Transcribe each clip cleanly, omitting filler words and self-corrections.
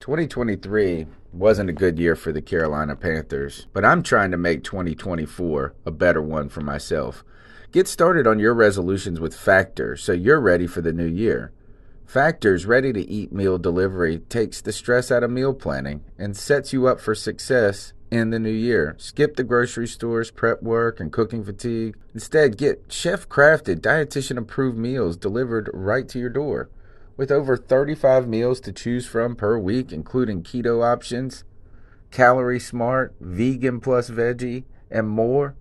2023 wasn't a good year for the Carolina Panthers, but I'm trying to make 2024 a better one for myself. Get started on your resolutions with Factor so you're ready for the new year. Factor's ready-to-eat meal delivery takes the stress out of meal planning and sets you up for success in the new year. Skip the grocery stores, prep work, and cooking fatigue. Instead, get chef-crafted, dietitian-approved meals delivered right to your door. With over 35 meals to choose from per week, including keto options, calorie smart, vegan plus veggie, and more,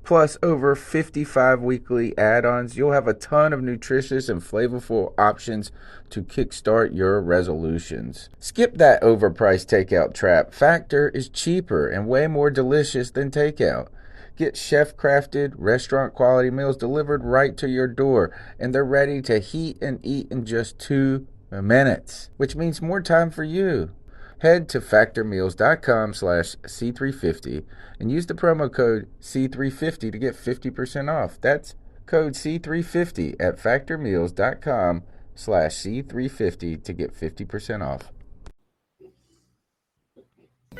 plus over 55 weekly add-ons, you'll have a ton of nutritious and flavorful options to kickstart your resolutions. Skip that overpriced takeout trap. Factor is cheaper and way more delicious than takeout. Get chef-crafted, restaurant-quality meals delivered right to your door, and they're ready to heat and eat in just 2 minutes, which means more time for you. Head to factormeals.com/C350 and use the promo code C350 to get 50% off. That's code C350 at factormeals.com/C350 to get 50% off.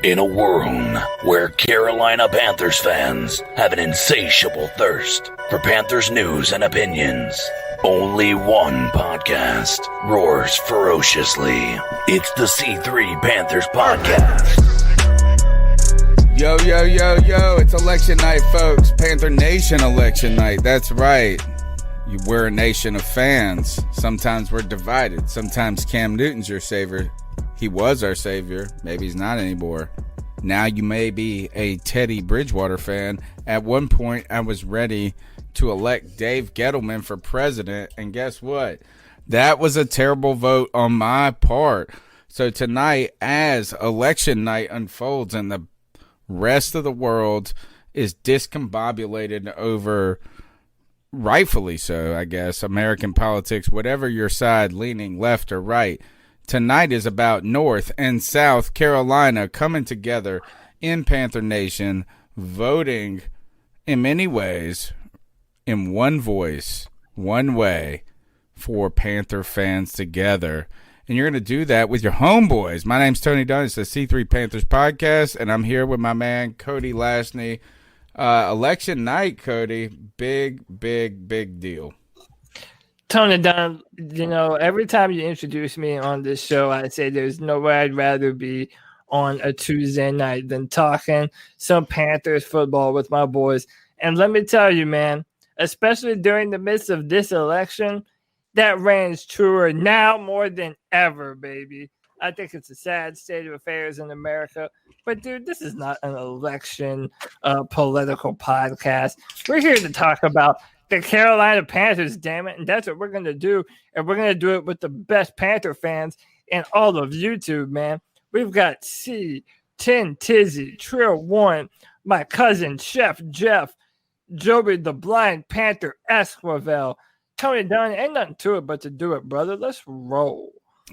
In a world where Carolina Panthers fans have an insatiable thirst for Panthers news and opinions, only one podcast roars ferociously. It's the C3 Panthers Podcast. Yo, yo, yo, yo, it's election night, folks. Panther Nation election night. That's right. We're a nation of fans. Sometimes we're divided. Sometimes Cam Newton's your savior. He was our savior. Maybe he's not anymore. Now you may be a Teddy Bridgewater fan. At one point, I was ready to elect Dave Gettleman for president, and guess what? That was a terrible vote on my part. So tonight, as election night unfolds and the rest of the world is discombobulated over, rightfully so, I guess, American politics, whatever your side, leaning left or right, tonight is about North and South Carolina coming together in Panther Nation, voting in many ways in one voice, one way, for Panther fans together. And you're going to do that with your homeboys. My name's Tony Dunn. It's the C3 Panthers Podcast, and I'm here with my man, Cody Lashney. Election night, Cody. Big, big, big deal. Tony Dunn, every time you introduce me on this show, I say there's nowhere I'd rather be on a Tuesday night than talking some Panthers football with my boys. And let me tell you, man, especially during the midst of this election, that reigns truer now more than ever, baby. I think it's a sad state of affairs in America. But, dude, this is not an election political podcast. We're here to talk about the Carolina Panthers, damn it. And that's what we're going to do. And we're going to do it with the best Panther fans in all of YouTube, man. We've got C, Tin Tizzy, Trill One, my cousin, Chef Jeff, Joby the Blind Panther Esquivel, Tony Dunn. Ain't nothing to it but to do it, brother. Let's roll.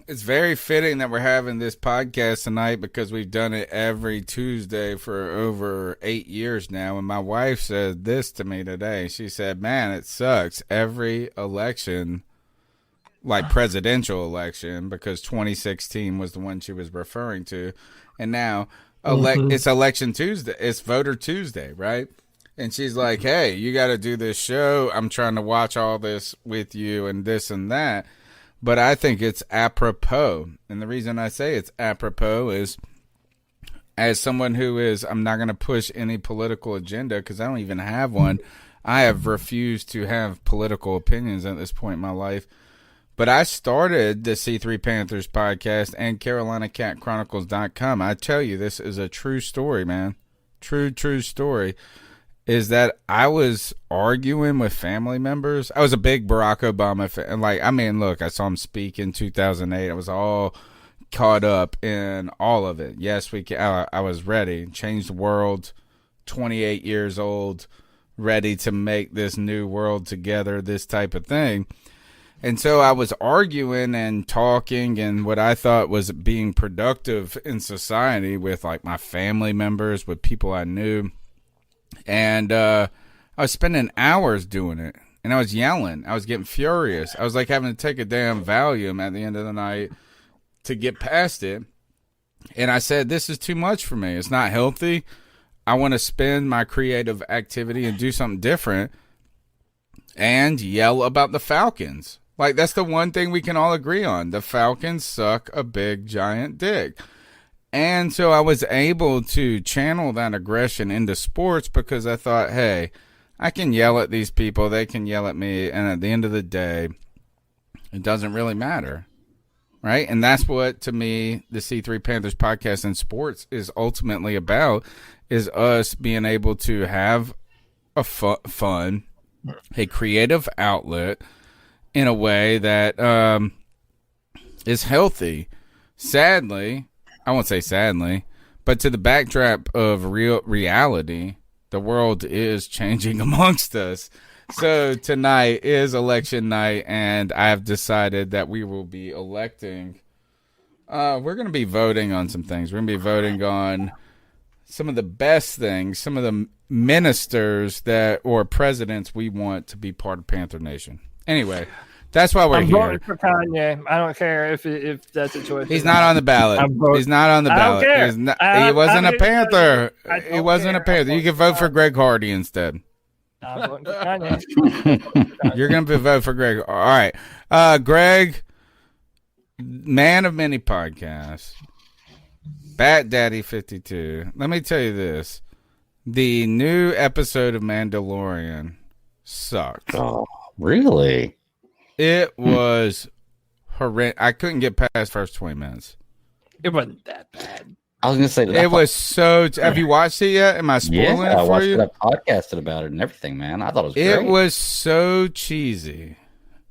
It's very fitting that we're having this podcast tonight because we've done it every Tuesday for over 8 years now. And my wife said this to me today. She said, man, it sucks. Every election, like presidential election, because 2016 was the one she was referring to. And now it's election Tuesday. It's voter Tuesday, right? And she's like, hey, you got to do this show. I'm trying to watch all this with you and this and that. But I think it's apropos. And the reason I say it's apropos is, as someone who is, I'm not going to push any political agenda because I don't even have one. I have refused to have political opinions at this point in my life. But I started the C3 Panthers podcast and CarolinaCatChronicles.com. I tell you, this is a true story, man. True story. Is that I was arguing with family members. I was a big Barack Obama fan. Look, I saw him speak in 2008. I was all caught up in all of it. Yes, I was ready. Changed the world, 28 years old, ready to make this new world together, this type of thing. And so I was arguing and talking and what I thought was being productive in society with my family members, with people I knew. And I was spending hours doing it, and I was yelling. I was getting furious. I was having to take a damn Valium at the end of the night to get past it. And I said, this is too much for me. It's not healthy. I want to spend my creative activity and do something different and yell about the Falcons. Like, that's the one thing we can all agree on. The Falcons suck a big, giant dick. And so I was able to channel that aggression into sports because I thought, hey, I can yell at these people. They can yell at me. And at the end of the day, it doesn't really matter. Right? And that's what, to me, the C3 Panthers podcast in sports is ultimately about, is us being able to have a fun, a creative outlet in a way that is healthy. Sadly, I won't say sadly, but to the backdrop of reality, the world is changing amongst us. So tonight is election night, and I've decided that we will be electing. We're going to be voting on some things. We're going to be voting on some of the best things, some of the ministers or presidents we want to be part of Panther Nation. Anyway, that's why we're here. I'm voting for Kanye. I don't care if that's a choice. He's not on the ballot. He's not on the ballot. I don't care. He wasn't a Panther. He wasn't care. a Panther. You can vote for Greg Hardy instead. I'm voting for Kanye. You're going to vote for Greg. All right. Greg, man of many podcasts, Bat Daddy 52. Let me tell you this. The new episode of Mandalorian sucked. Oh, really? It was horrendous. I couldn't get past first 20 minutes. It wasn't that bad. I was going to say that. It was so... Have you watched it yet? Am I spoiling it for I watched you? it. I podcasted about it and everything, man. I thought it was great. It was so cheesy.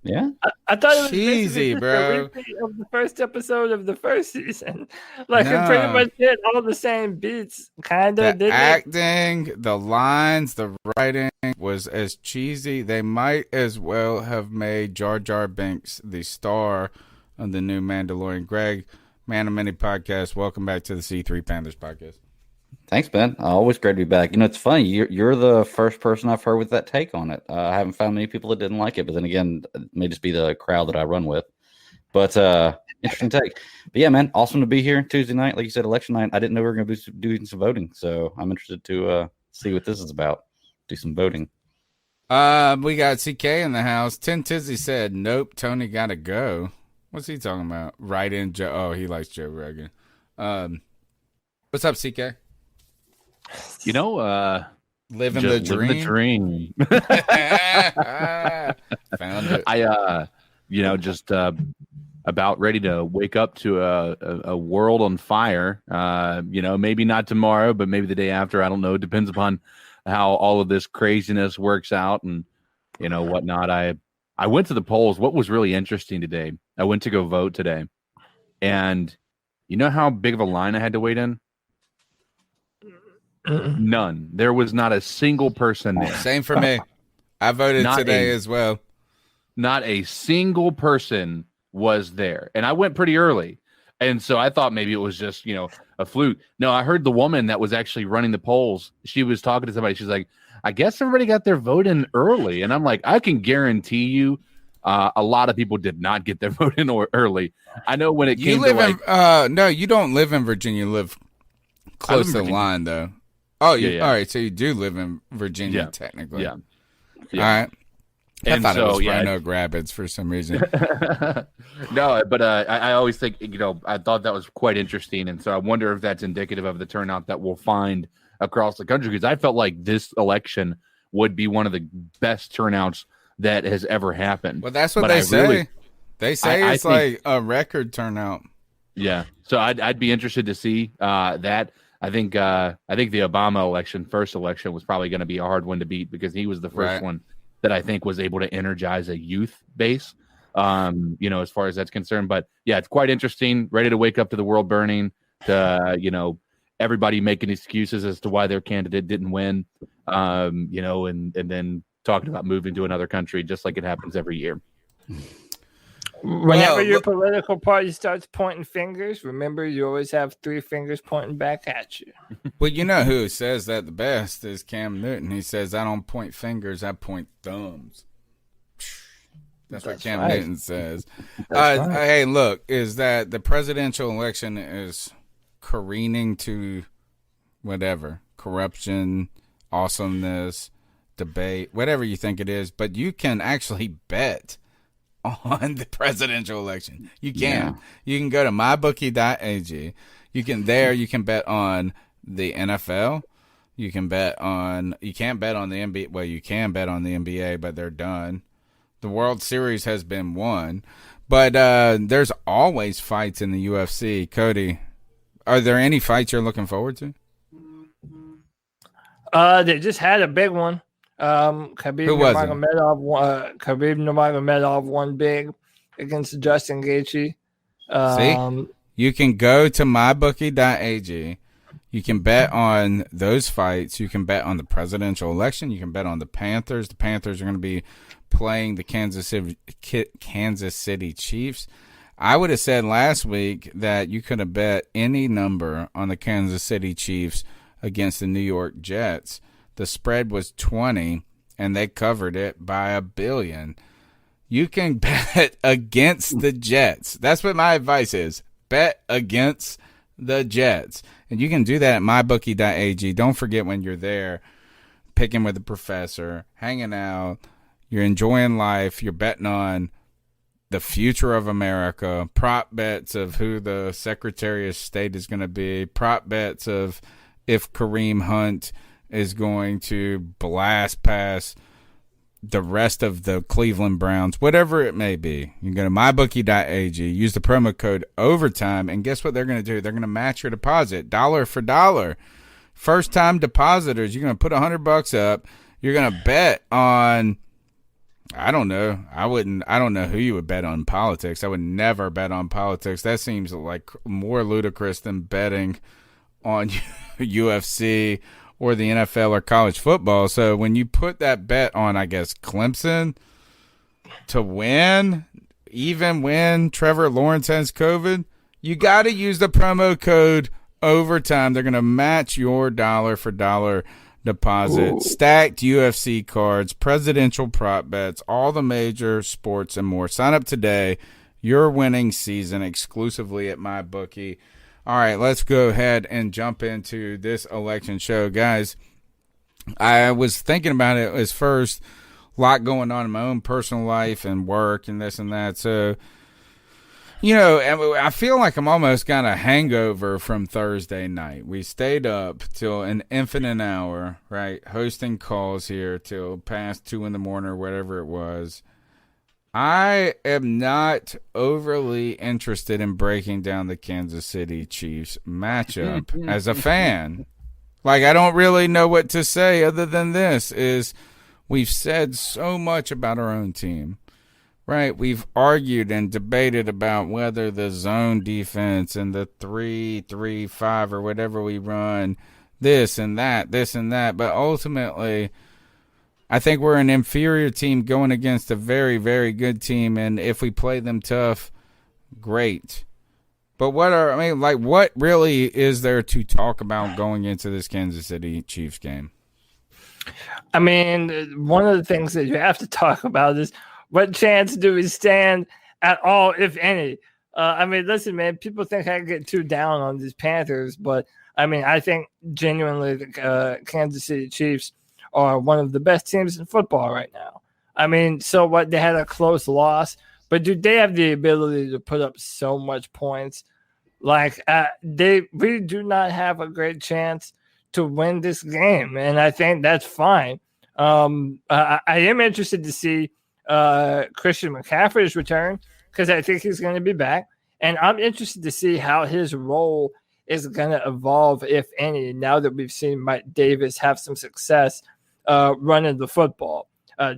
Yeah? I thought it was cheesy, bro. A repeat of the first episode of the first season. Like, it pretty much did all the same beats, kind of. The acting, the lines, the writing was as cheesy. They might as well have made Jar Jar Binks the star of the new Mandalorian. Greg, man of many podcasts, welcome back to the C3 Panthers podcast. Thanks, Ben. Always great to be back. You know, it's funny. You're the first person I've heard with that take on it. I haven't found many people that didn't like it, but then again, it may just be the crowd that I run with. But interesting take. But yeah, man, awesome to be here Tuesday night. Like you said, election night. I didn't know we were going to be doing some voting, so I'm interested to see what this is about. Do some voting. We got CK in the house. Tin Tizzy said, "Nope, Tony got to go." What's he talking about? Right in Joe. Oh, he likes Joe Rogan. What's up, CK? You know, living the dream. Living the dream. Found it. I, just about ready to wake up to a world on fire. Maybe not tomorrow, but maybe the day after. I don't know. It depends upon how all of this craziness works out and whatnot. I went to the polls. What was really interesting today? I went to go vote today, and you know how big of a line I had to wait in? None. There was not a single person there. Same for me. I voted today as well. Not a single person was there. And I went pretty early. And so I thought maybe it was just, a fluke. No, I heard the woman that was actually running the polls. She was talking to somebody. She's like, I guess everybody got their vote in early. And I'm like, I can guarantee you a lot of people did not get their vote in early. I know when it came to no, you don't live in Virginia. You live close to the line, though. Oh, yeah. All right. So you do live in Virginia, technically. Yeah. All right. I thought it was Rhino Rabbits for some reason. No, but I always think, I thought that was quite interesting. And so I wonder if that's indicative of the turnout that we'll find across the country, because I felt like this election would be one of the best turnouts that has ever happened. Well, that's what they say. They say it's like a record turnout. Yeah. So I'd be interested to see that. I think the Obama first election was probably going to be a hard one to beat because he was the first one that I think was able to energize a youth base, as far as that's concerned. But yeah, it's quite interesting. Ready to wake up to the world burning, to, everybody making excuses as to why their candidate didn't win, and then talking about moving to another country, just like it happens every year. Whenever your political party starts pointing fingers, remember you always have three fingers pointing back at you. Well, you know who says that the best is Cam Newton. He says, I don't point fingers, I point thumbs. That's what Cam Newton says. Hey, look, is that the presidential election is careening to whatever, corruption, awesomeness, debate, whatever you think it is, but you can actually bet on the presidential election. You can. Yeah. You can go to mybookie.ag. You can bet on the NFL. You can't bet on the NBA. Well, you can bet on the NBA, but they're done. The World Series has been won. But there's always fights in the UFC. Cody, are there any fights you're looking forward to? They just had a big one. Khabib Nurmagomedov won big against Justin Gaethje. See, you can go to mybookie.ag. You can bet on those fights. You can bet on the presidential election. You can bet on the Panthers. The Panthers are going to be playing the Kansas City Chiefs. I would have said last week that you could have bet any number on the Kansas City Chiefs against the New York Jets. The spread was 20, and they covered it by $1 billion. You can bet against the Jets. That's what my advice is. Bet against the Jets. And you can do that at mybookie.ag. Don't forget when you're there, picking with the professor, hanging out, you're enjoying life, you're betting on the future of America, prop bets of who the Secretary of State is going to be, prop bets of if Kareem Hunt is going to blast past the rest of the Cleveland Browns, whatever it may be. You can go to mybookie.ag, use the promo code OVERTIME, and guess what they're going to do? They're going to match your deposit, dollar for dollar. First-time depositors, you're going to put $100 up. You're going to bet on, I don't know. I don't know who you would bet on politics. I would never bet on politics. That seems like more ludicrous than betting on UFC or the NFL or college football. So when you put that bet on, I guess, Clemson to win, even when Trevor Lawrence has COVID, you got to use the promo code OVERTIME. They're going to match your dollar for dollar deposit. Ooh. Stacked UFC cards, presidential prop bets, all the major sports and more. Sign up today. Your winning season exclusively at MyBookie. All right, let's go ahead and jump into this election show. Guys, I was thinking about it as first, a lot going on in my own personal life and work and this and that. So, you know, I feel like I'm almost got a hangover from Thursday night. We stayed up till an infinite hour, right, hosting calls here till past 2 a.m. or whatever it was. I am not overly interested in breaking down the Kansas City Chiefs matchup as a fan. Like, I don't really know what to say other than this is we've said so much about our own team, right? We've argued and debated about whether the zone defense and the 3-3-5 or whatever we run, this and that. But ultimately, I think we're an inferior team going against a very, very good team, and if we play them tough, great. But what really is there to talk about going into this Kansas City Chiefs game? I mean, one of the things that you have to talk about is what chance do we stand at all, if any? I mean, listen, man, people think I get too down on these Panthers, but I mean, I think genuinely the Kansas City Chiefs are one of the best teams in football right now. I mean, so what? They had a close loss, but do they have the ability to put up so much points? Like, we do not have a great chance to win this game, and I think that's fine. I am interested to see Christian McCaffrey's return because I think he's going to be back, and I'm interested to see how his role is going to evolve, if any, now that we've seen Mike Davis have some success running the football.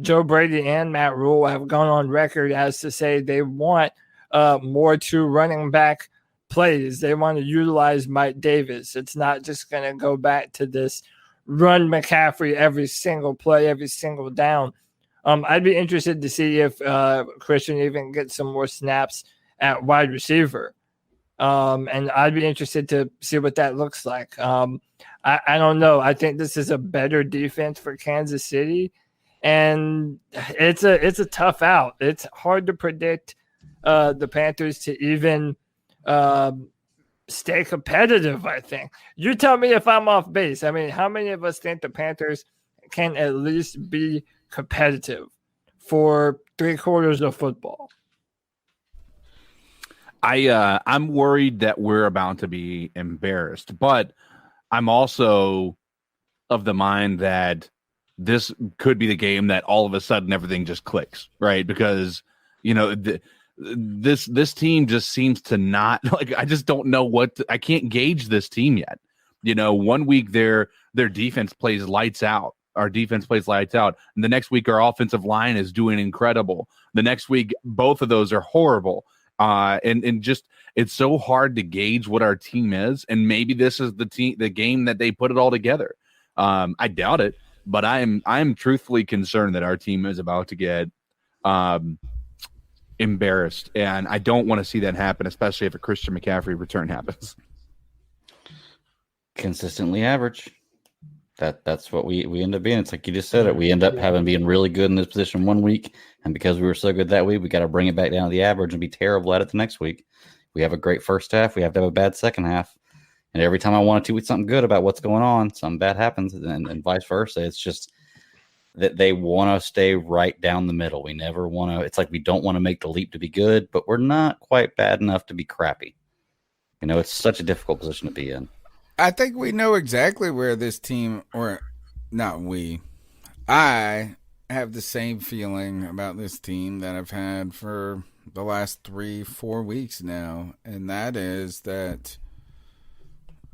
Joe Brady and Matt Rule have gone on record as to say they want more true running back plays. They want to utilize Mike Davis. It's not just going to go back to this run McCaffrey every single play, every single down. I'd be interested to see if Christian even gets some more snaps at wide receiver. And I'd be interested to see what that looks like. I don't know. I think this is a better defense for Kansas City, and it's a tough out. It's hard to predict the Panthers to even stay competitive, I think. You tell me if I'm off base. I mean, how many of us think the Panthers can at least be competitive for 3/4 of football? I'm worried that we're about to be embarrassed, but I'm also of the mind that this could be the game that all of a sudden everything just clicks, right? Because this team just seems to not like. I just don't know I can't gauge this team yet. 1 week their defense plays lights out. Our defense plays lights out, and the next week our offensive line is doing incredible. The next week both of those are horrible. And just it's so hard to gauge what our team is, and maybe this is the game that they put it all together. I doubt it, but I'm truthfully concerned that our team is about to get embarrassed, and I don't want to see that happen, especially if a Christian McCaffrey return happens. Consistently average. That's what we end up being. It's like you just said it. We end up being really good in this position 1 week, and because we were so good that week, we got to bring it back down to the average and be terrible at it the next week. We have a great first half. We have to have a bad second half. And every time I want to tweet something good about what's going on, something bad happens, and vice versa. It's just that they want to stay right down the middle. We never want to. It's like we don't want to make the leap to be good, but we're not quite bad enough to be crappy. It's such a difficult position to be in. I think we know exactly where this team, or not we, I have the same feeling about this team that I've had for the last 3-4 weeks now. And that is that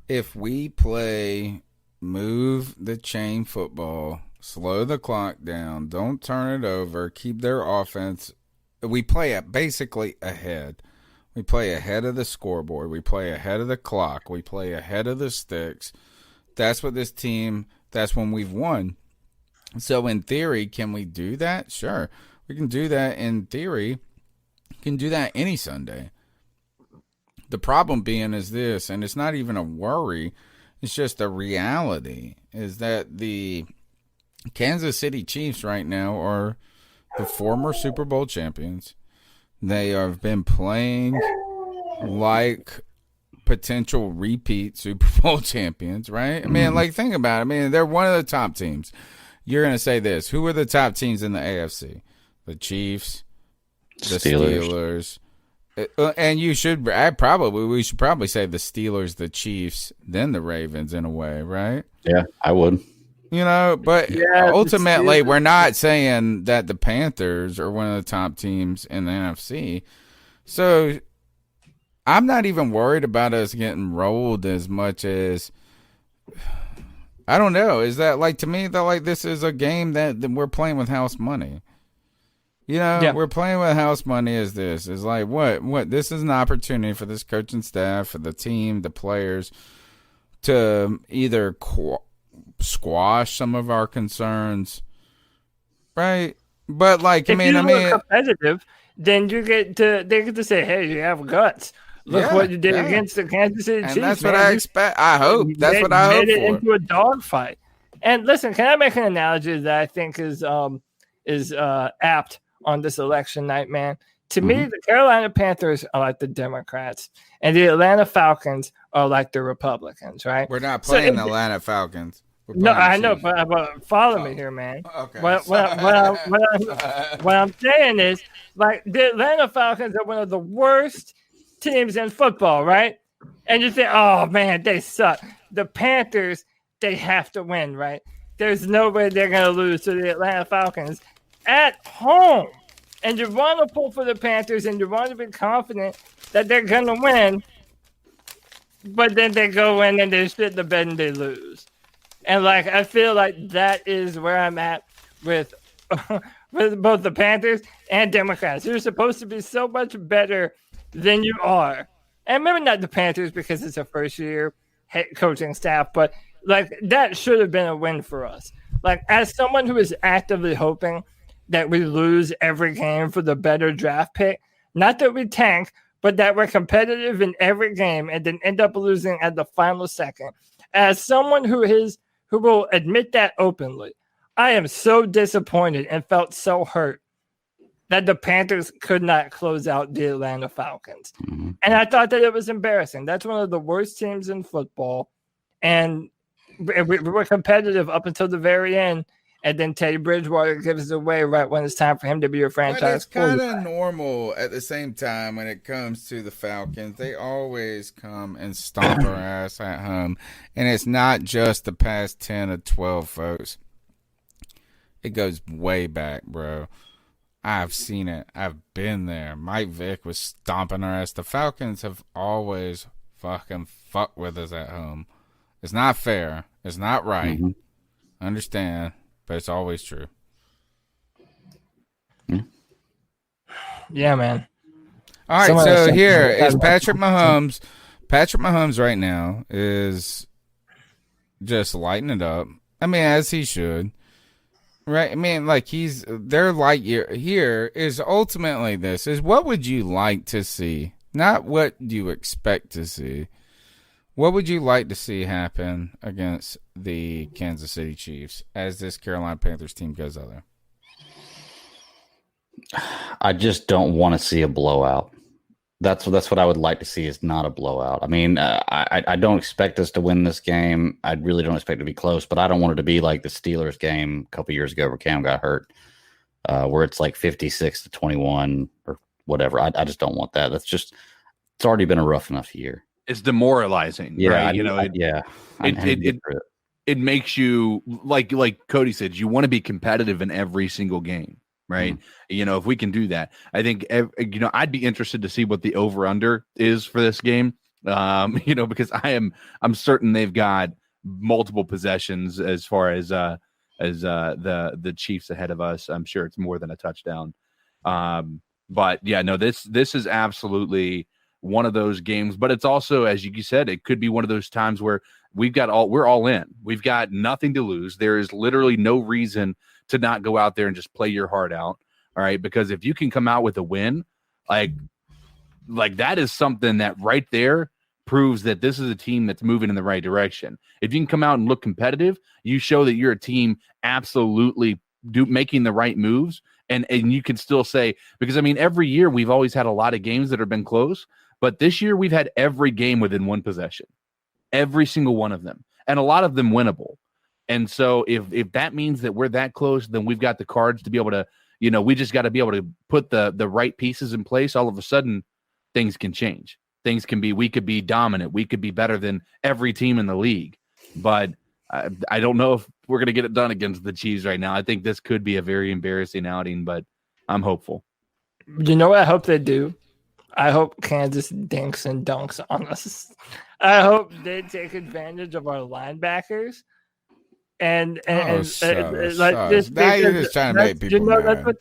if we play move the chain football, slow the clock down, don't turn it over, keep their offense, we play basically ahead. We play ahead of the scoreboard. We play ahead of the clock. We play ahead of the sticks. That's what this team, that's when we've won. So in theory, can we do that? Sure. We can do that in theory. We can do that any Sunday. The problem being is this, and it's not even a worry, it's just a reality, is that the Kansas City Chiefs right now are the former Super Bowl champions. They have been playing like potential repeat Super Bowl champions, right? I mean, like, think about it. I mean, they're one of the top teams. You're going to say this. Who are the top teams in the AFC? The Chiefs, the Steelers. And we should probably say the Steelers, the Chiefs, then the Ravens in a way, right? Yeah, I would. But ultimately, we're not saying that the Panthers are one of the top teams in the NFC. So I'm not even worried about us getting rolled as much as, I don't know. Is that to me, that this is a game that we're playing with house money. We're playing with house money as this. Is what? This is an opportunity for this coaching staff, for the team, the players, to either squash some of our concerns, right? But if you're competitive, then they get to say, "Hey, you have guts. Look what you did against the Kansas City Chiefs." And that's what I expect. I hope that's what I hope for. Into a dogfight. And listen, can I make an analogy that I think is apt on this election night, man? To me, the Carolina Panthers are like the Democrats, and the Atlanta Falcons are like the Republicans, right? We're not playing the Atlanta Falcons. No, I know, but follow me here, man. Okay. What I'm saying is, the Atlanta Falcons are one of the worst teams in football, right? And you think, oh, man, they suck. The Panthers, they have to win, right? There's no way they're going to lose to the Atlanta Falcons at home. And you want to pull for the Panthers, and you want to be confident that they're going to win, but then they go in and they shit the bed and they lose. And I feel like that is where I'm at with both the Panthers and Democrats. You're supposed to be so much better than you are. And maybe not the Panthers because it's a first year head coaching staff, but that should have been a win for us. As someone who is actively hoping that we lose every game for the better draft pick, not that we tank, but that we're competitive in every game and then end up losing at the final second. As someone who will admit that openly, I am so disappointed and felt so hurt that the Panthers could not close out the Atlanta Falcons. Mm-hmm. And I thought that it was embarrassing. That's one of the worst teams in football. And we were competitive up until the very end. And then Teddy Bridgewater gives it away right when it's time for him to be a franchise. But it's kind of normal at the same time when it comes to the Falcons. They always come and stomp our ass at home. And it's not just the past 10 or 12, folks. It goes way back, bro. I've seen it. I've been there. Mike Vick was stomping our ass. The Falcons have always fucking fucked with us at home. It's not fair. It's not right. Mm-hmm. I understand, but it's always true. Yeah, man. All right, so here is Patrick Mahomes. Patrick Mahomes right now is just lighting it up. I mean, as he should. Right, I mean, like their light year here is ultimately this is what would you like to see, not what you expect to see. What would you like to see happen against the Kansas City Chiefs as this Carolina Panthers team goes out there? I just don't want to see a blowout. That's what I would like to see is not a blowout. I mean, I don't expect us to win this game. I really don't expect it to be close, but I don't want it to be like the Steelers game a couple years ago where Cam got hurt, where it's like 56-21 or whatever. I just don't want that. It's already been a rough enough year. It's demoralizing. Yeah, right? It makes you like Cody said, you want to be competitive in every single game. Right. Mm-hmm. If we can do that, I think, I'd be interested to see what the over under is for this game. Because I'm certain they've got multiple possessions as far as the Chiefs ahead of us. I'm sure it's more than a touchdown. But yeah, no, this is absolutely one of those games, but it's also, as you said, it could be one of those times where we're all in. We've got nothing to lose. There is literally no reason to not go out there and just play your heart out. All right. Because if you can come out with a win, like that is something that right there proves that this is a team that's moving in the right direction. If you can come out and look competitive, you show that you're a team absolutely making the right moves. And you can still say, because I mean, every year we've always had a lot of games that have been close, but this year we've had every game within one possession, every single one of them, and a lot of them winnable. And so if that means that we're that close, then we've got the cards to be able to, we just got to be able to put the right pieces in place. All of a sudden, things can change. We could be dominant. We could be better than every team in the league. But I don't know if we're going to get it done against the Chiefs right now. I think this could be a very embarrassing outing, but I'm hopeful. You know what I hope they do? I hope Kansas dinks and dunks on us. I hope they take advantage of our linebackers. And like this, now you're just trying to make people mad. That's what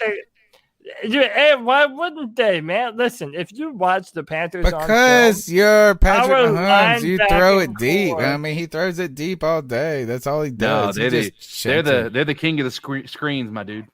hey, why wouldn't they, man? Listen, if you watch the Panthers, because you're Patrick Mahomes, you throw it deep. Forward. I mean, he throws it deep all day. That's all he does. No, they're the king of the screens, my dude.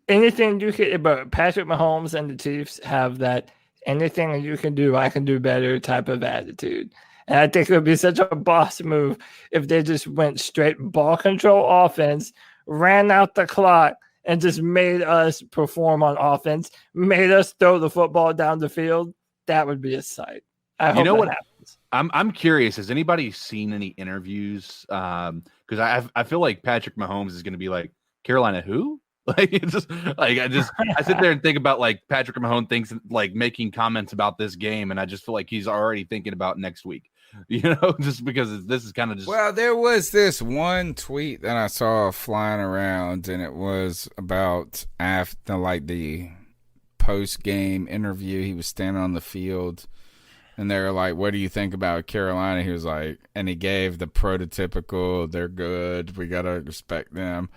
Anything you can, but Patrick Mahomes and the Chiefs have that. Anything you can do, I can do better type of attitude. And I think it would be such a boss move if they just went straight ball control offense, ran out the clock, and just made us perform on offense, made us throw the football down the field. That would be a sight. I hope that happens. I'm curious. Has anybody seen any interviews? Because I feel like Patrick Mahomes is going to be like, Carolina who? Like it's just like I sit there and think about like Patrick Mahomes thinks like making comments about this game, and I just feel like he's already thinking about next week. Just because this is kind of just. Well, there was this one tweet that I saw flying around, and it was about after like the post-game interview. He was standing on the field, and they were like, "What do you think about Carolina?" He was like, and he gave the prototypical, "They're good. We gotta respect them."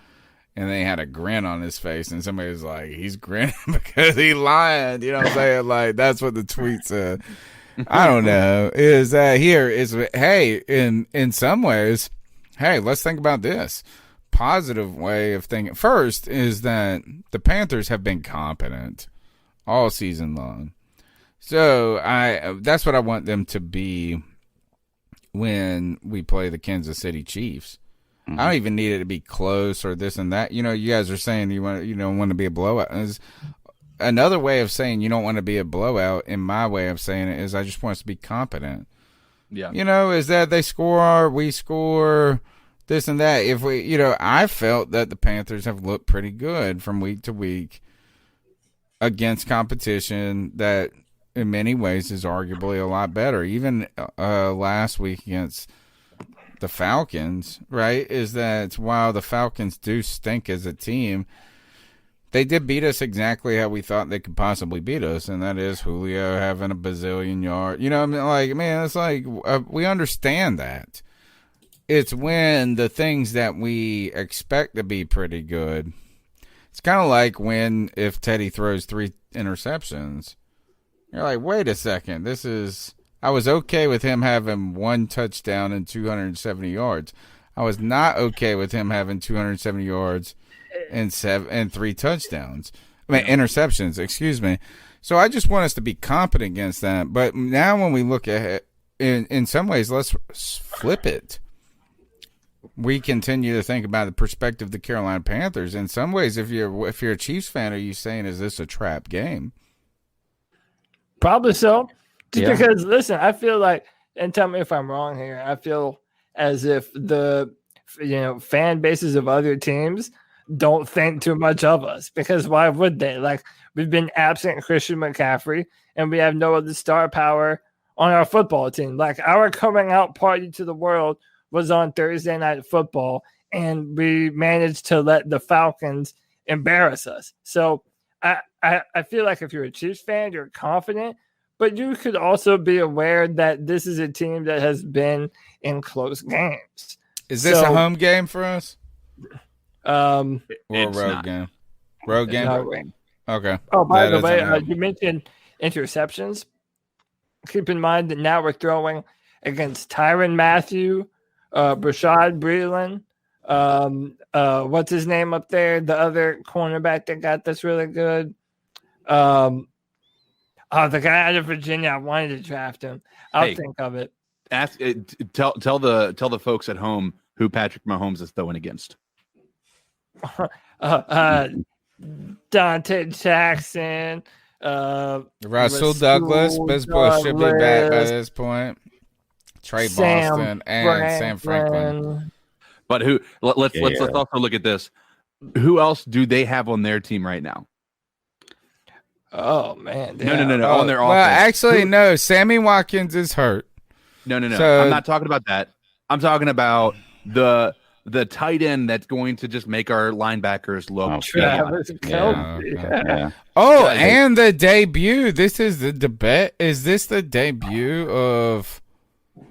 And they had a grin on his face, and somebody was like, "He's grinning because he lying." You know what I'm saying? Like that's what the tweet said. I don't know. Is hey, in some ways, hey, let's think about this. Positive way of thinking. First is that the Panthers have been competent all season long. So that's what I want them to be when we play the Kansas City Chiefs. I don't even need it to be close or this and that. You guys are saying you want to be a blowout. another way of saying you don't want to be a blowout, in my way of saying it, is I just want us to be competent. Yeah. Is that they score, we score, this and that. If we, I felt that the Panthers have looked pretty good from week to week against competition that in many ways is arguably a lot better. Even last week against the Falcons, right, is that while the Falcons do stink as a team, they did beat us exactly how we thought they could possibly beat us, and that is Julio having a bazillion yards. It's like we understand that. It's when the things that we expect to be pretty good. It's kind of like if Teddy throws 3 interceptions, you're like, wait a second, I was okay with him having 1 touchdown and 270 yards. I was not okay with him having 270 yards and 3 touchdowns. Interceptions, excuse me. So I just want us to be competent against that. But now when we look at it, in some ways, let's flip it. We continue to think about the perspective of the Carolina Panthers. In some ways, if you're a Chiefs fan, are you saying, is this a trap game? Probably so. Because, listen, I feel like, and tell me if I'm wrong here, I feel as if the fan bases of other teams don't think too much of us, because why would they? Like, we've been absent Christian McCaffrey, and we have no other star power on our football team. Like, our coming out party to the world was on Thursday Night Football, and we managed to let the Falcons embarrass us. So I feel like if you're a Chiefs fan, you're confident, but you could also be aware that this is a team that has been in close games. Is this a home game for us? Or a road game? Road game? Okay. Oh, by the way, you mentioned interceptions. Keep in mind that now we're throwing against Tyrann Mathieu, Brashad Breeland, what's his name up there? The other cornerback that got this really good. The guy out of Virginia. I wanted to draft him. I'll think of it. Tell the folks at home who Patrick Mahomes is throwing against. Dante Jackson, Russell Douglas, best boy should be back by this point. Trey Boston and Sam Franklin. But let's also look at this. Who else do they have on their team right now? Oh man, no. On their offense. Well, actually, no. Sammy Watkins is hurt. No. So, I'm not talking about that. I'm talking about the tight end that's going to just make our linebackers look. Yeah. Oh, and the debut. This is the debate. Is this the debut of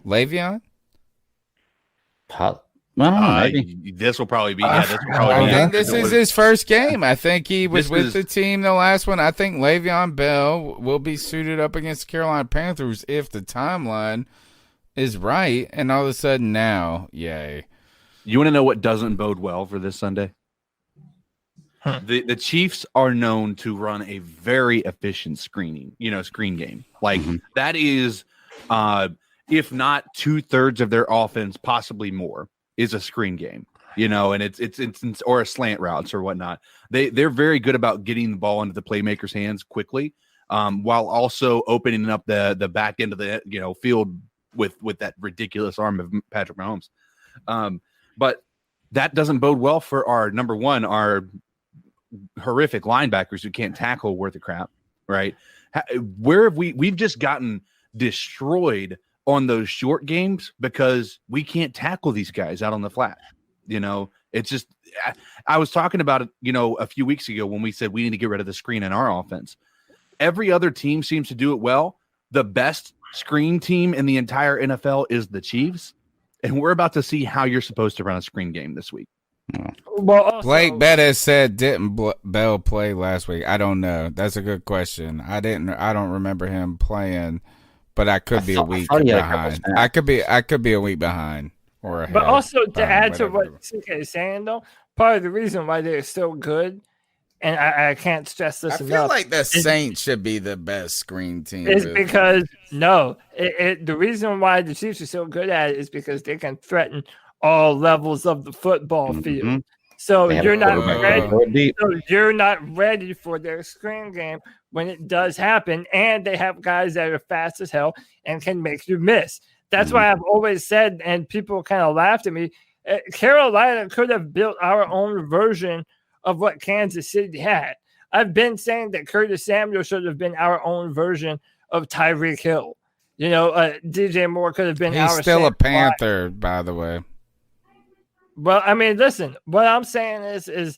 Le'Veon? Maybe this will probably be. Yeah, this will probably be. I think this is his first game. I think he was with the team the last one. I think Le'Veon Bell will be suited up against the Carolina Panthers if the timeline is right. And all of a sudden now, yay. You want to know what doesn't bode well for this Sunday? The Chiefs are known to run a very efficient screen game. Like that is, if not 2/3 of their offense, possibly more, is a screen game. And it's or a slant routes or whatnot. They're very good about getting the ball into the playmakers' hands quickly, while also opening up the back end of the field with that ridiculous arm of Patrick Mahomes. But that doesn't bode well for our number one, our horrific linebackers who can't tackle worth a crap, right? Where have we've just gotten destroyed on those short games because we can't tackle these guys out on the flat. It's just, I was talking about it, a few weeks ago when we said we need to get rid of the screen in our offense. Every other team seems to do it well. The best screen team in the entire NFL is the Chiefs. And we're about to see how you're supposed to run a screen game this week. Well, also, Blake Bettis said, didn't Bell play last week? I don't know. That's a good question. I don't remember him playing, but I could be a week behind. I could be a week behind or ahead. But also to add to what CK is saying, though, part of the reason why they're so good, and I can't stress this enough. I feel like the Saints should be the best screen team. It's because the reason why the Chiefs are so good at it is because they can threaten all levels of the football field. So They have you're a not quarterback ready. that can throw it deep. So you're not ready for their screen game when it does happen, and they have guys that are fast as hell and can make you miss. That's why I've always said, and people kind of laughed at me, Carolina could have built our own version of what Kansas City had. I've been saying that Curtis Samuel should have been our own version of Tyreek Hill. DJ Moore could have been He's our still a same Panther, by the way. Well, I mean, listen, what I'm saying is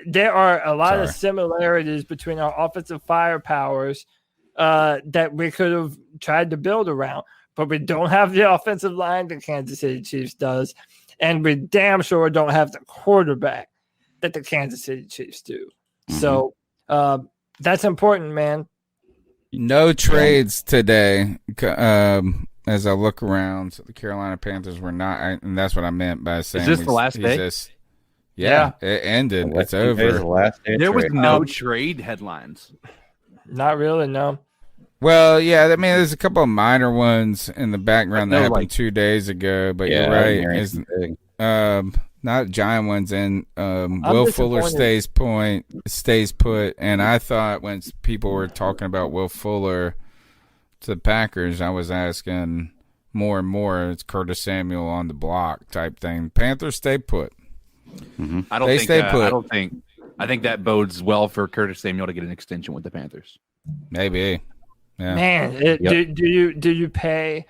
there are a lot of similarities between our offensive firepowers that we could have tried to build around, but we don't have the offensive line the Kansas City Chiefs does, and we damn sure don't have the quarterback that the Kansas City Chiefs do. So that's important, man. No trades today. As I look around, the Carolina Panthers were not, and that's what I meant by saying. Is this the last day? Yeah, it ended. It's over. The last day There was trade. no trade headlines. Not really, no. Well, yeah, I mean, there's a couple of minor ones in the background that happened like 2 days ago, but Yeah, you're I didn't hear right. anything big. Not giant ones, and Will Fuller disappointed. stays put. And I thought when people were talking about Will Fuller to the Packers, I was asking more and more, it's Curtis Samuel on the block type thing. Panthers stay put. I don't They think. stay put. I think that bodes well for Curtis Samuel to get an extension with the Panthers. Maybe. Yeah. Man, do you pay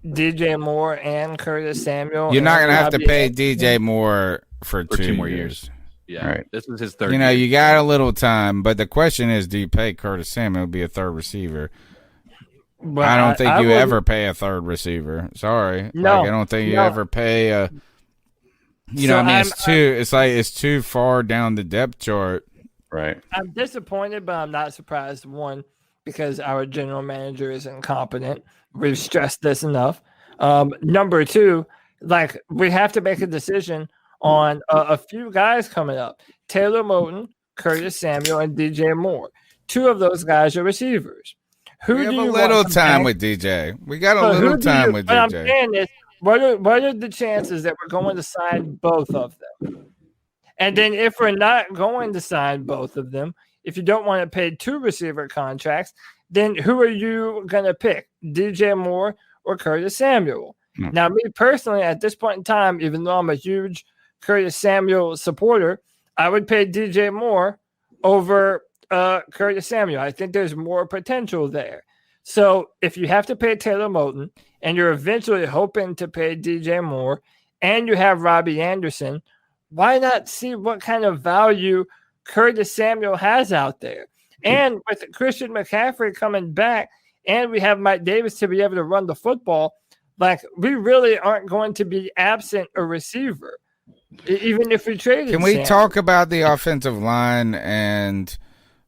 DJ Moore and Curtis Samuel? You're not and going to have to Robbie pay Anderson? DJ Moore for 2 more years. Yeah, Right. This is his third. You know, year. you got a little time, but the question is, do you pay Curtis Samuel to be a third receiver? Well, I don't think you wouldn't- ever pay a third receiver. Sorry. No, I don't think you no. ever pay a. You So know, I mean, it's too far down the depth chart. Right. I'm disappointed, but I'm not surprised. One, because our general manager is incompetent. We've stressed this enough. Number two, like we have to make a decision on a few guys coming up: Taylor Moton, Curtis Samuel, and DJ Moore. 2 of those guys are receivers. Who We do have a you little want to time bank? with DJ. We got a But little who do time you- with What I'm DJ. saying is, what are the chances that we're going to sign both of them? And then if we're not going to sign both of them, if you don't want to pay 2 receiver contracts, then who are you going to pick, DJ Moore or Curtis Samuel? Now, me personally, at this point in time, even though I'm a huge Curtis Samuel supporter, I would pay DJ Moore over Curtis Samuel. I think there's more potential there. So if you have to pay Taylor Moton and you're eventually hoping to pay DJ Moore and you have Robbie Anderson, why not see what kind of value Curtis Samuel has out there? And with Christian McCaffrey coming back and we have Mike Davis to be able to run the football, like we really aren't going to be absent a receiver, even if we traded. Can we Samuel. talk about the offensive line? And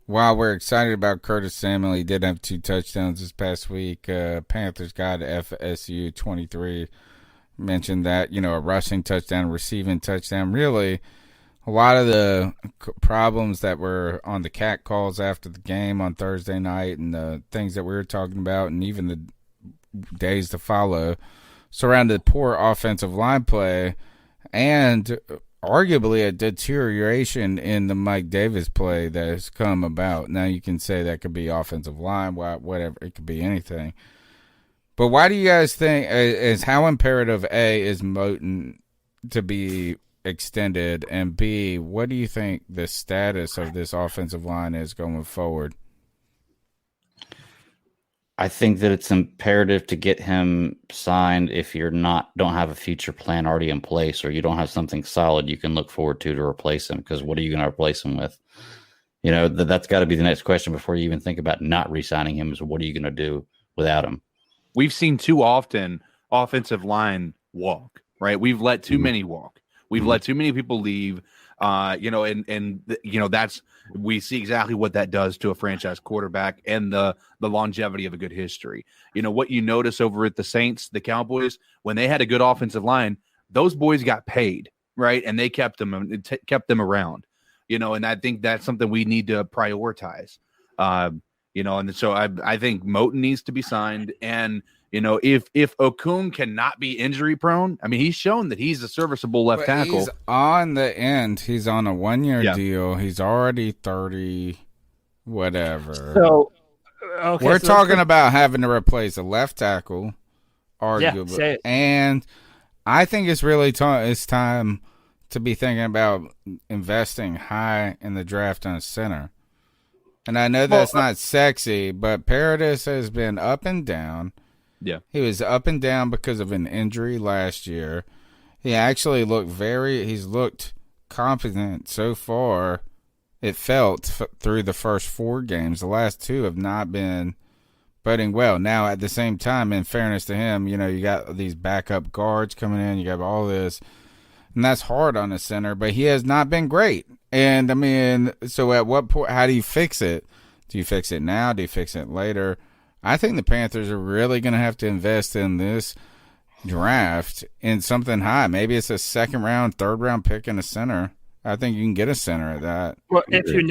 while we're excited about Curtis Samuel, he did have 2 touchdowns this past week. Panthers got FSU 23. Mentioned that, a rushing touchdown, receiving touchdown. Really, a lot of the problems that were on the cat calls after the game on Thursday night and the things that we were talking about and even the days to follow surrounded poor offensive line play and arguably a deterioration in the Mike Davis play that has come about. Now you can say that could be offensive line, whatever. It could be anything. But why do you guys think is how imperative A is Moton to be extended, and B, what do you think the status of this offensive line is going forward? I think that it's imperative to get him signed if you're don't have a future plan already in place, or you don't have something solid you can look forward to replace him. Because what are you going to replace him with? That's got to be the next question before you even think about not re-signing him. Is what are you going to do without him? We've seen too often offensive line walk, right? We've let too many walk. We've let too many people leave. That's we see exactly what that does to a franchise quarterback and the longevity of a good history. What you notice over at the Saints, the Cowboys, when they had a good offensive line, those boys got paid, right? And they kept them around, and I think that's something we need to prioritize. And so I think Moton needs to be signed. And, You know, if Okung cannot be injury prone, I mean, he's shown that he's a serviceable left tackle. He's on the end. He's on a 1-year Yeah. deal. He's already 30, whatever. So, okay, We're so talking about having to replace a left tackle, arguably. say it. And I think it's really it's time to be thinking about investing high in the draft on a center. And I know that's not sexy, but Paradis has been up and down. Yeah. He was up and down because of an injury last year. He actually he's looked competent so far. It felt through the first 4 games. The last 2 have not been boding well. Now, at the same time, in fairness to him, you know, you got these backup guards coming in. You got all this. And that's hard on a center, but he has not been great. And, I mean, so at what point, how do you fix it? Do you fix it now? Do you fix it later? I think the Panthers are really going to have to invest in this draft in something high. Maybe it's a 2nd round, 3rd round pick in a center. I think you can get a center at that. Well, if you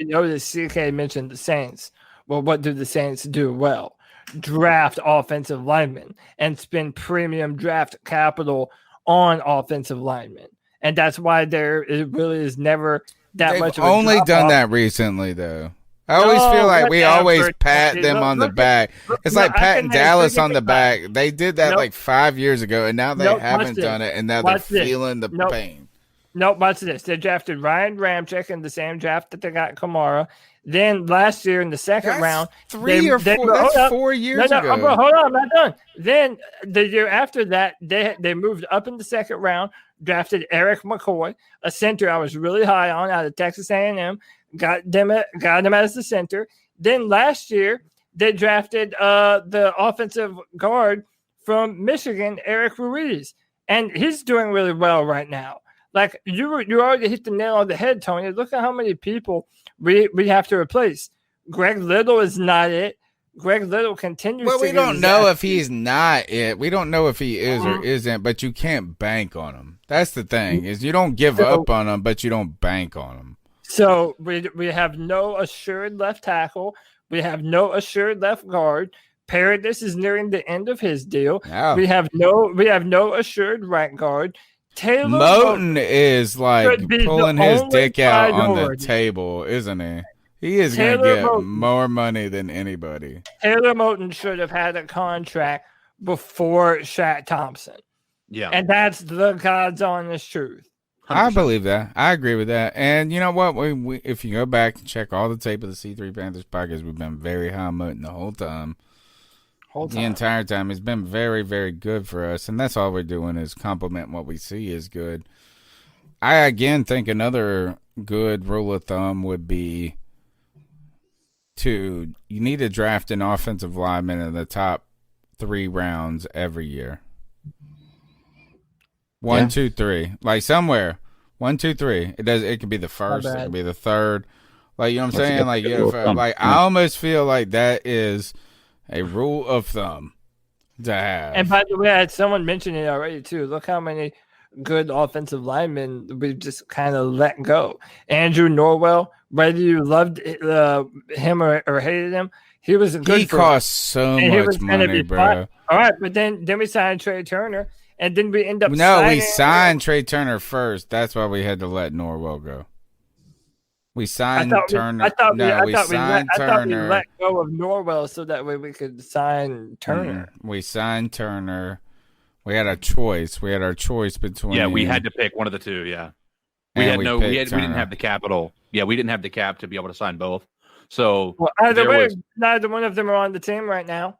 notice, CK mentioned the Saints. Well, what do the Saints do well? Draft offensive linemen and spend premium draft capital on offensive linemen. And that's why it really is never that much of a only drop-off. done that recently, though. I always feel like we always pat them on the back. It's like patting Dallas on the back. They did that like 5 years ago, and now they haven't done it, and now they're feeling the pain. Nope, watch this. They drafted Ryan Ramczyk in the same draft that they got Kamara. Then last year in the second round, 3 or 4. That's 4 years ago. Bro, hold on, I'm not done. Then the year after that, they moved up in the second round, drafted Eric McCoy, a center I was really high on out of Texas A&M. Got him as the center. Then last year, they drafted the offensive guard from Michigan, Eric Ruiz, and he's doing really well right now. Like you already hit the nail on the head, Tony. Look at how many people we have to replace. Greg Little is not it. Greg Little continues. Well, we don't know if he's not it. We don't know if he is or isn't, but you can't bank on him. That's the thing is you don't give up on him, but you don't bank on him. So we have no assured left tackle. We have no assured left guard. Paradis is nearing the end of his deal. Yeah. We have no assured right guard. Taylor Moton is like pulling his dick out on the minority. Table, isn't he? He is going to get more money than anybody. Taylor Moton should have had a contract before Shaq Thompson. Yeah. And that's the God's honest truth. 100%. I believe that. I agree with that. And you know what? We if you go back and check all the tape of the C3 Panthers podcast, we've been very high on Moton the whole time. The entire time. It's been very, very good for us. And that's all we're doing is compliment what we see is good. I, again, think another good rule of thumb would be you need to draft an offensive lineman in the top 3 rounds every year. 1, 2, 3. Like somewhere. 1, 2, 3. It could be the first, it could be the third. Like, you know what I'm saying? Like, I almost feel like that is a rule of thumb to have. And by the way, I had someone mention it already too. Look how many good offensive linemen we've just kind of let go. Andrew Norwell, whether you loved him or hated him, he was good. He cost so much money, bro. Fine. All right, but then we signed Trey Turner, and then we end up. We signed Trey Turner first. That's why we had to let Norwell go. We signed Turner. I thought we let go of Norwell so that way we could sign Turner. We signed Turner. We had a choice. We had our choice between. Yeah, we had to pick one of the two. Yeah, we didn't have the capital. Yeah, we didn't have the cap to be able to sign both. So neither one of them are on the team right now.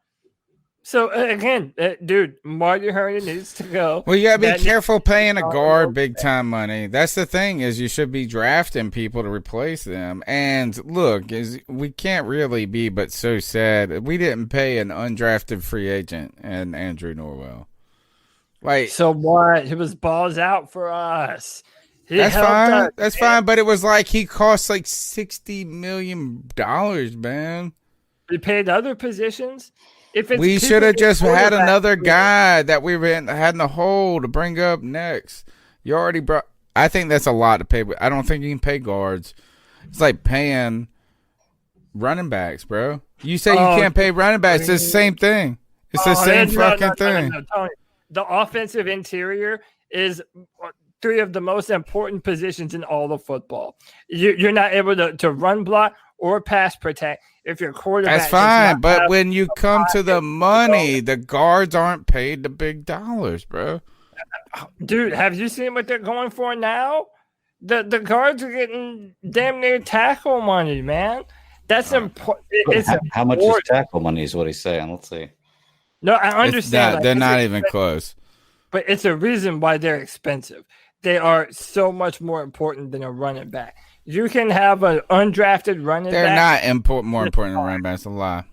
So again, dude, Marty Herndon needs to go. Well, you gotta be careful paying a guard big time money. That's the thing is you should be drafting people to replace them. And look, we can't really be but so sad we didn't pay an undrafted free agent and Andrew Norwell. Like, so what? He was balls out for us. That's fine. That's fine. But it was like he cost like $60 million, man. We paid other positions. We should have just had another guy that we had in the hole to bring up next. You already brought. I think that's a lot to pay. I don't think you can pay guards. It's like paying running backs, bro. You say you can't pay running backs. It's the same thing. It's the same no, fucking thing. No, Tony. The offensive interior is three of the most important positions in all of football. You're not able to run block or pass protect if your quarterback. That's fine, but when you come to the money, the guards aren't paid the big dollars, bro. Dude, have you seen what they're going for now? The guards are getting damn near tackle money, man. That's important. How much is tackle money is what he's saying. Let's see. No, I understand. They're not even close. But it's a reason why they're expensive. They are so much more important than a running back. You can have an undrafted running They're back. They're not more important than running backs. That's a lie.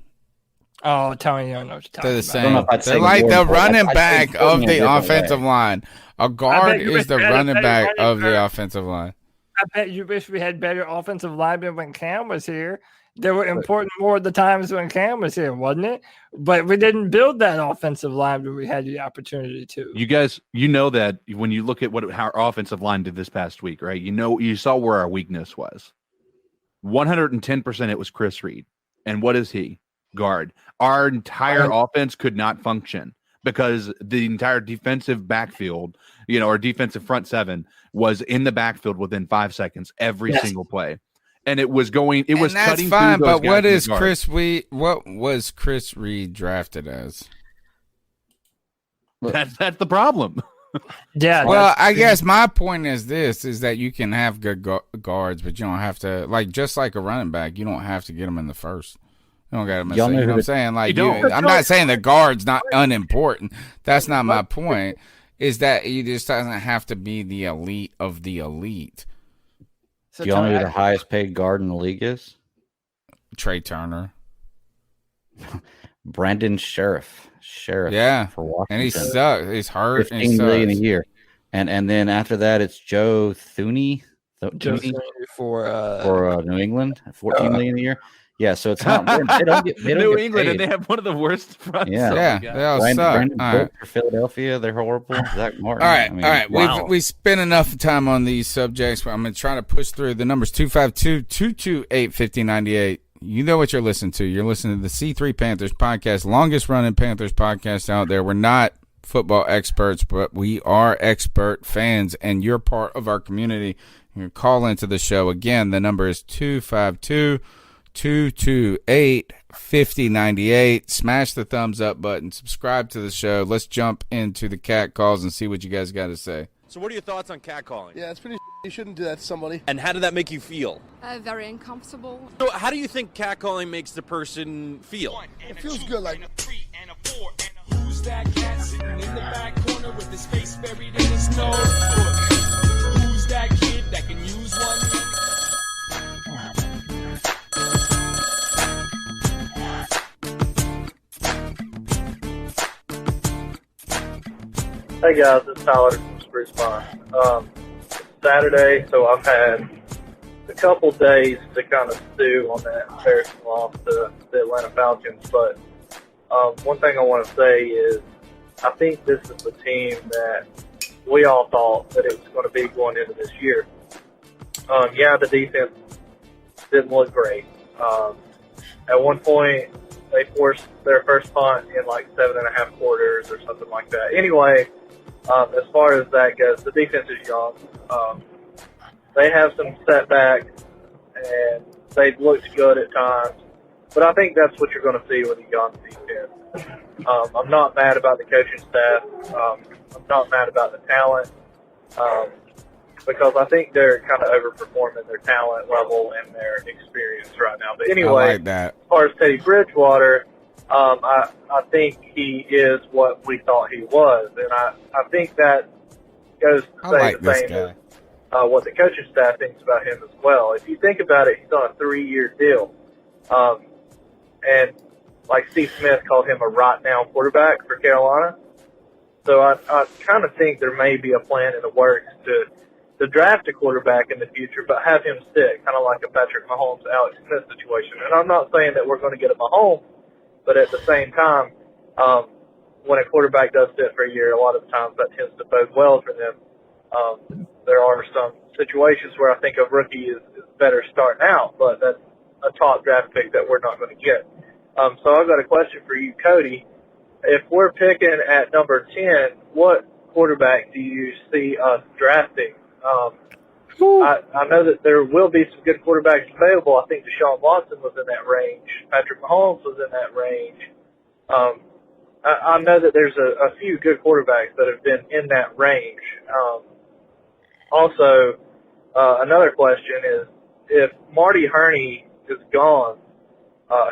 Oh, Tony, you don't know what you're talking They're the about. same. They're like the running back of the offensive line. A guard is the running back of the offensive line. I bet you wish we had better offensive linemen when Cam was here. They were important more of the times when Cam was here, wasn't it? But we didn't build that offensive line when we had the opportunity to. You guys, you know that when you look at how our offensive line did this past week, right? You saw where our weakness was. 110% it was Chris Reed. And what is he? Guard. Our entire offense could not function because the entire defensive backfield, or defensive front seven was in the backfield within 5 seconds every single play. And it was going. It was cutting. That's fine, but what is Chris Reed? What was Chris Reed drafted as? That's the problem. Yeah. Well, I guess my point is this: is that you can have good guards, but you don't have to just like a running back. You don't have to get them in the first. You don't got them. You know what I'm saying? I'm not saying the guard's not unimportant. That's not my point. Is that he just doesn't have to be the elite of the elite. So do y'all know who the highest paid guard in the league is? Trey Turner. Brandon Sheriff. Yeah. For Washington. And he sucks. He's hurt. $15 million a year. And then after that, it's Joe Thuney. For New England. $14 million a year. Yeah, so it's not. They don't get New England, paid. And they have one of the worst fronts. Yeah, they all suck. Brandon Book for Philadelphia, they're horrible. Zach Martin. All right. Wow. We spent enough time on these subjects. I'm going to try to push through the numbers 252-228-5098. You know what you're listening to. You're listening to the C3 Panthers podcast, longest running Panthers podcast out there. We're not football experts, but we are expert fans, and you're part of our community. You can call into the show. Again, the number is 252-228-5098. Smash the thumbs up button. Subscribe to the show. Let's jump into the cat calls and see what you guys got to say. So what are your thoughts on catcalling? Yeah, it's pretty you shouldn't do that to somebody. And how did that make you feel? Very uncomfortable. So how do you think catcalling makes the person feel? It feels good, like... Who's that cat sitting in the back corner with his face buried in his nose? Who's that kid that can use one? Hey guys, it's Tyler from Spruce Pine. Saturday, so I've had a couple days to kind of stew on that embarrassing loss to the Atlanta Falcons, but one thing I want to say is I think this is the team that we all thought that it was going to be going into this year. Yeah, the defense didn't look great. At one point, they forced their first punt in like 7.5 quarters or something like that. Anyway, as far as that goes, the defense is young. They have some setbacks, and they've looked good at times. But I think that's what you're going to see with a young defense. I'm not mad about the coaching staff. I'm not mad about the talent because I think they're kind of overperforming their talent level and their experience right now. But anyway, I like that. As far as Teddy Bridgewater, I think he is what we thought he was. And I think that goes to say the same as what the coaching staff thinks about him as well. If you think about it, he's on a 3-year deal. And like Steve Smith called him a right-now quarterback for Carolina. So I kind of think there may be a plan in the works to draft a quarterback in the future, but have him sit, kind of like a Patrick Mahomes, Alex Smith situation. And I'm not saying that we're going to get a Mahomes, but at the same time, when a quarterback does sit for a year, a lot of the times that tends to bode well for them. There are some situations where I think a rookie is better starting out, but that's a top draft pick that we're not going to get. So I've got a question for you, Cody. if we're picking at number 10, what quarterback do you see us drafting? I know that there will be some good quarterbacks available. I think Deshaun Watson was in that range. Patrick Mahomes was in that range. I know that there's a few good quarterbacks that have been in that range. Also, another question is, if Marty Hurney is gone,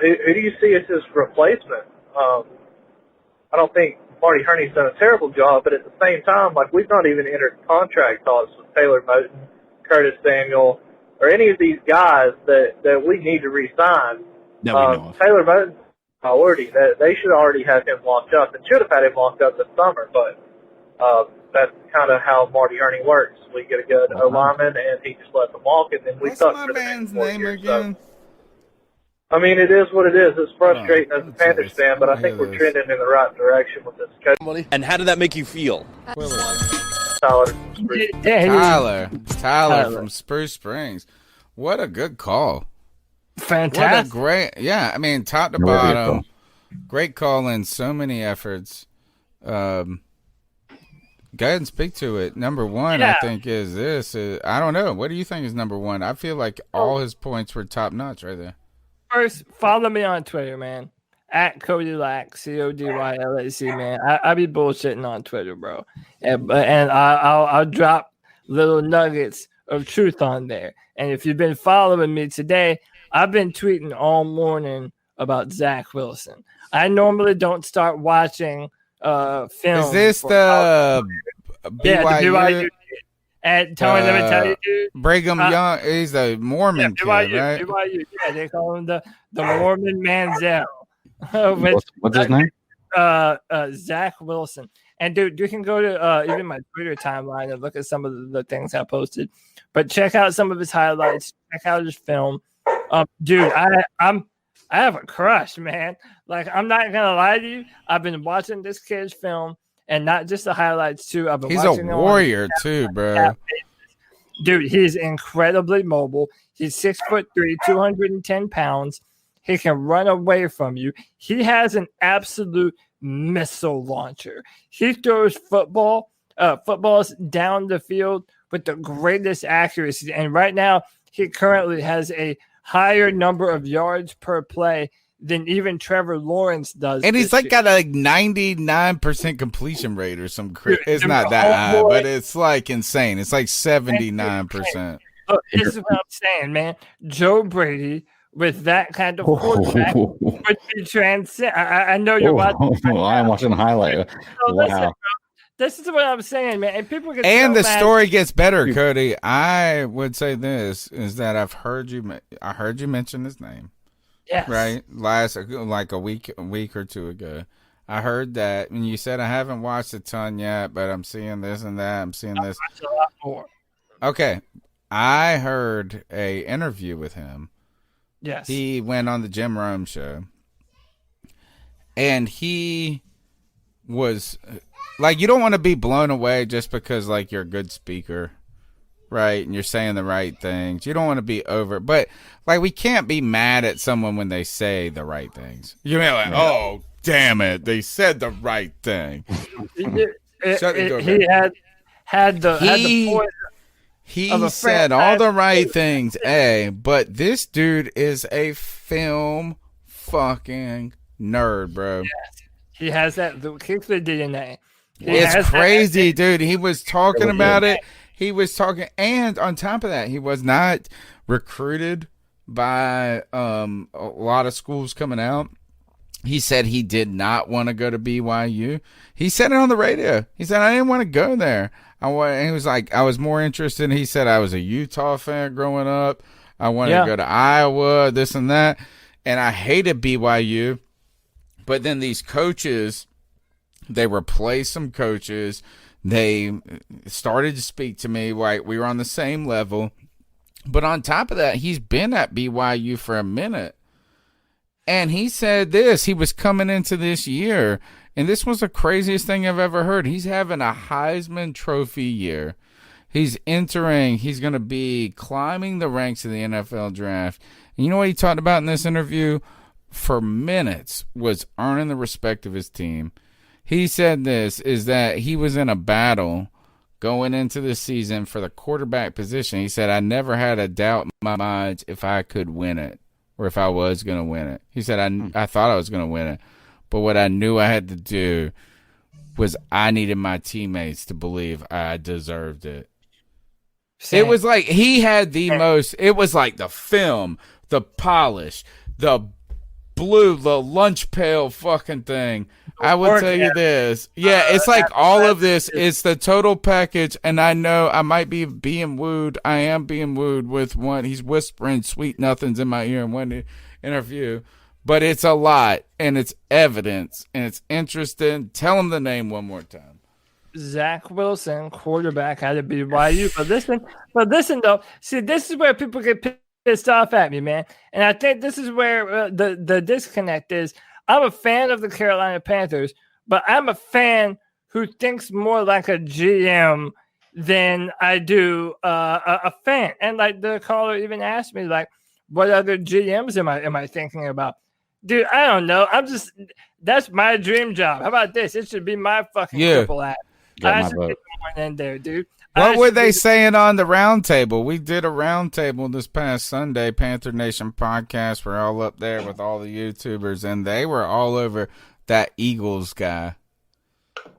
who do you see as his replacement? I don't think Marty Hurney's done a terrible job, but at the same time, like, we've not even entered contract talks with Taylor Moton, Curtis Samuel, or any of these guys that we need to re-sign. Taylor Moton's priority. They should already have him locked up, and should have had him locked up this summer, but that's kind of how Marty Hurney works. We get a good lineman, and he just lets them walk, and then we suck for the next 4 years. So, I mean, it is what it is. It's frustrating as a Panthers fan, but I think we're trending in the right direction with this coach. And how did that make you feel? Tyler from Spruce Springs. What a good call. Fantastic. What a great, I mean, top to bottom, great call in so many efforts. Go ahead and speak to it. Number one, I think, is this. I don't know. What do you think is number one? I feel like all his points were top notch right there. First, follow me on Twitter, man. At Cody Lack, CODYLAC, man. I be bullshitting on Twitter, bro. And I'll drop little nuggets of truth on there. And if you've been following me today, I've been tweeting all morning about Zach Wilson. I normally don't start watching film. Is this the BYU? Yeah, the BYU. And Tony, let me tell you, dude. Brigham Young, he's a Mormon kid, right? BYU, yeah, they call him the Mormon Manziel. What's his name? Zach Wilson. And dude, you can go to even my Twitter timeline and look at some of the things I posted. But check out some of his highlights. Check out his film. Dude, I have a crush, man. Like, I'm not gonna lie to you. I've been watching this kid's film, and not just the highlights too. I've been. He's a warrior too, bro. Dude, he's incredibly mobile. He's 6'3", 210 pounds. He can run away from you. He has an absolute missile launcher. He throws footballs down the field with the greatest accuracy. And right now, he currently has a higher number of yards per play than even Trevor Lawrence does. And he's got a 99% completion rate or some it's not that high, but it's like insane. It's like 79%. Look, this is what I'm saying, man. Joe Brady with that kind of quarterback would be transcend. I know you're watching. I'm watching the highlight. So listen, bro, this is what I'm saying, man. And people get the story gets better, Cody. I would say this is that I heard you mention his name. Yes. Right. Like a week or two ago. I heard that, and you said I haven't watched a ton yet, but I'm seeing this and that. I'm seeing this. Watch a lot more. Okay. I heard a interview with him. Yes. He went on the Jim Rome show. And he was like, you don't want to be blown away just because like you're a good speaker, right? And you're saying the right things. You don't want to be over, but like we can't be mad at someone when they say the right things. You're like, oh, damn it, they said the right thing. He had the voice. He said all the right things, but this dude is a film fucking nerd, bro. Yes. He has that kicks the DNA. It's crazy, dude. He was talking about it. He was talking, and on top of that, he was not recruited by a lot of schools coming out. He said he did not want to go to BYU. He said it on the radio. He said, I didn't want to go there. He was like, I was more interested. He said, I was a Utah fan growing up. I wanted to go to Iowa, this and that. And I hated BYU. But then these coaches, they replaced some coaches. They started to speak to me like we were on the same level. But on top of that, he's been at BYU for a minute. And he said this. He was coming into this year. And this was the craziest thing I've ever heard. He's having a Heisman Trophy year. He's going to be climbing the ranks of the NFL draft. And you know what he talked about in this interview? For minutes was earning the respect of his team. He said this is that he was in a battle going into the season for the quarterback position. He said, I never had a doubt in my mind if I could win it or if I was going to win it. He said, I thought I was going to win it. But what I knew I had to do was I needed my teammates to believe I deserved it. It was like he had the most, it was like the film, the polish, the blue, the lunch pail fucking thing. I will tell you this. Yeah, it's like all of this. It's the total package. And I know I might be being wooed. I am being wooed with one. He's whispering sweet nothings in my ear in one interview. But it's a lot. And it's evidence. And it's interesting. Tell him the name one more time. Zach Wilson, quarterback out of BYU. But listen, though. See, this is where people get pissed off at me, man. And I think this is where the disconnect is. I'm a fan of the Carolina Panthers, but I'm a fan who thinks more like a GM than I do a fan. And like the caller even asked me, like, what other GMs am I thinking about? Dude, I don't know. That's my dream job. How about this? It should be my fucking triple act. I should get someone in there, dude. What were they saying on the roundtable? We did a roundtable this past Sunday, Panther Nation podcast. We're all up there with all the YouTubers, and they were all over that Eagles guy.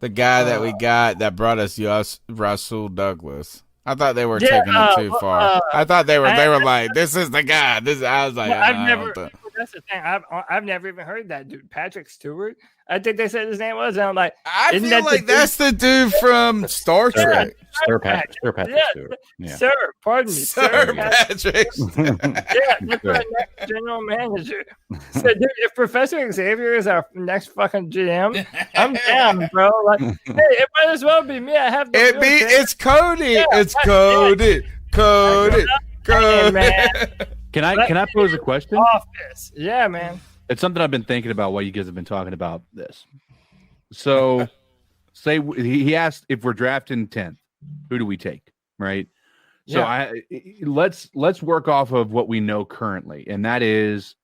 The guy that we got that brought us Rasul Douglas. I thought they were taking it too far. I thought they were like, this is the guy. I was like, that's the thing. I've never even heard that dude, Patrick Stewart. I think they said his name was, and I'm like, I feel like that's the dude from Star Trek. Sir Patrick Stewart. Yeah. Sir, pardon me, Sir Patrick. Yeah, that's our next general manager. So, dude, if Professor Xavier is our next fucking GM, I'm down, bro. Like, hey, it might as well be me. I have it's Cody. Yeah, it's Cody. Cody. Man. Can I pose a question? Office. Yeah, man. It's something I've been thinking about while you guys have been talking about this. So, say he asked if we're drafting 10th, who do we take? Right. So let's work off of what we know currently, and that is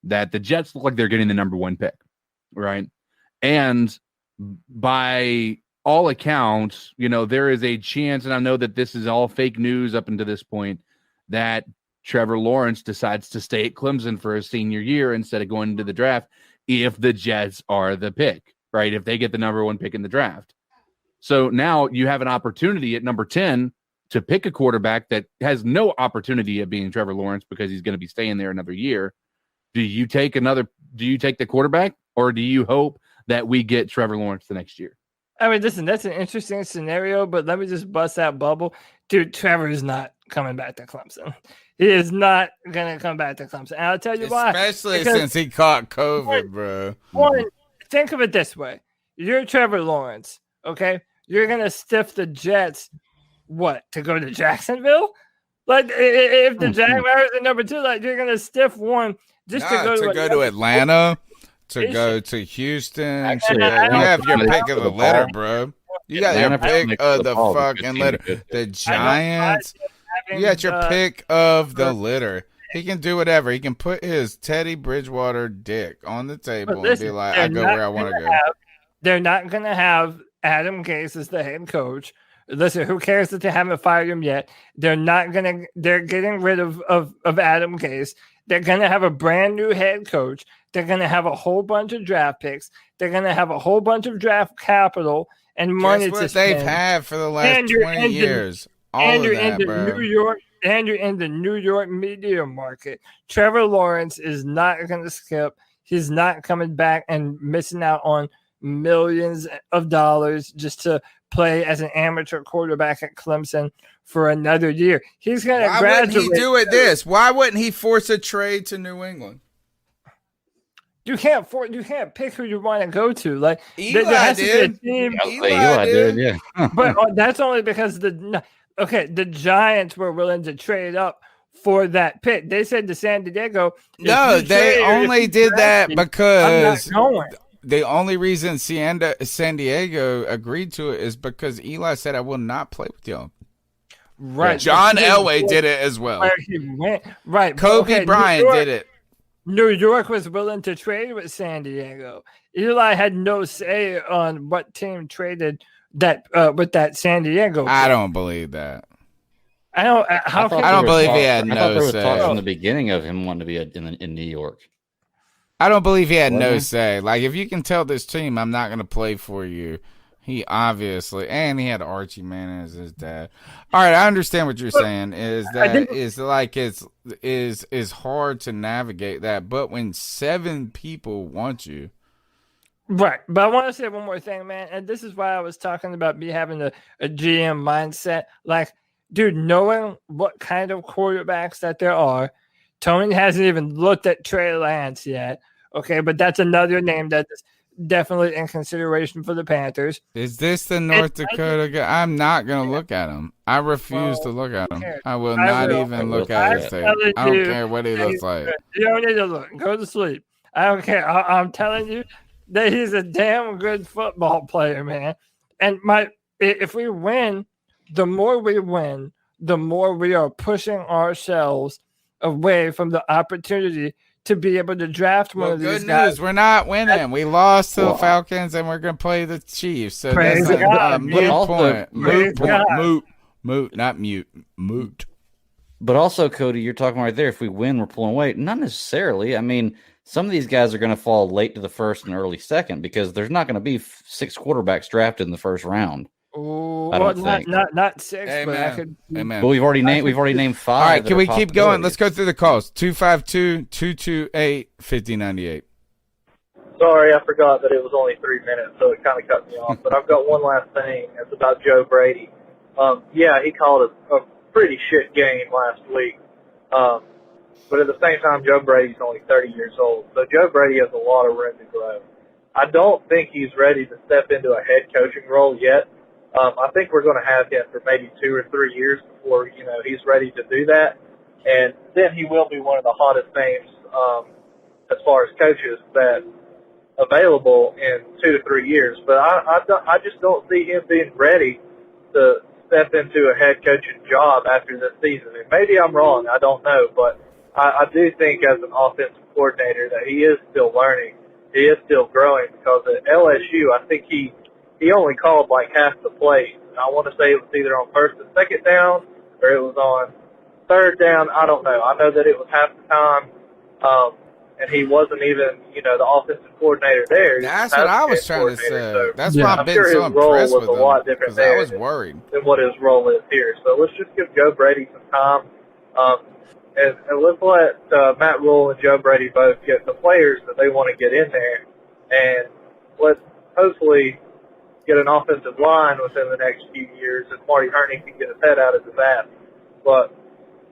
that the Jets look like they're getting the number 1 pick, right? And by all accounts, there is a chance, and I know that this is all fake news up until this point, that Trevor Lawrence decides to stay at Clemson for his senior year instead of going into the draft if the Jets are the pick, right? If they get the number 1 pick in the draft. So now you have an opportunity at number 10 to pick a quarterback that has no opportunity of being Trevor Lawrence because he's going to be staying there another year. Do you take the quarterback, or do you hope that we get Trevor Lawrence the next year? I mean, listen, that's an interesting scenario, but let me just bust that bubble. Dude, Trevor is not coming back to Clemson. He is not going to come back to Clemson. And I'll tell you why. Especially since he caught COVID, bro. One, think of it this way. You're Trevor Lawrence, okay? You're going to stiff the Jets, to go to Jacksonville? Like, if the Jaguars are number 2, like, you're going to stiff one just to go to Atlanta, to go to Houston. Actually, you have your pick of the litter, bro. You got your pick of the fucking litter. The Giants. You got your pick of the litter. He can do whatever. He can put his Teddy Bridgewater dick on the table and be like, I go where I want to go. They're not going to have Adam Gase as the head coach. Listen, who cares that they haven't fired him yet? They're getting rid of Adam Gase. They're going to have a brand new head coach. They're going to have a whole bunch of draft picks. They're going to have a whole bunch of draft capital and money to spend. They've had for the last 20 years. And you're in the New York media market. Trevor Lawrence is not going to skip. He's not coming back and missing out on millions of dollars just to play as an amateur quarterback at Clemson for another year. He's going to graduate. Why wouldn't he do it this? Why wouldn't he force a trade to New England? You can't pick who you want to go to. Like Eli did. Eli did, yeah. But that's only because the Giants were willing to trade up for that pick. They said to San Diego. No, they only did that because the only reason San Diego agreed to it is because Eli said, I will not play with y'all. Right. John Elway did it as well. Where he went. Right. Kobe Bryant did it. New York was willing to trade with San Diego. Eli had no say on what team traded that with that San Diego. I don't believe that. I don't. I don't believe he had no say. I thought there was talks from the beginning of him wanting to be in New York. I don't believe he had no say. Like, if you can tell this team, I'm not going to play for you. He obviously, and he had Archie Manning as his dad. All right, I understand what you're saying. Is hard to navigate that, but when 7 people want you, right? But I want to say one more thing, man, and this is why I was talking about me having a GM mindset. Like, dude, knowing what kind of quarterbacks that there are, Tony hasn't even looked at Trey Lance yet. Okay, but that's another name that's definitely in consideration for the Panthers. Is this the North Dakota guy? I'm not going to look at him. I refuse to look at him. I will not even look at his tape. I don't care what he looks like. You don't need to look. Go to sleep. I don't care. I'm telling you that he's a damn good football player, man. And if we win, the more we win, the more we are pushing ourselves away from the opportunity to be able to draft one of these guys. Good news, we're not winning. We lost to the Falcons, and we're going to play the Chiefs. So that's a moot point. Moot, not mute. Moot. But also, Cody, you're talking right there. If we win, we're pulling away. Not necessarily. I mean, some of these guys are going to fall late to the first and early second because there's not going to be 6 quarterbacks drafted in the first round. Oh, well, not 6, Amen. but I could. Amen. But we've already named 5. All right, can we keep going? Let's go through the calls. 252-228-5098. Sorry, I forgot that it was only 3 minutes, so it kind of cut me off. But I've got one last thing. It's about Joe Brady. Yeah, he called a pretty shit game last week. But at the same time, Joe Brady's only 30 years old. So Joe Brady has a lot of room to grow. I don't think he's ready to step into a head coaching role yet. I think we're going to have him for maybe 2 or 3 years before, he's ready to do that. And then he will be one of the hottest names as far as coaches that available in 2 to 3 years. But I just don't see him being ready to step into a head coaching job after this season. And maybe I'm wrong. I don't know. But I do think as an offensive coordinator that he is still learning. He is still growing because at LSU, I think he only called like half the plays. And I want to say it was either on first and second down or it was on third down. I don't know. I know that it was half the time, and he wasn't even, the offensive coordinator there. That's what I was trying to say. So that's why I've been sure so impressed with him. A lot different I was worried than what his role is here. So let's just give Joe Brady some time, and let's let Matt Rule and Joe Brady both get the players that they want to get in there, and let's hopefully get an offensive line within the next few years, and Marty Herney can get his head out of his ass. But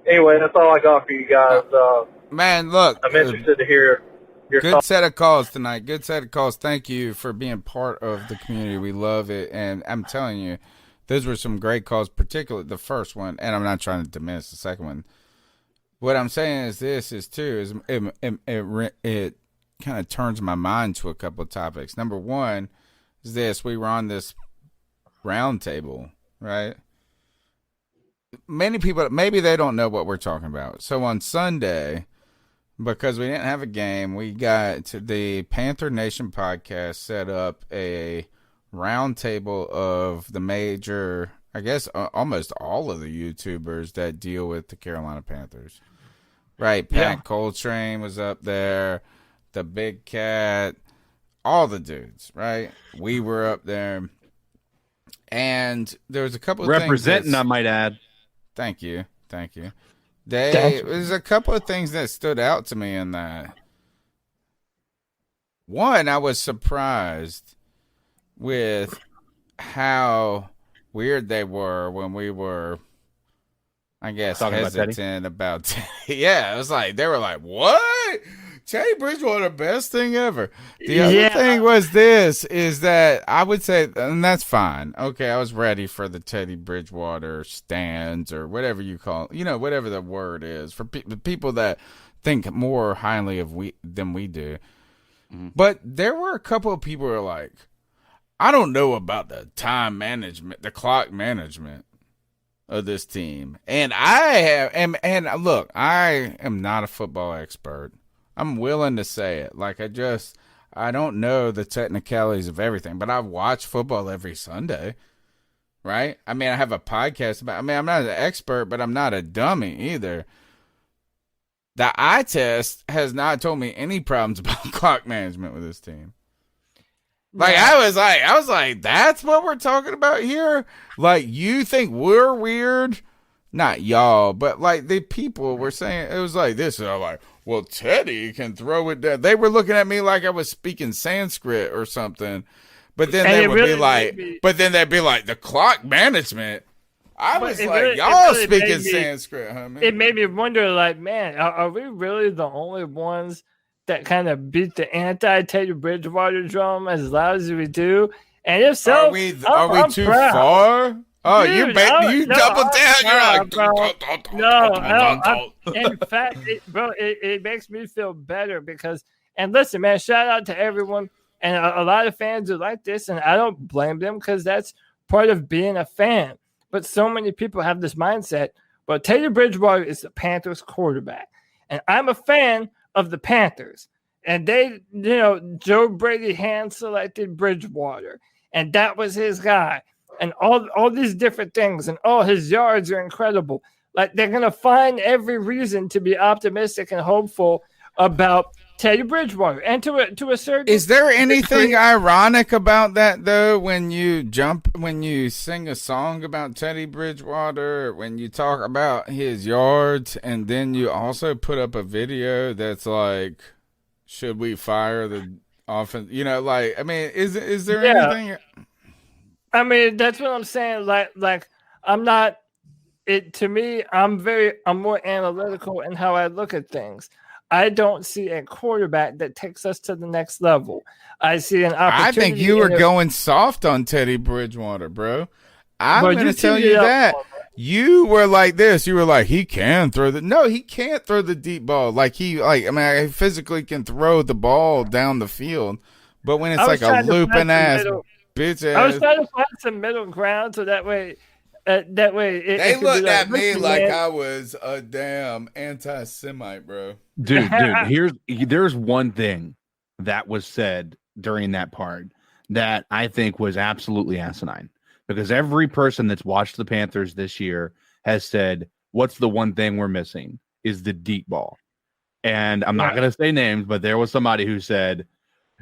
anyway, that's all I got for you guys. Man, look, I'm interested to hear your good thoughts. set of calls tonight. Good set of calls. Thank you for being part of the community. We love it, and I'm telling you, those were some great calls, particularly the first one. And I'm not trying to diminish the second one. What I'm saying is it kind of turns my mind to a couple of topics. Number one is this: we were on this round table, right? Many people, maybe they don't know what we're talking about. So on Sunday, because we didn't have a game, we got to the Panther Nation podcast set up a round table of the major, I guess, almost all of the YouTubers that deal with the Carolina Panthers. Right, Pat Coltrane was up there, the Big Cat, all the dudes, right? We were up there. And there was a couple of representing, I might add. Thank you. There's a couple of things that stood out to me in that. One, I was surprised with how weird they were when we were, I guess, hesitant about Teddy. Yeah, it was like, they were like, what? Teddy Bridgewater, best thing ever. The other thing was is that I would say, and that's fine. Okay, I was ready for the Teddy Bridgewater stands or whatever you call it, whatever the word is for people that think more highly of than we do. Mm-hmm. But there were a couple of people who were like, I don't know about the time management, the clock management of this team. And look, I am not a football expert. I'm willing to say it. Like, I don't know the technicalities of everything, but I watch football every Sunday, right? I mean, I have a podcast about, I mean, I'm not an expert, but I'm not a dummy either. The eye test has not told me any problems about clock management with this team. Like, I was like, that's what we're talking about here? Like, you think we're weird? Not y'all, but like the people were saying, it was like this. And I'm like, well, Teddy can throw it down. They were looking at me like I was speaking Sanskrit or something. But then they would be like, the clock management. I was like, y'all speaking Sanskrit, homie. It made me wonder, like, man, are we really the only ones that kind of beat the anti-Teddy Bridgewater drum as loud as we do? And if so, are we too far? Oh, dude, you double down. You're like, no. In fact, it makes me feel better because, and listen, man, shout out to everyone and a lot of fans are like this, and I don't blame them because that's part of being a fan. But so many people have this mindset. But Teddy Bridgewater is the Panthers quarterback, and I'm a fan of the Panthers. And they, Joe Brady hand-selected Bridgewater, and that was his guy. And all these different things, and his yards are incredible. Like, they're going to find every reason to be optimistic and hopeful about Teddy Bridgewater. And to a certain Is there anything ironic about that, though, when you sing a song about Teddy Bridgewater, when you talk about his yards, and then you also put up a video that's like, should we fire the offense? Like, I mean, is there anything... I mean, that's what I'm saying. Like I'm not it to me. I'm more analytical in how I look at things. I don't see a quarterback that takes us to the next level. I see an opportunity. I think you were going soft on Teddy Bridgewater, bro. I'm going to tell you that. You were like this. You were like, he can throw no, he can't throw the deep ball. He physically can throw the ball down the field. But when it's like a looping ass bitch ass. I was trying to find some middle ground so that way. They looked at me like I was a damn anti-Semite, bro. Dude, there's one thing that was said during that part that I think was absolutely asinine, because every person that's watched the Panthers this year has said, what's the one thing we're missing is the deep ball. And I'm not going to say names, but there was somebody who said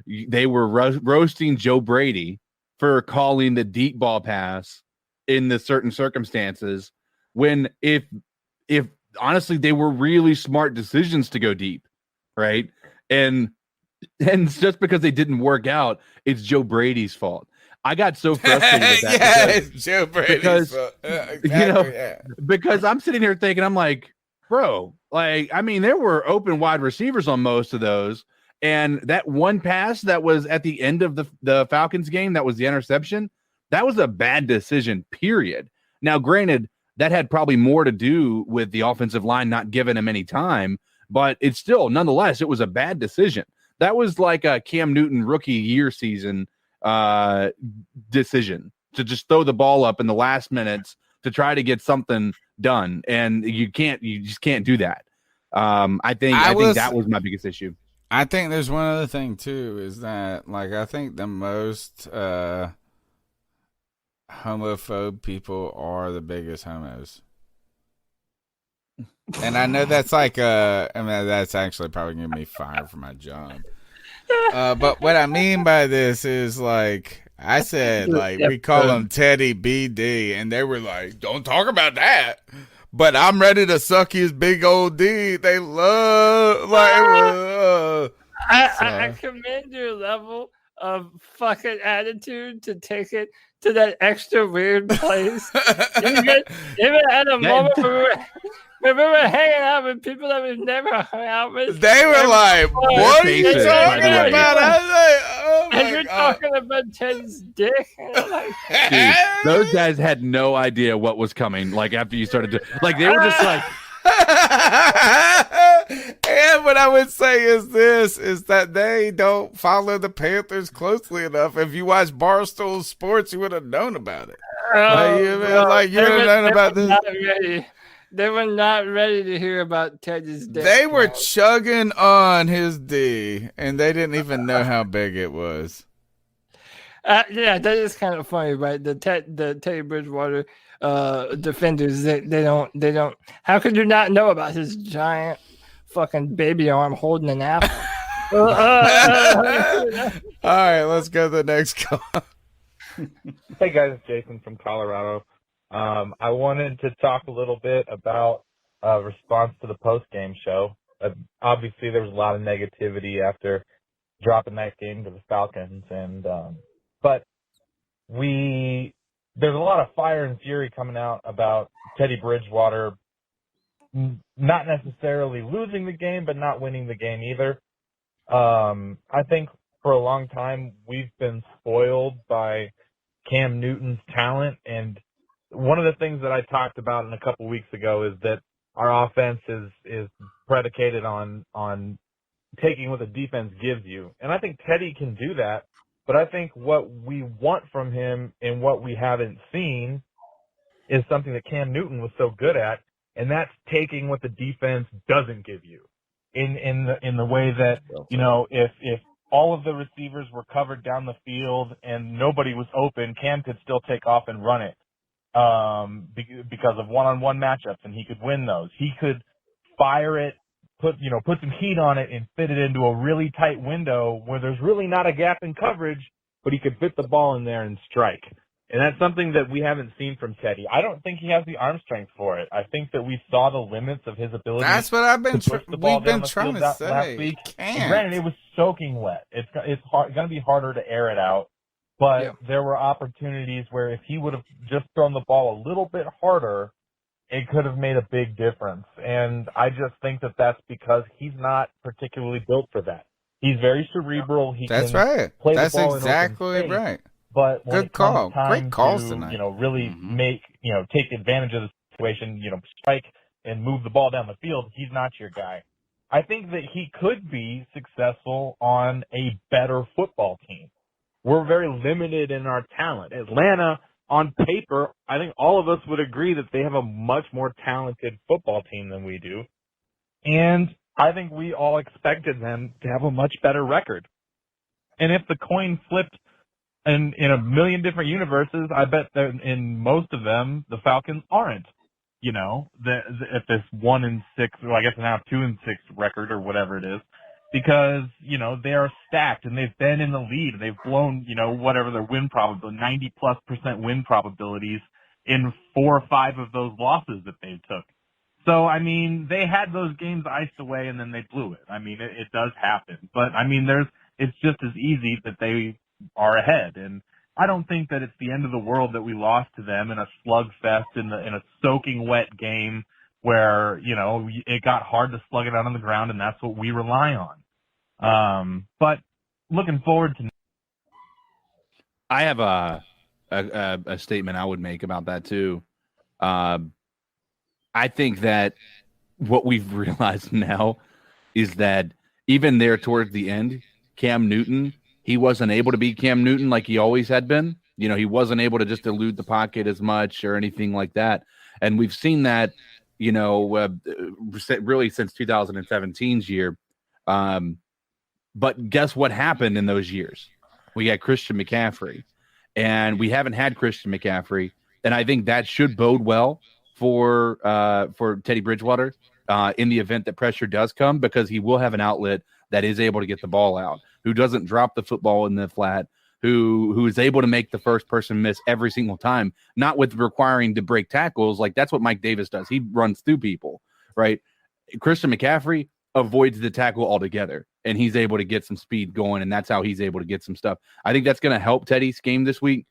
they were roasting Joe Brady for calling the deep ball pass in the certain circumstances, when if honestly they were really smart decisions to go deep, right? And just because they didn't work out, it's Joe Brady's fault. I got so frustrated with that. It's Joe Brady's fault. Exactly, because I'm sitting here thinking, I'm like, bro, like, I mean, there were open wide receivers on most of those. And that one pass that was at the end of the Falcons game, that was the interception, that was a bad decision, period. Now, granted, that had probably more to do with the offensive line not giving him any time, but it's still, nonetheless, it was a bad decision. That was like a Cam Newton rookie year season decision to just throw the ball up in the last minutes to try to get something done. And you just can't do that. I think that was my biggest issue. I think there's one other thing too, is that, like, I think the most homophobe people are the biggest homos. And I know that's like that's actually probably gonna be fired from my job. But what I mean by this is, like, I said, like, we call him Teddy BD, and they were like, don't talk about that. But I'm ready to suck his big old D. They love, like, I commend your level of fucking attitude to take it to that extra weird place. Even at a moment we were hanging out with people that we've never hung out with. They were like, what are you talking about? I was like, oh my and you're talking about Ted's dick. And like, dude, those guys had no idea what was coming. Like, after you started to, like, they were just like. And what I would say is that they don't follow the Panthers closely enough. If you watch Barstool Sports, you would have known about it. You would have known about this. They were not ready to hear about Teddy's dick. They were chugging on his D, and they didn't even know how big it was. Yeah, that is kind of funny, right? The Teddy Bridgewater defenders, they don't. How could you not know about his giant fucking baby arm holding an apple? All right, let's go to the next call. Hey guys, it's Jason from Colorado. I wanted to talk a little bit about response to the post-game show. Obviously, there was a lot of negativity after dropping that game to the Falcons, and but there's a lot of fire and fury coming out about Teddy Bridgewater not necessarily losing the game, but not winning the game either. I think for a long time we've been spoiled by Cam Newton's talent, and one of the things that I talked about in a couple weeks ago is that our offense is predicated on taking what the defense gives you. And I think Teddy can do that, but I think what we want from him and what we haven't seen is something that Cam Newton was so good at, and that's taking what the defense doesn't give you. In the way that, if all of the receivers were covered down the field and nobody was open, Cam could still take off and run it. Because of one-on-one matchups, and he could win those. He could fire it, put some heat on it, and fit it into a really tight window where there's really not a gap in coverage, but he could fit the ball in there and strike. And that's something that we haven't seen from Teddy. I don't think he has the arm strength for it. I think that we saw the limits of his ability. That's what I've been. to push the ball we've been down the trying field to say. last week. Can't. And granted, it was soaking wet. It's going to be harder to air it out. But there were opportunities where if he would have just thrown the ball a little bit harder, it could have made a big difference. And I just think that that's because he's not particularly built for that. He's very cerebral. That's right. Play that's the ball exactly in open space, right. But when Good call. Time Great calls to, tonight. really take advantage of the situation, strike and move the ball down the field, he's not your guy. I think that he could be successful on a better football team. We're very limited in our talent. Atlanta, on paper, I think all of us would agree that they have a much more talented football team than we do. And I think we all expected them to have a much better record. And if the coin flipped in a million different universes, I bet that in most of them, the Falcons aren't. If this 1-6, or I guess now 2-6 record or whatever it is, because, they are stacked and they've been in the lead. They've blown, whatever their win probability, 90+% win probabilities in 4 or 5 of those losses that they took. So, they had those games iced away and then they blew it. It does happen. But, it's just as easy that they are ahead. And I don't think that it's the end of the world that we lost to them in a slugfest in a soaking wet game where, it got hard to slug it out on the ground, and that's what we rely on. But looking forward to. I have a statement I would make about that too. I think that what we've realized now is that even there towards the end, Cam Newton, he wasn't able to be Cam Newton like he always had been. He wasn't able to just elude the pocket as much or anything like that. And we've seen that, really since 2017's year. But guess what happened in those years? We had Christian McCaffrey, and we haven't had Christian McCaffrey. And I think that should bode well for Teddy Bridgewater in the event that pressure does come, because he will have an outlet that is able to get the ball out, who doesn't drop the football in the flat, who is able to make the first person miss every single time, not with requiring to break tackles. Like that's what Mike Davis does. He runs through people, right? Christian McCaffrey avoids the tackle altogether, and he's able to get some speed going, and that's how he's able to get some stuff. I think that's going to help Teddy's game this week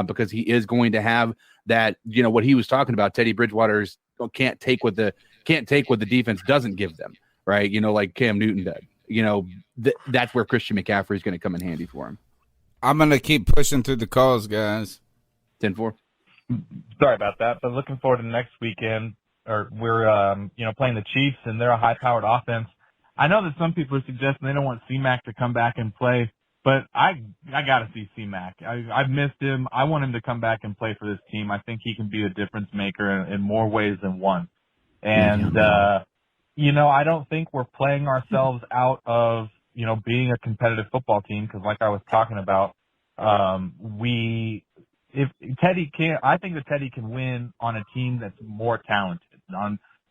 because he is going to have that, what he was talking about. Teddy Bridgewater's can't take what the defense doesn't give them, right? Like Cam Newton did. That's where Christian McCaffrey is going to come in handy for him. I'm going to keep pushing through the calls, guys. 10-4. Sorry about that, but looking forward to next weekend. We're playing the Chiefs, and they're a high-powered offense. I know that some people are suggesting they don't want C-Mac to come back and play, but I got to see C-Mac. I've missed him. I want him to come back and play for this team. I think he can be a difference maker in more ways than one. And, I don't think we're playing ourselves out of, being a competitive football team because like I was talking about, I think that Teddy can win on a team that's more talented,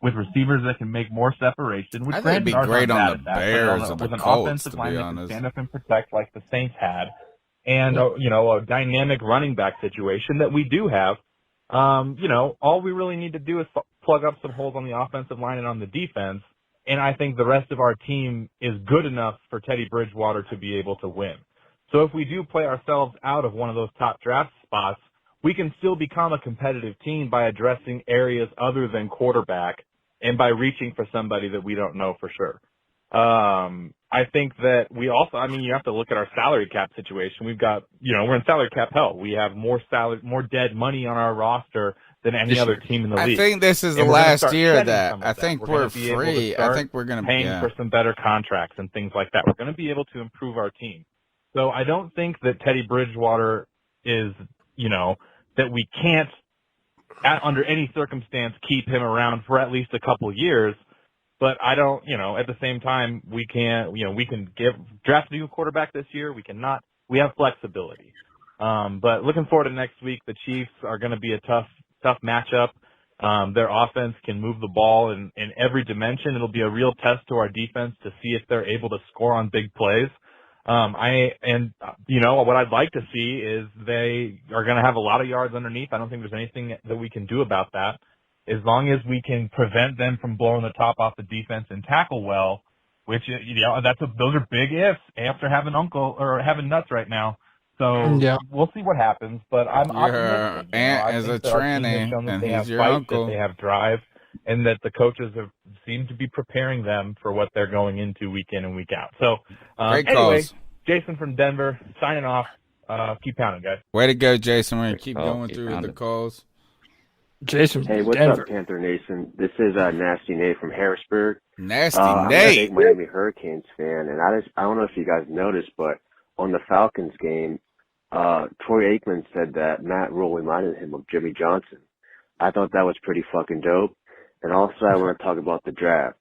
with receivers that can make more separation. Which I think it'd be great on the Bears or the with an Colts, offensive to line be that can honest. stand up and protect like the Saints had, and a dynamic running back situation that we do have. All we really need to do is plug up some holes on the offensive line and on the defense. And I think the rest of our team is good enough for Teddy Bridgewater to be able to win. So if we do play ourselves out of one of those top draft spots, we can still become a competitive team by addressing areas other than quarterback and by reaching for somebody that we don't know for sure. I think that we also, you have to look at our salary cap situation. We've got, we're in salary cap hell. We have more dead money on our roster than any other team in the league. I think this is the last year of that. I think we're free. I think we're going to paying for some better contracts and things like that. We're going to be able to improve our team. So I don't think that Teddy Bridgewater is, that we can't, under any circumstance, keep him around for at least a couple years. But I don't, at the same time, we can draft a new quarterback this year. We cannot. We have flexibility. But looking forward to next week, the Chiefs are going to be a tough matchup. Their offense can move the ball in every dimension. It'll be a real test to our defense to see if they're able to score on big plays. What I'd like to see is they are going to have a lot of yards underneath. I don't think there's anything that we can do about that. As long as we can prevent them from blowing the top off the defense and tackle well, which, those are big ifs after having nuts right now. So we'll see what happens, but I'm optimistic. Aunt is a tranny, and he's your uncle. That they have drive, and that the coaches seem to be preparing them for what they're going into week in and week out. So, anyway, Jason from Denver signing off. Keep pounding, guys. Way to go, Jason. We're going to keep going through the calls. Jason, hey, what's Denver. up, Panther Nation? This is Nasty Nate from Harrisburg. Nasty I'm Nate. a big Miami Hurricanes fan, and I don't know if you guys noticed, but on the Falcons game, Troy Aikman said that Matt Rule reminded him of Jimmy Johnson. I thought that was pretty fucking dope. And also, I want to talk about the draft.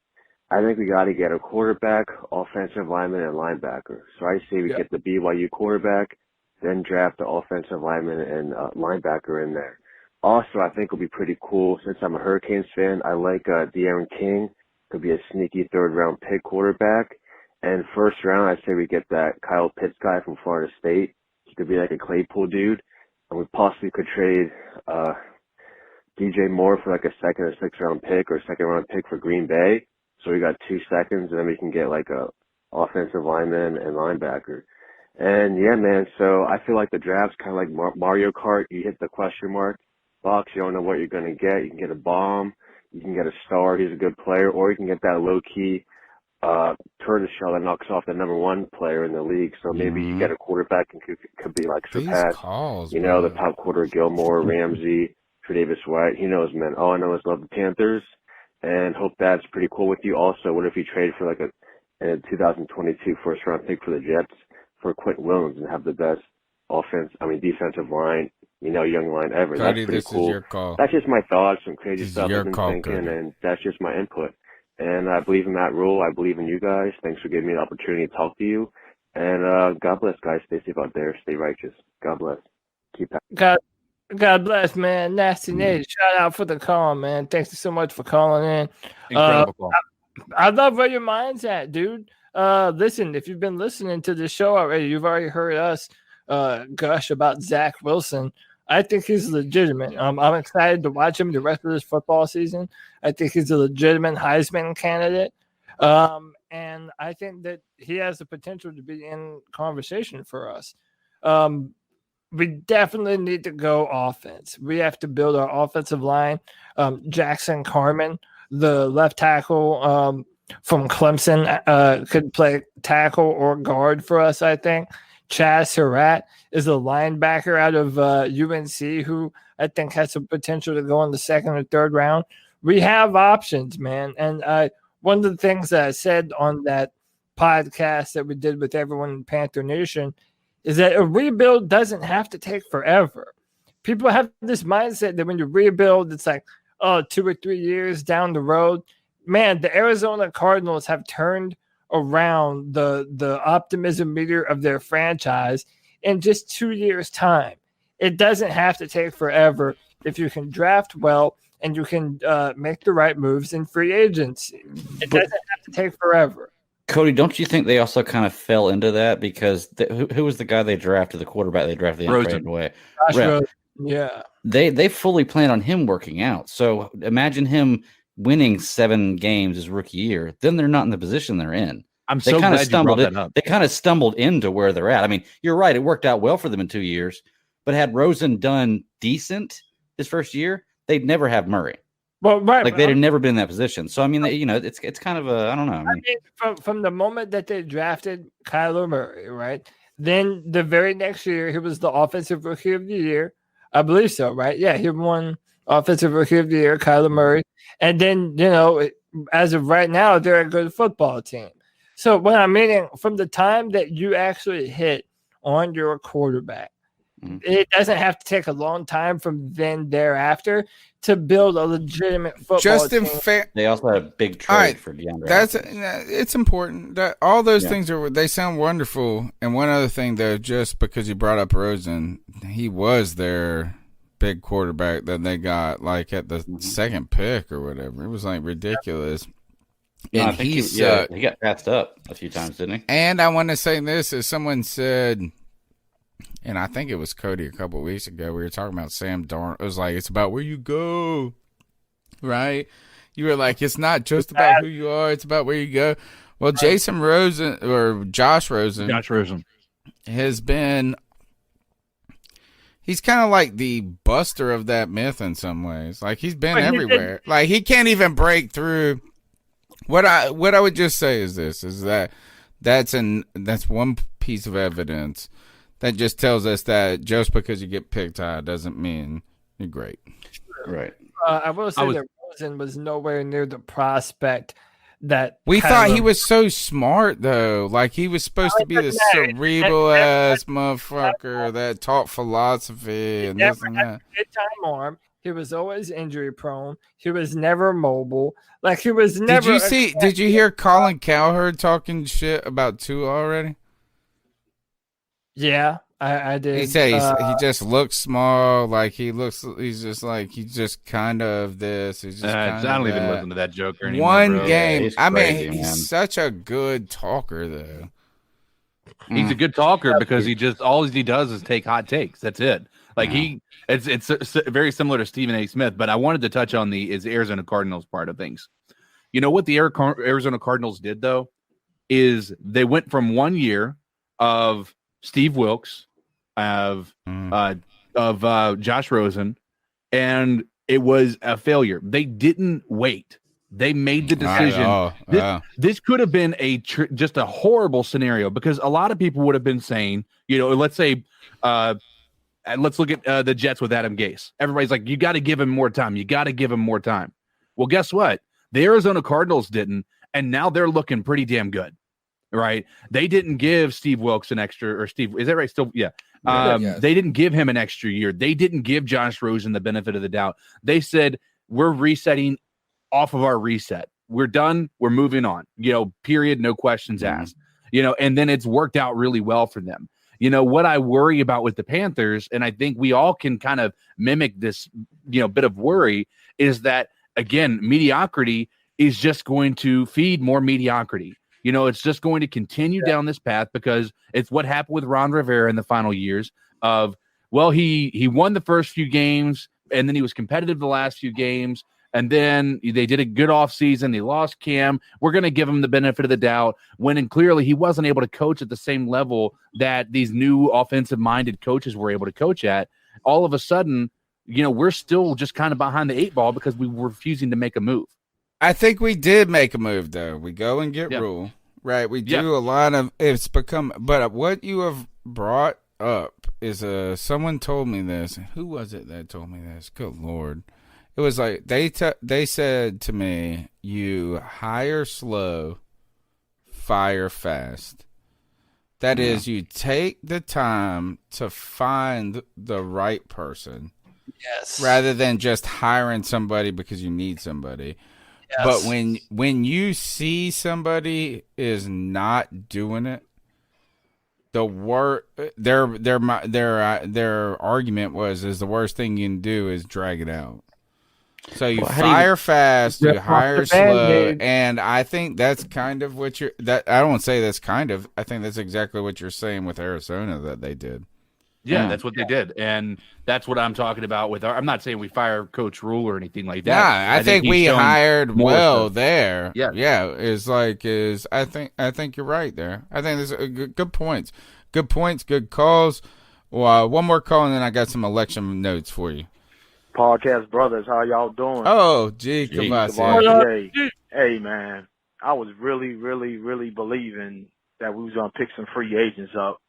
I think we got to get a quarterback, offensive lineman, and linebacker. So I say we get the BYU quarterback, then draft the offensive lineman and linebacker in there. Also, I think it'll be pretty cool. Since I'm a Hurricanes fan, I like De'Aaron King. Could be a sneaky third-round pick quarterback. And first round, I say we get that Kyle Pitts guy from Florida State. He could be like a Claypool dude. And we possibly could trade DJ Moore for like a second or sixth-round pick or second-round pick for Green Bay. So we got 2 seconds, and then we can get like a offensive lineman and linebacker. And yeah, man, so I feel like the draft's kind of like Mario Kart. You hit the question mark box, you don't know what you're going to get. You can get a bomb, you can get a star, he's a good player, or you can get that low-key tortoise shell that knocks off the number one player in the league. So maybe you get a quarterback and could be like surpassed. The top quarter, Gilmore, Ramsey, Tre'Davious White. He knows, man. All I know is love the Panthers and hope that's pretty cool with you. Also, what if you trade for like a 2022 first-round pick for the Jets for Quentin Williams and have the best defensive line, young line ever? Cody, that's pretty cool. Is your call. That's just my thoughts, some crazy this stuff I've been thinking, and that's just my input. And I believe in Matt Rule. I believe in you guys. Thanks for giving me the opportunity to talk to you. And God bless, guys. Stay safe out there. Stay righteous. God bless. Keep God bless, man. Nasty Nate. Shout out for the call, man. Thanks so much for calling in. Incredible call. I love where your mind's at, dude. Listen, if you've been listening to the show already, you've already heard us gush about Zach Wilson. I think he's legitimate. I'm excited to watch him the rest of this football season. I think he's a legitimate Heisman candidate. And I think that he has the potential to be in conversation for us. We definitely need to go offense. We have to build our offensive line. Jackson Carman, the left tackle from Clemson, could play tackle or guard for us, I think. Chaz Surratt is a linebacker out of UNC who I think has the potential to go in the second or third round. We have options, man. And one of the things that I said on that podcast that we did with everyone in Panther Nation is that a rebuild doesn't have to take forever. People have this mindset that when you rebuild, it's like, 2 or 3 years down the road, man, the Arizona Cardinals have turned around the optimism meter of their franchise in just 2 years' time. It doesn't have to take forever if you can draft well and you can make the right moves in free agency. It doesn't have to take forever. Cody, don't you think they also kind of fell into that because who was the guy they drafted, the quarterback they drafted the Rosen. away? Josh Rosen. Yeah. They fully plan on him working out. So imagine him winning 7 games his rookie year. Then they're not in the position they're in. I'm so glad you brought that up. They kind of stumbled into where they're at. I mean, you're right. It worked out well for them in 2 years. But had Rosen done decent his first year, they'd never have Murray. Well, right. Like they'd have never been in that position. So I mean, it's kind of a I don't know. I mean, from the moment that they drafted Kyler Murray, right? Then the very next year, he was the offensive rookie of the year. I believe so, right? Yeah, he won offensive rookie of the year, Kyler Murray. And then, as of right now, they're a good football team. So what I'm meaning, from the time that you actually hit on your quarterback, it doesn't have to take a long time from then thereafter to build a legitimate football team. They also had a big trade for DeAndre. It's important that all those things they sound wonderful. And one other thing though, just because you brought up Rosen, he was their big quarterback that they got like at the second pick or whatever. It was like ridiculous. No, and I think he got passed up a few times, didn't he? And I want to say this, as someone said, and I think it was Cody a couple of weeks ago, we were talking about Sam Darnold. It was like, it's about where you go, right? You were like, it's not just about who you are, it's about where you go. Well, Josh Rosen has been, he's kind of like the buster of that myth in some ways. Like, he's been everywhere. Like, he can't even break through. What I would just say is this, is that that's one piece of evidence that just tells us that just because you get picked high doesn't mean you're great. Right. I will say that Rosen was nowhere near the prospect that we thought he was so smart, though. Like, he was supposed to be the cerebral-ass motherfucker that taught philosophy and this and that. Big-time arm. He was always injury-prone. He was never mobile. Like, he was never... Did you hear Colin Cowherd talking shit about Tua already? Yeah, I did. He said he just looks small, like he's just kind of this. He's just I don't even listen to that joker anymore. One bro. game. Yeah, crazy, he's such a good talker, though. He's a good talker because all he does is take hot takes. That's it. Like it's very similar to Stephen A. Smith. But I wanted to touch on the Arizona Cardinals part of things. You know what the Arizona Cardinals did though is they went from 1 year of Steve Wilkes, of Josh Rosen, and it was a failure. They didn't wait. They made the decision. This could have been just a horrible scenario because a lot of people would have been saying, let's say, let's look at the Jets with Adam Gase. Everybody's like, you got to give him more time. You got to give him more time. Well, guess what? The Arizona Cardinals didn't, and now they're looking pretty damn good. Right, they didn't give Steve Wilkes an extra, or Steve, is that right? Still, yeah. Yes. They didn't give him an extra year. They didn't give Josh Rosen the benefit of the doubt. They said, we're resetting off of our reset. We're done. We're moving on. Period. No questions asked. And then it's worked out really well for them. What I worry about with the Panthers, and I think we all can kind of mimic this, bit of worry, is that again, mediocrity is just going to feed more mediocrity. It's just going to continue down this path because it's what happened with Ron Rivera in the final years of, well, he won the first few games and then he was competitive the last few games. And then they did a good offseason. They lost Cam. We're going to give him the benefit of the doubt when clearly he wasn't able to coach at the same level that these new offensive-minded coaches were able to coach at. All of a sudden, we're still just kind of behind the 8 ball because we were refusing to make a move. I think we did make a move, though. We go and get Rule. Right, we do a lot of it's become. But what you have brought up is someone told me this. Who was it that told me this? Good Lord. It was like they said to me, you hire slow, fire fast. That is, you take the time to find the right person. Yes. rather than just hiring somebody because you need somebody. Yes. But when you see somebody is not doing it, their argument is the worst thing you can do is drag it out. So you fire fast, you hire slow, and I think that's kind of what I don't want to say that's kind of. I think that's exactly what you're saying with Arizona that they did. Yeah, that's what they did, and that's what I'm talking about with I'm not saying we fire Coach Rule or anything like that. Yeah, I think we hired well there. Yeah, I think you're right there. I think there's good points, good calls. Well, one more call, and then I got some election notes for you. Podcast brothers, how y'all doing? Oh, gee, Kavasi. Hey, man, I was really, really, really believing that we was gonna pick some free agents up.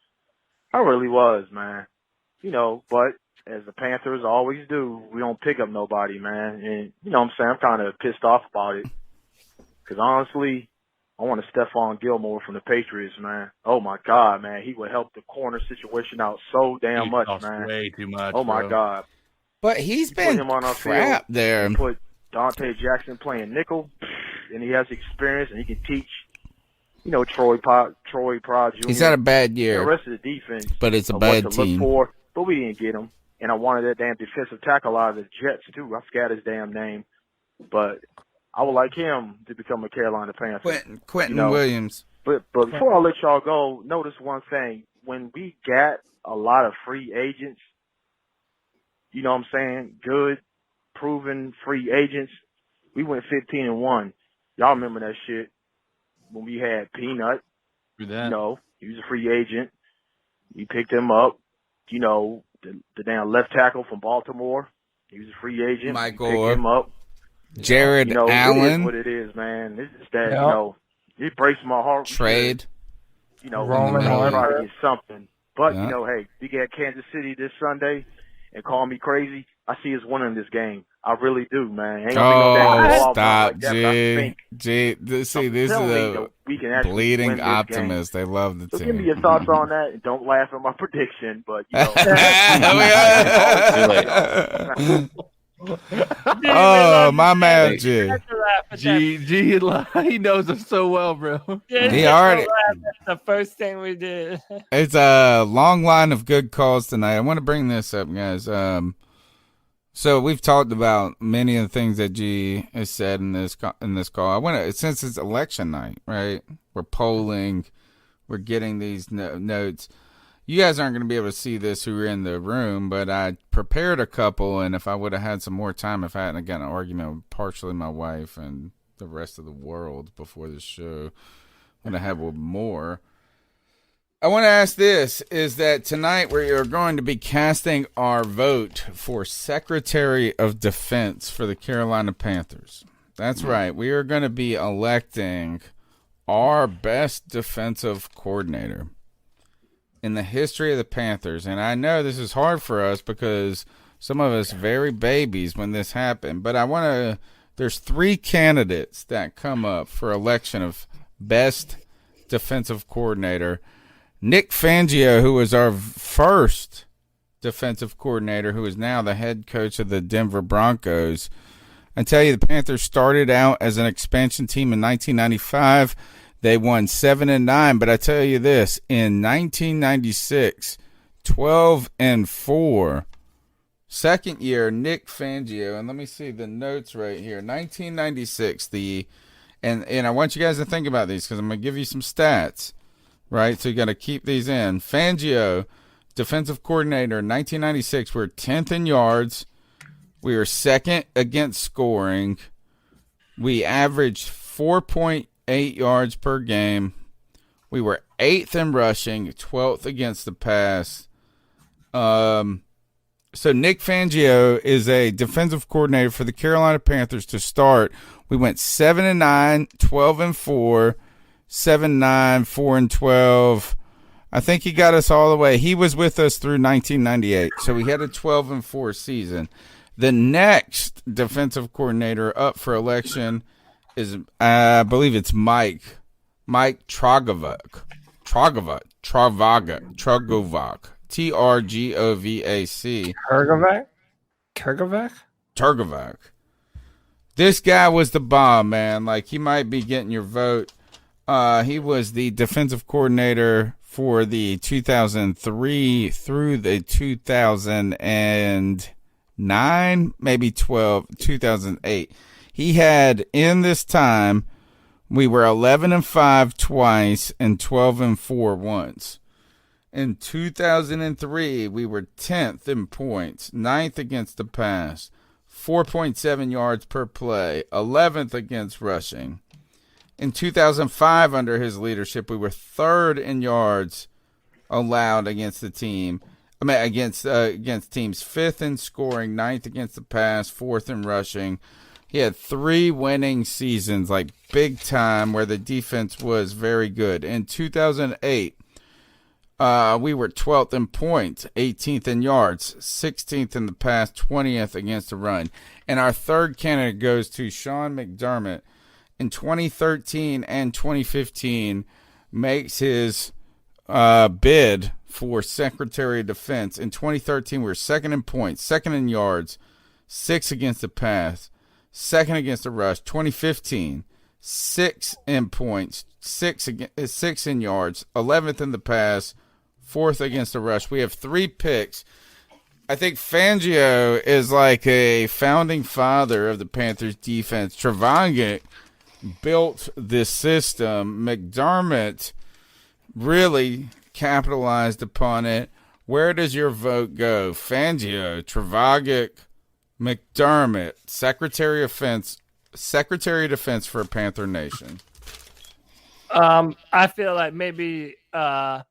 I really was, man. But as the Panthers always do, we don't pick up nobody, man. And you know what I'm saying? I'm kind of pissed off about it. Because honestly, I want a Stephon Gilmore from the Patriots, man. Oh my God, man. He would help the corner situation out so damn much, man. Way too much. Oh my God. But he's been put him on our crap field, there. Put Dante Jackson playing nickel, and he has experience and he can teach. Troy Prod Jr. He's had a bad year. The rest of the defense, but it's a bad team. Look for, but we didn't get him. And I wanted that damn defensive tackle out of the Jets too. I forgot his damn name, but I would like him to become a Carolina Panther. Quentin Williams. But before I let y'all go, notice one thing: when we got a lot of free agents, you know what I'm saying? Good, proven free agents. We went 15-1. Y'all remember that shit? When we had Peanut, he was a free agent. We picked him up. The damn left tackle from Baltimore, he was a free agent. Michael picked him up. Jared Allen. It is what it is, man. It's just that, it breaks my heart. Trade. Roman try to get something. But, hey, we got Kansas City this Sunday, and call me crazy. I see us winning this game. I really do, man. Ain't stop, G. This is a bleeding optimist. They love the team. Give me your thoughts on that, and don't laugh at my prediction. But my man, G. G, he knows us so well, bro. He already. That's the first thing we did. It's a long line of good calls tonight. I want to bring this up, guys. So we've talked about many of the things that G has said in this call. I want to, since it's election night, right? We're polling, we're getting these notes. You guys aren't going to be able to see this who are in the room, but I prepared a couple, and if I would have had some more time, if I hadn't gotten an argument with partially my wife and the rest of the world before the show, I would have had more. I want to ask this, is that tonight we are going to be casting our vote for Secretary of Defense for the Carolina Panthers. That's right. We are going to be electing our best defensive coordinator in the history of the Panthers. And I know this is hard for us because some of us very babies when this happened. But there's 3 candidates that come up for election of best defensive coordinator. Nick Fangio, who was our first defensive coordinator, who is now the head coach of the Denver Broncos. I tell you, the Panthers started out as an expansion team in 1995. They won 7-9, but I tell you this, in 1996, 12-4. Second year, Nick Fangio, and let me see the notes right here. 1996, and I want you guys to think about these because I'm going to give you some stats. Right, so you got to keep these in. Fangio, defensive coordinator, 1996. We're 10th in yards. We were second against scoring. We averaged 4.8 yards per game. We were 8th in rushing, 12th against the pass. So Nick Fangio is a defensive coordinator for the Carolina Panthers to start. We went 7-9, 12-4. 7-9, 4-12. I think he got us all the way. He was with us through 1998, so we had a 12-4 season. The next defensive coordinator up for election is, I believe it's Mike Trogovac. Trogovac. Trgovac. Hergovac? Turgovac. This guy was the bomb, man. Like, he might be getting your vote. He was the defensive coordinator for the 2003 through the 2009, maybe 2008. He had, in this time, we were 11-5 twice and 12-4 once. In 2003, we were 10th in points, 9th against the pass, 4.7 yards per play, 11th against rushing. In 2005, under his leadership, we were 3rd in yards allowed against the team. Against teams, 5th in scoring, 9th against the pass, 4th in rushing. He had 3 winning seasons, like big time, where the defense was very good. In 2008, we were 12th in points, 18th in yards, 16th in the pass, 20th against the run. And our third candidate goes to Sean McDermott. In 2013 and 2015, makes his bid for Secretary of Defense. In 2013, we were 2nd in points, 2nd in yards, 6th against the pass, 2nd against the rush. 2015, 6th in points, 6th in yards, 11th in the pass, 4th against the rush. We have 3 picks. I think Fangio is like a founding father of the Panthers defense. Travagin built this system. McDermott really capitalized upon it. Where does your vote go? Fangio, Travagin, McDermott, Secretary of Defense for Panther Nation. I feel like maybe my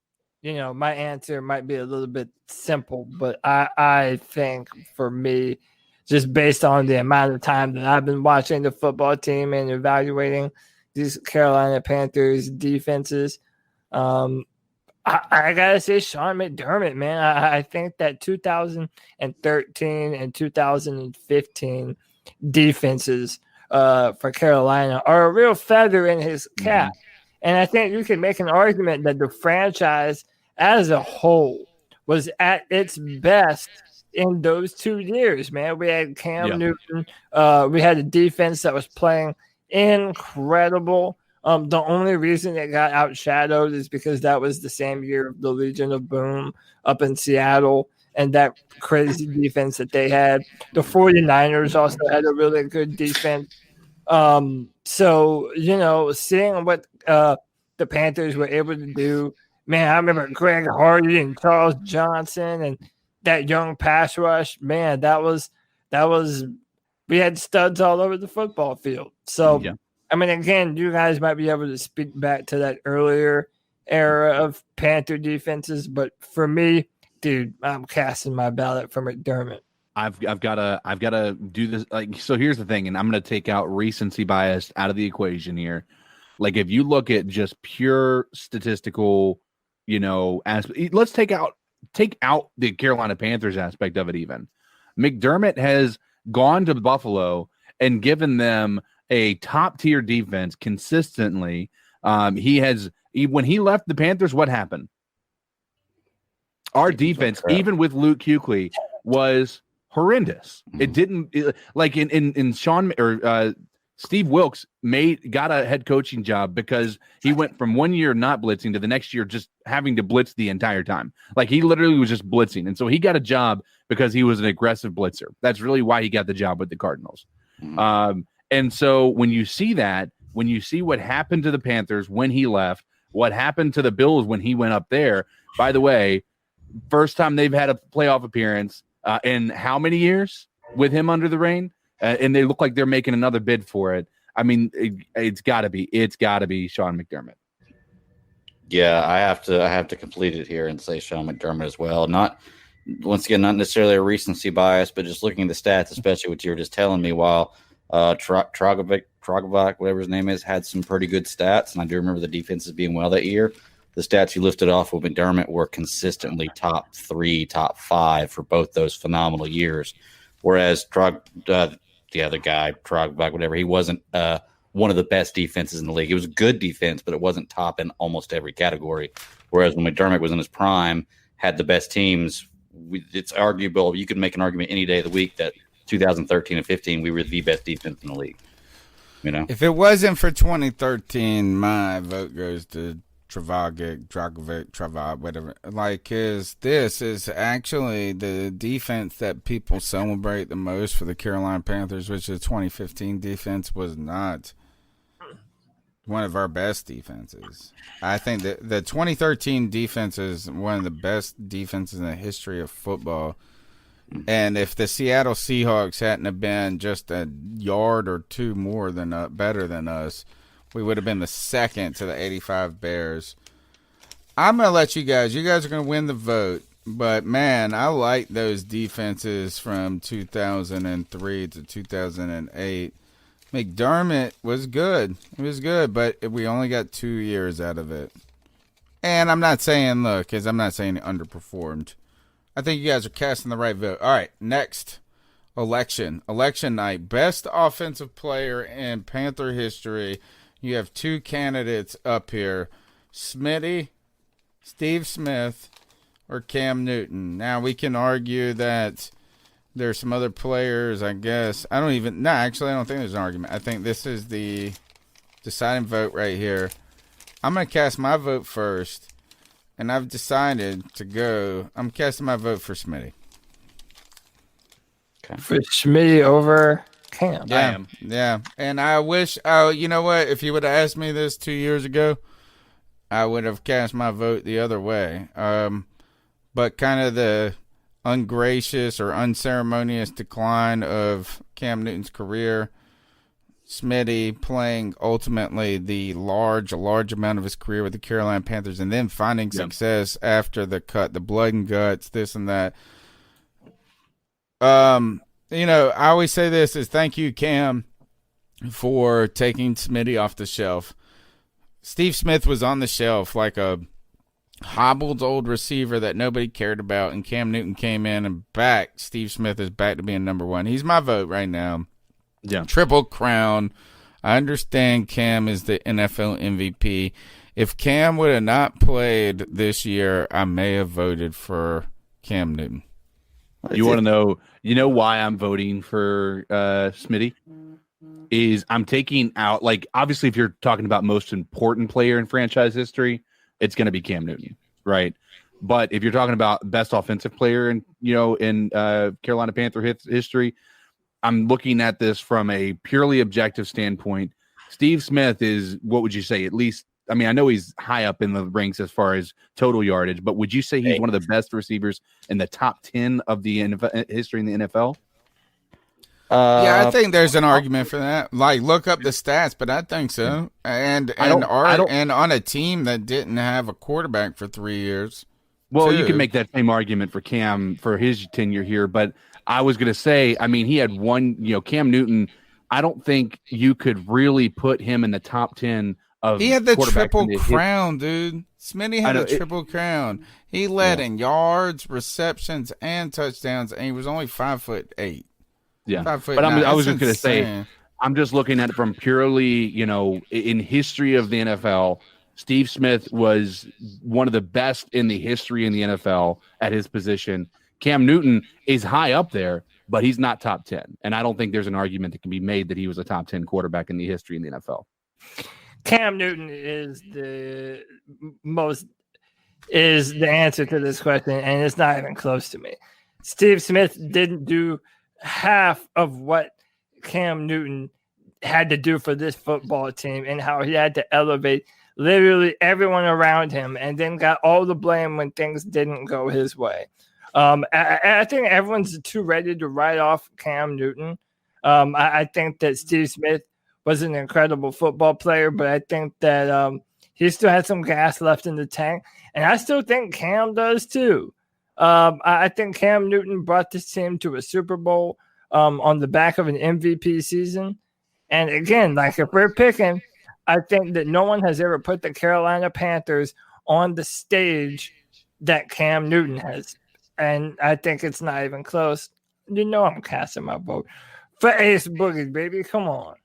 answer might be a little bit simple, but I think for me, just based on the amount of time that I've been watching the football team and evaluating these Carolina Panthers defenses, I gotta say Sean McDermott, man. I think that 2013 and 2015 defenses for Carolina are a real feather in his cap. And I think you can make an argument that the franchise as a whole was at its best in those 2 years, man. We had Cam Newton. We had a defense that was playing incredible. The only reason it got outshadowed is because that was the same year of the Legion of Boom up in Seattle and that crazy defense that they had. The 49ers also had a really good defense. So, seeing what the Panthers were able to do, man, I remember Greg Hardy and Charles Johnson and that young pass rush, man, that was we had studs all over the football field. So, I mean, again, you guys might be able to speak back to that earlier era of Panther defenses, but for me, dude, I'm casting my ballot for McDermott. I've got to do this. Like, so here's the thing, and I'm going to take out recency bias out of the equation here. Like, if you look at just pure statistical, let's take out the Carolina Panthers aspect of it. Even McDermott has gone to Buffalo and given them a top tier defense consistently. When he left the Panthers, what happened? Our defense, even with Luke Kuechly, was horrendous. It didn't like in Sean or Steve Wilkes got a head coaching job because he went from 1 year not blitzing to the next year just having to blitz the entire time. Like, he literally was just blitzing. And so he got a job because he was an aggressive blitzer. That's really why he got the job with the Cardinals. And so when you see what happened to the Panthers when he left, what happened to the Bills when he went up there, by the way, first time they've had a playoff appearance in how many years with him under the reign? And they look like they're making another bid for it. I mean, it's got to be Sean McDermott. Yeah, I have to complete it here and say Sean McDermott as well. Not necessarily a recency bias, but just looking at the stats, especially what you were just telling me, while Trogovac, whatever his name is, had some pretty good stats, and I do remember the defenses being well that year. The stats you lifted off with McDermott were consistently top 3, top 5 for both those phenomenal years. Whereas the other guy, Trogovac, whatever, he wasn't one of the best defenses in the league. It was a good defense, but it wasn't top in almost every category. Whereas when McDermott was in his prime, had the best teams it's arguable. You could make an argument any day of the week that 2013 and 15 we were the best defense in the league. You know, if it wasn't for 2013, my vote goes to Travag, whatever. Like, this is actually the defense that people celebrate the most for the Carolina Panthers, which the 2015 defense was not one of our best defenses. I think that the 2013 defense is one of the best defenses in the history of football. And if the Seattle Seahawks hadn't have been just a yard or two more than better than us, we would have been the second to the 85 Bears. I'm going to let you guys are going to win the vote. But, man, I like those defenses from 2003 to 2008. McDermott was good. It was good, but we only got 2 years out of it. And I'm not saying, he underperformed. I think you guys are casting the right vote. All right, next election night. Best offensive player in Panther history. You have 2 candidates up here. Smitty, Steve Smith, or Cam Newton. Now, we can argue that there's some other players, I guess. I don't think there's an argument. I think this is the deciding vote right here. I'm going to cast my vote first. And I've decided to go. I'm casting my vote for Smitty. Okay. For Smitty over Cam. Yeah, I am. Yeah. And I wish, you know what? If you would have asked me this 2 years ago, I would have cast my vote the other way. But kind of the ungracious or unceremonious decline of Cam Newton's career, Smitty playing ultimately the large amount of his career with the Carolina Panthers and then finding success after the cut, the blood and guts, this and that. I always say this is thank you, Cam, for taking Smitty off the shelf. Steve Smith was on the shelf like a hobbled old receiver that nobody cared about, and Cam Newton came in and Steve Smith is back to being number one. He's my vote right now. Yeah. Triple crown. I understand Cam is the NFL MVP. If Cam would have not played this year, I may have voted for Cam Newton. You want to know why I'm voting for Smitty? Is I'm taking out, like, obviously if you're talking about most important player in franchise history, it's going to be Cam Newton, right? But if you're talking about best offensive player in Carolina Panther history, I'm looking at this from a purely objective standpoint. Steve Smith is, what would you say, at least, I mean, I know he's high up in the ranks as far as total yardage, but would you say he's one of the best receivers in the top 10 of the NFL, history in the NFL? Yeah, I think there's an argument for that. Like, look up the stats, but I think so. And on a team that didn't have a quarterback for 3 years. Well, you can make that same argument for Cam for his tenure here, but I was going to say, I mean, he had Cam Newton. I don't think you could really put him in the top 10 of. He had the triple crown, dude. Smitty had a triple crown. He led in yards, receptions, and touchdowns, and he was only 5'8". Yeah, 5'9". But I was just going to say, I'm just looking at it from purely, in history of the NFL. Steve Smith was one of the best in the history in the NFL at his position. Cam Newton is high up there, but he's not top 10. And I don't think there's an argument that can be made that he was a top 10 quarterback in the history in the NFL. Cam Newton is the answer to this question, and it's not even close to me. Steve Smith didn't do half of what Cam Newton had to do for this football team and how he had to elevate literally everyone around him and then got all the blame when things didn't go his way. I think everyone's too ready to write off Cam Newton. I think that Steve Smith was an incredible football player, but I think that he still had some gas left in the tank. And I still think Cam does too. I think Cam Newton brought this team to a Super Bowl on the back of an MVP season. And again, like if we're picking, I think that no one has ever put the Carolina Panthers on the stage that Cam Newton has. And I think it's not even close. I'm casting my vote for Ace Boogie, baby. Come on.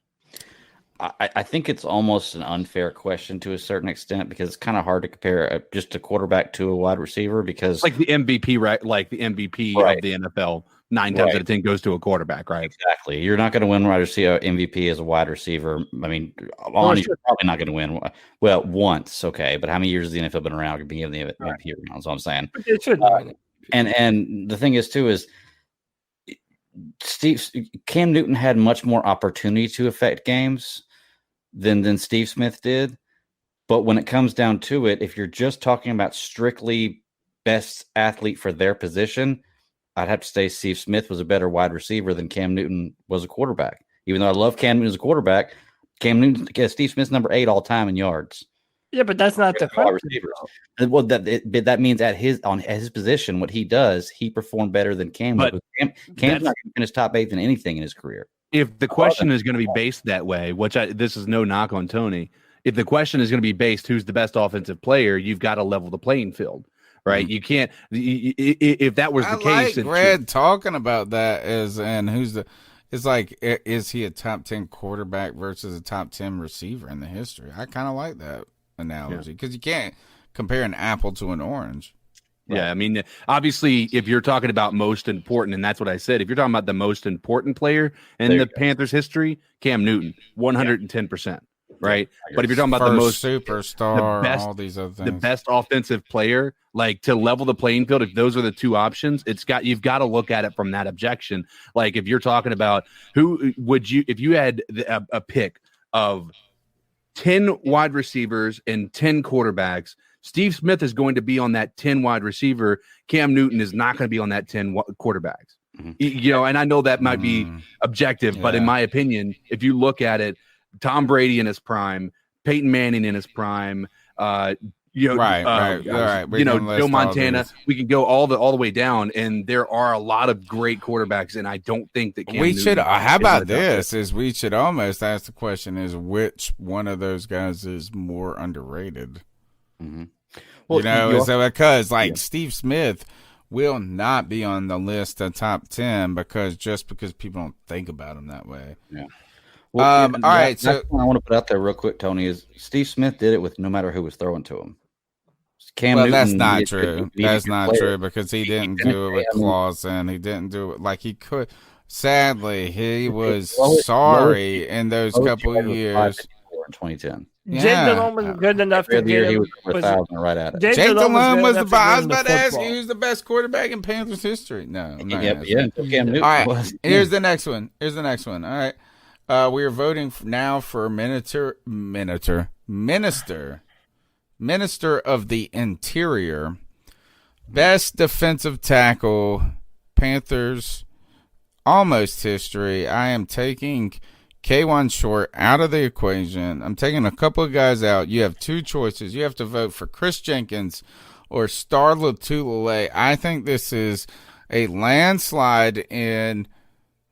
I think it's almost an unfair question to a certain extent because it's kind of hard to compare just a quarterback to a wide receiver because like the MVP, right? Like the MVP right. of the NFL, 9 times out of 10 goes to a quarterback, right? Exactly. You're not going to win wide receiver MVP as a wide receiver. I mean, you're probably not going to win. Well, once, okay, but how many years has the NFL been around? Could be given the MVP around. That's what I'm saying. It should and the thing is too is Cam Newton had much more opportunity to affect games than Steve Smith did. But when it comes down to it, if you're just talking about strictly best athlete for their position, I'd have to say Steve Smith was a better wide receiver than Cam Newton was a quarterback. Even though I love Cam Newton as a quarterback, Steve Smith's number 8 all time in yards. Yeah, but that's not the wide receivers. Well, that means at his position, what he does, he performed better than Cam. But Cam's not going to finish top 8 in anything in his career. If the question is going to be based that way, this is no knock on Tony. If the question is going to be based who's the best offensive player, you've got to level the playing field, right? Mm-hmm. You can't. If that was the case, Greg talking about that is he a top 10 quarterback versus a top 10 receiver in the history? I kind of like that analogy because you can't compare an apple to an orange. Right. Yeah, I mean, obviously, if you're talking about most important, and that's what I said, if you're talking about the most important player in the Panthers' history, Cam Newton, 110%, right? But if you're talking about the most superstar, the best, all these other things, the best offensive player, like to level the playing field, if those are the two options, you've got to look at it from that objection. Like if you're talking about if you had a pick of 10 wide receivers and 10 quarterbacks, Steve Smith is going to be on that 10 wide receiver. Cam Newton is not going to be on that 10 quarterbacks. Mm-hmm. And I know that might be objective, but in my opinion, if you look at it, Tom Brady in his prime, Peyton Manning in his prime, Joe Montana, we can go all the way down, and there are a lot of great quarterbacks, and I don't think that we should. How about this? We should almost ask the question: is which one of those guys is more underrated? Mm-hmm. Well, because Steve Smith will not be on the list of top 10 because people don't think about him that way. Yeah. Well, all right. So I want to put out there real quick, Tony, is Steve Smith did it with no matter who was throwing to him. Cam Newton, that's not true. That's not true because he didn't do it with Clausen. He didn't do it like he could. Sadly, he was sorry in those couple of years. In 2010. Yeah. Jake Delhomme was good enough to get him. Right at it. Jake Delhomme was the best. I was about to ask you who's the best quarterback in Panthers history. No, Cam Newton. All right, here's the next one. All right, we are voting now for Minister of the Interior, best defensive tackle, Panthers almost history. I am taking K1 Short out of the equation. I'm taking a couple of guys out. You have two choices. You have to vote for Chris Jenkins or Star Lotulelei. I think this is a landslide in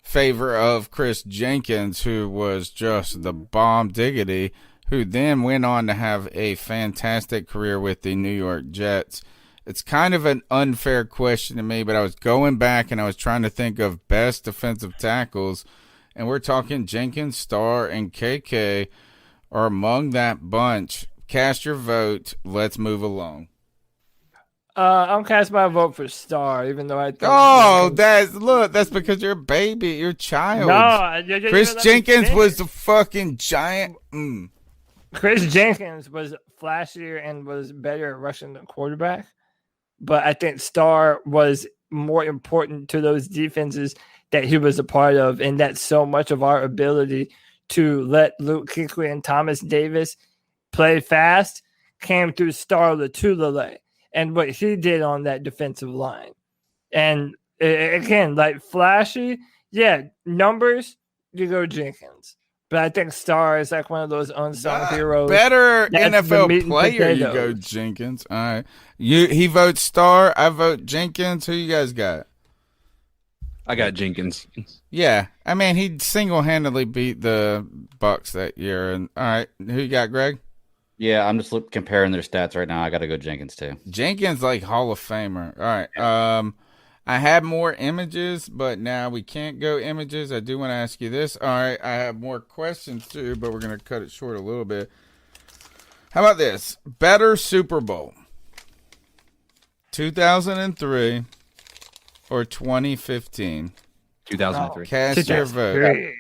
favor of Chris Jenkins, who was just the bomb diggity, who then went on to have a fantastic career with the New York Jets. It's kind of an unfair question to me, but I was going back and I was trying to think of best defensive tackles. And we're talking Jenkins, Starr, and KK are among that bunch. Cast your vote. Let's move along. I'll cast my vote for Starr, even though I think. Oh, that's because you're a baby, you're a child. No, Chris Jenkins was the fucking giant. Chris Jenkins was flashier and was better at rushing the quarterback, but I think Starr was more important to those defenses that he was a part of, and that's so much of our ability to let Luke Kuechly and Thomas Davis play fast came through Star Lotulelei and what he did on that defensive line. And again, like flashy, numbers, you go Jenkins. But I think Starr is like one of those unsung heroes. Better NFL player, you go Jenkins. All right. He votes Starr, I vote Jenkins. Who you guys got? I got Jenkins. Yeah, I mean he single-handedly beat the Bucks that year. And all right, who you got, Greg? Yeah, I'm just comparing their stats right now. I got to go Jenkins too. Jenkins like Hall of Famer. All right, I had more images, but now we can't go images. I do want to ask you this. All right, I have more questions too, but we're going to cut it short a little bit. How about this? Better Super Bowl, 2003 or 2015? 2003. Cast your vote.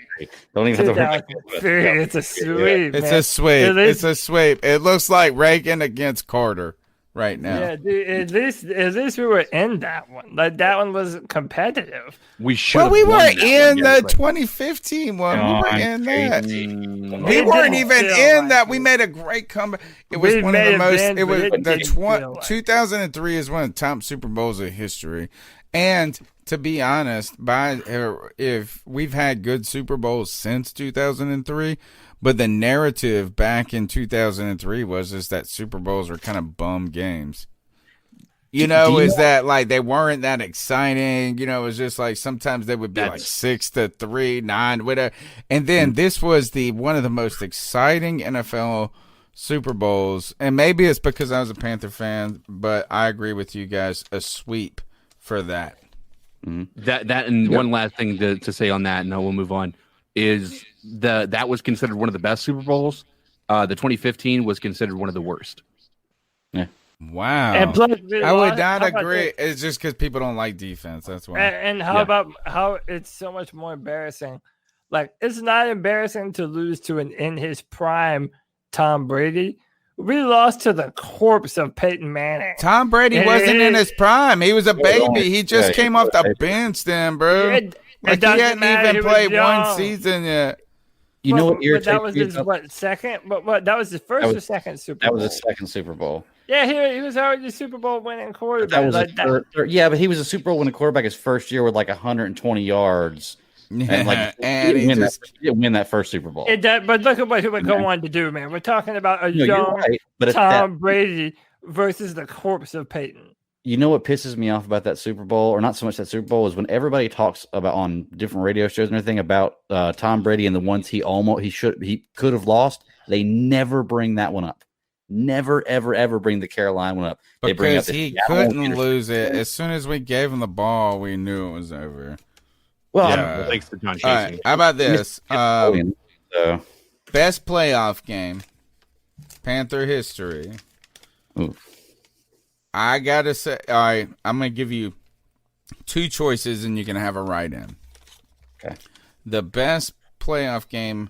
Don't even have to. It's a sweep. It's a sweep. It's a sweep. It looks like Reagan against Carter right now. Yeah, dude, at least we were in that one. Like that one was competitive. We should. Well, we were in the 2015 one. We were in that. We weren't even in that. We made a great comeback. It was one of the most. It was the 2003 is one of the top Super Bowls of history. And to be honest, if we've had good Super Bowls since 2003, but the narrative back in 2003 was that Super Bowls were kind of bum games. That like they weren't that exciting. It was just like sometimes they would be like 6-3, 9, whatever. And then this was one of the most exciting NFL Super Bowls. And maybe it's because I was a Panther fan, but I agree with you guys. A sweep for that. One last thing to say on that, and then we'll move on, is that was considered one of the best Super Bowls. The 2015 was considered one of the worst. Yeah. Wow. And plus, I would not agree. It's just because people don't like defense. That's why. And how about how it's so much more embarrassing? Like, it's not embarrassing to lose to an in his prime Tom Brady. We lost to the corpse of Peyton Manning. Tom Brady wasn't in his prime. He was a baby. He just came off the bench then, bro. He hadn't even played one season yet. You know what irritates that was me his about- second? But that was his first or second Super Bowl? That was his second Super Bowl. Yeah, he was already a Super Bowl winning quarterback. That was yeah, but he was a Super Bowl winning quarterback his first year with like 120 yards. And he didn't win that first Super Bowl. But look at what he would go on to do, man. We're talking about a young Tom Brady versus the corpse of Peyton. You know what pisses me off about that Super Bowl, or not so much that Super Bowl, is when everybody talks about on different radio shows and everything about Tom Brady and the ones he could have lost. They never bring that one up. Never, ever, ever bring the Carolina one up. They bring up he couldn't lose it. As soon as we gave him the ball, we knew it was over. Well, thanks to John Chasey. All right, how about this? Best playoff game, Panther history. Ooh. I gotta say, all right, I'm gonna give you two choices, and you can have a write-in. Okay. The best playoff game,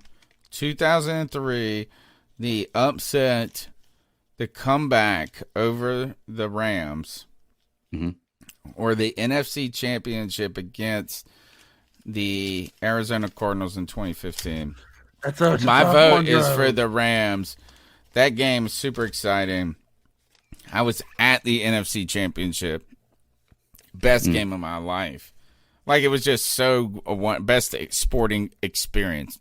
2003, the upset, the comeback over the Rams, or the NFC Championship against the Arizona Cardinals in 2015. My vote is for the Rams. That game is super exciting. I was at the NFC Championship. Best game of my life. Like, it was just best sporting experience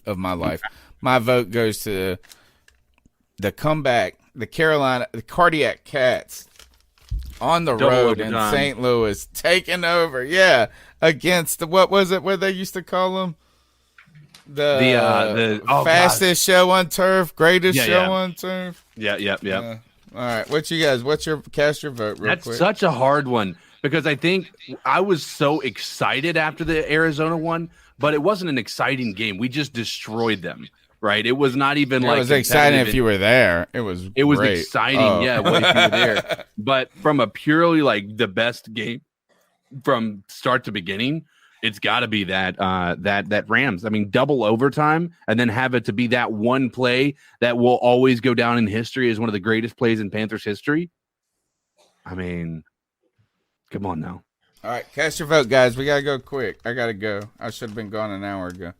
of my life. My vote goes to the comeback, the Cardiac Cats on the road in St. Louis, taking over, against what was it, what they used to call them? The fastest show on turf, greatest show on turf. Yeah. All right, cast your vote real quick. That's such a hard one, because I think I was so excited after the Arizona one, but it wasn't an exciting game. We just destroyed them. Right, it was not even it was exciting if you were there. It was exciting, if you were there. But from a purely like the best game from start to beginning, it's got to be that Rams. I mean, double overtime, and then have it to be that one play that will always go down in history as one of the greatest plays in Panthers history. I mean, come on now. All right, cast your vote, guys. We gotta go quick. I gotta go. I should have been gone an hour ago.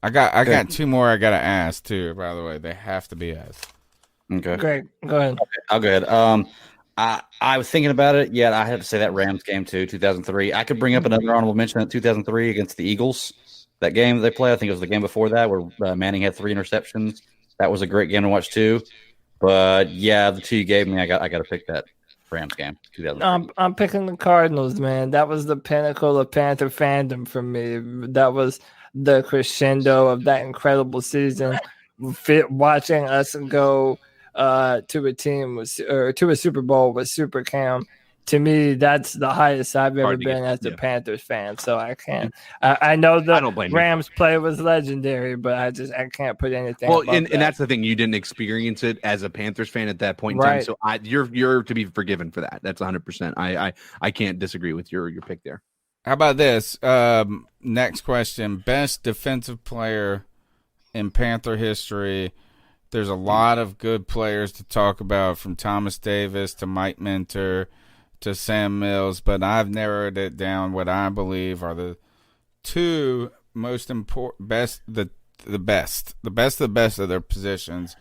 I got two more I gotta ask too. By the way, they have to be asked. Okay, great. Go ahead. Okay, I'll go ahead. I was thinking about it. Yeah, I had to say that Rams game too, 2003. I could bring up another honorable mention at 2003 against the Eagles. That game that they played, I think it was the game before that, where Manning had 3 interceptions. That was a great game to watch too. But yeah, the two you gave me, I got to pick that Rams game. 2003. I'm picking the Cardinals, man. That was the pinnacle of Panther fandom for me. That was the crescendo of that incredible season. Watching us go to a Super Bowl with Super Cam to me, that's the highest I've ever Hard to been get, as a yeah. Panthers fan. So I can't. I know I the don't blame you. Rams play was legendary, but I can't put anything. Well, above and that. that's the thing. You didn't experience it as a Panthers fan at that point in Right. time. So you're to be forgiven for that. That's 100%. I can't disagree with your pick there. How about this? Next question. Best defensive player in Panther history. There's a lot of good players to talk about, from Thomas Davis to Mike Minter to Sam Mills, but I've narrowed it down what I believe are the two most important, the best of their positions.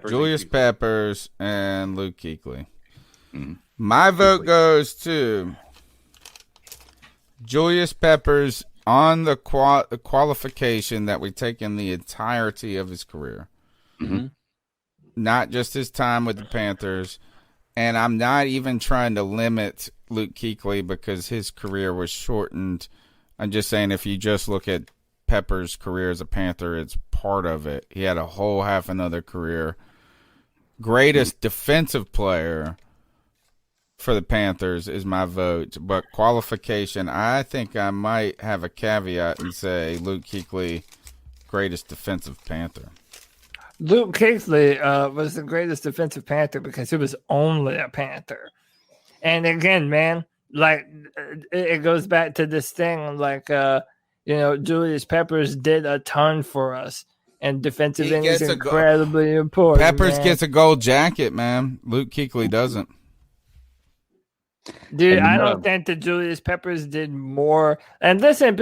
Julius Peppers and Luke Kuechly. My vote goes to Julius Peppers on the qualification that we take in the entirety of his career. Not just his time with the Panthers. And I'm not even trying to limit Luke Kuechly because his career was shortened. I'm just saying if you just look at Pepper's career as a Panther, it's part of it. He had a whole half another career. Greatest defensive player for the Panthers is my vote. But qualification, I think I might have a caveat and say Luke Kuechly, greatest defensive Panther. Luke Kuechly was the greatest defensive Panther because he was only a Panther. And again, man, like it goes back to this thing, like Julius Peppers did a ton for us, and defensive end is incredibly important. Peppers gets a gold jacket, man. Luke Kuechly doesn't. Dude, I don't think that Julius Peppers did more. And listen,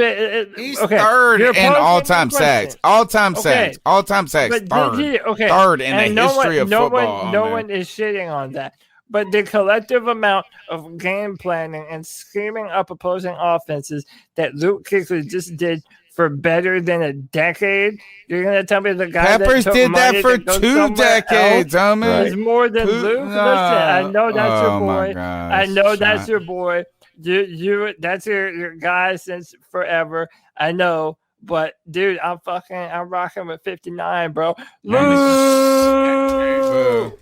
he's okay, third in all-time sacks. All-time sacks. All-time sacks. Third in the history of football. No one is shitting on that. But the collective amount of game planning and scheming up opposing offenses that Luke Kuechly just did for better than a decade, you're going to tell me the guy Peppers that did that for 2 decades, homie. Is more than Luke? Listen, I know that's your boy. Gosh, I know that's your boy. You that's your guy since forever. I know. But dude, I'm rocking with 59, bro.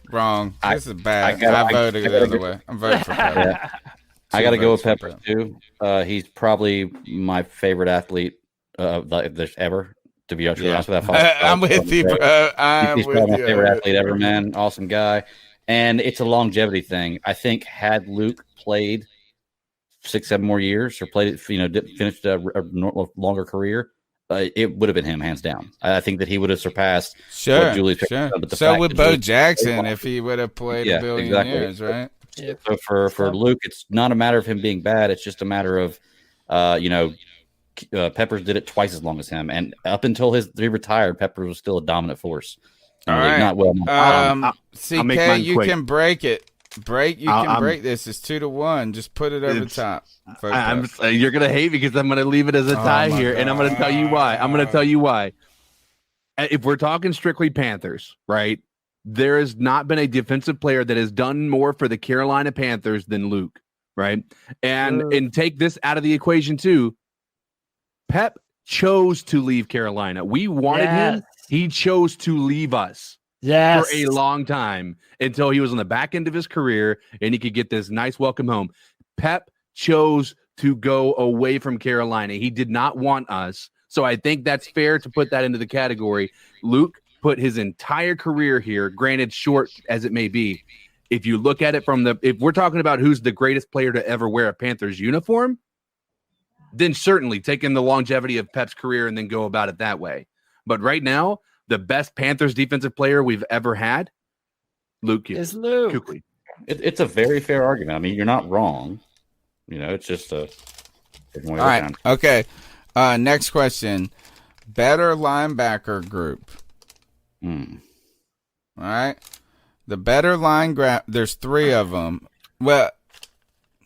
Wrong. This is bad. I voted the other way. I'm voting for Peppers. Yeah. I got to go with Peppers too. He's probably my favorite athlete there's ever. To be honest with that, I'm with you, bro. He's probably my favorite athlete ever, man. Awesome guy, and it's a longevity thing. I think had Luke played 6-7 more years or played, finished a longer career, it would have been him hands down. I think that he would have surpassed what Julius. Sure. So would Bo Jackson if he would have played a billion years, right? Yeah. So for Luke, it's not a matter of him being bad. It's just a matter of, Peppers did it twice as long as him, and up until he retired, Peppers was still a dominant force. All right. Not well. CK, you can break it. Break this. It's 2-1. Just put it over the top. You're gonna hate me because I'm gonna leave it as a tie here, and I'm gonna tell you why. If we're talking strictly Panthers, right? There has not been a defensive player that has done more for the Carolina Panthers than Luke, right? And take this out of the equation too. Pep chose to leave Carolina. We wanted him. He chose to leave us. For a long time until he was on the back end of his career and he could get this nice welcome home. Pep chose to go away from Carolina. He did not want us. So I think that's fair to put that into the category. Luke put his entire career here, granted short as it may be. If you look at it if we're talking about who's the greatest player to ever wear a Panthers uniform, then certainly take in the longevity of Pep's career and then go about it that way. But right now, the best Panthers defensive player we've ever had, Luke Kuechly. It's a very fair argument. I mean, you're not wrong. It's just a different way. All right. Okay. Next question. Better linebacker group. All right. The better line there's 3 of them. Well,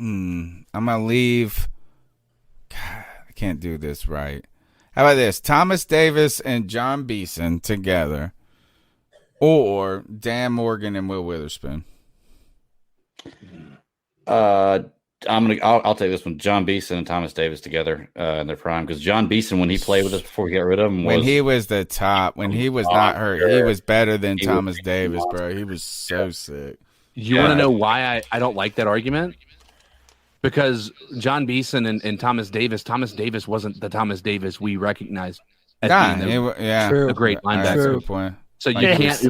I'm going to leave. God, I can't do this right. How about this? Thomas Davis and John Beeson together, or Dan Morgan and Will Witherspoon. I'll take this one. John Beeson and Thomas Davis together in their prime, because John Beeson, when he played with us before we got rid of him, when he was the top, when he was not hurt, he was better than Thomas Davis, bro. He was so sick. You want to know why I don't like that argument? Because John Beeson and Thomas Davis wasn't the Thomas Davis we recognized as being the great linebacker. That's a good point. So you can't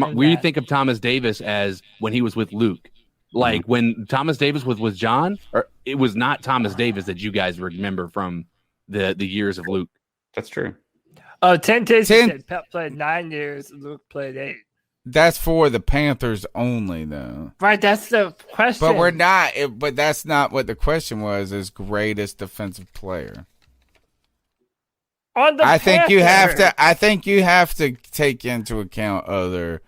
we think of Thomas Davis as when he was with Luke. Like when Thomas Davis was with John, it was not Thomas Davis that you guys remember from the years of Luke. That's true. Oh, 10 said Pep played 9 years, Luke played 8. That's for the Panthers only, though. Right, that's the question. But we're not. But that's not what the question was. Is greatest defensive player. On the I think you have Panthers. to. I think you have to take into account other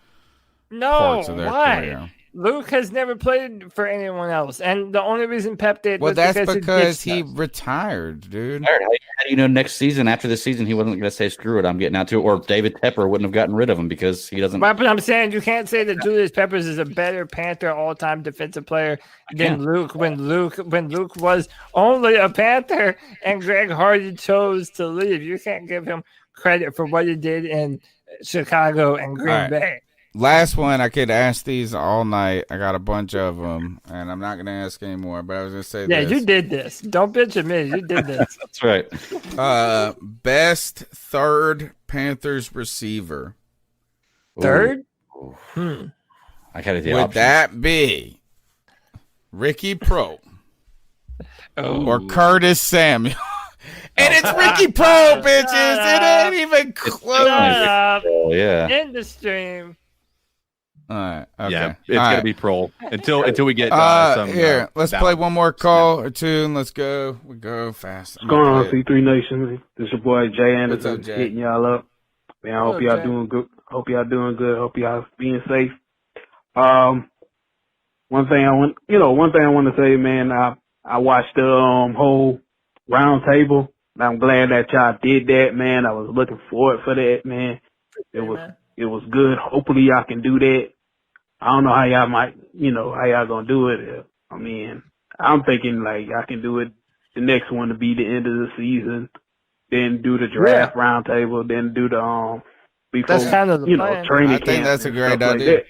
parts of their career. Luke has never played for anyone else, and the only reason Pep did Well, was that's because he he retired, dude. How do you know next season, after this season, he wasn't going to say screw it, I'm getting out to it, or David Tepper wouldn't have gotten rid of him because he doesn't. Right, but I'm saying you can't say that Julius Peppers is a better Panther all-time defensive player than Luke when Luke was only a Panther and Greg Hardy chose to leave. You can't give him credit for what he did in Chicago and Green Bay. Last one, I could ask these all night. I got a bunch of them, and I'm not going to ask anymore, but I was going to say yeah, this. you did this. Don't bitch at me. You did this. That's right. Best third Panthers receiver. Third? I got the Would options. that be Ricky Pro or Curtis Samuel? And it's Ricky Pro, bitches. It ain't even close. Oh, yeah. In the stream. All right. Okay. Yeah, it's gonna be Pro until we get some. Here, let's play one more call or two, and let's go. We go fast. What's going on, C3 Nation? This your boy Jay Anderson. What's up, Jay? Hitting y'all up. Man, I hope y'all doing good. Hope y'all doing good. Hope y'all being safe. One thing I want to say, man. I watched the whole round table. And I'm glad that y'all did that, man. I was looking forward for that, man. It was good. Hopefully y'all can do that. I don't know how y'all how y'all gonna do it. I mean, I'm thinking like y'all can do it. The next one to be the end of the season, then do the draft roundtable, then do the before That's kind of the plan. training I camp. think that's a and great stuff idea. Like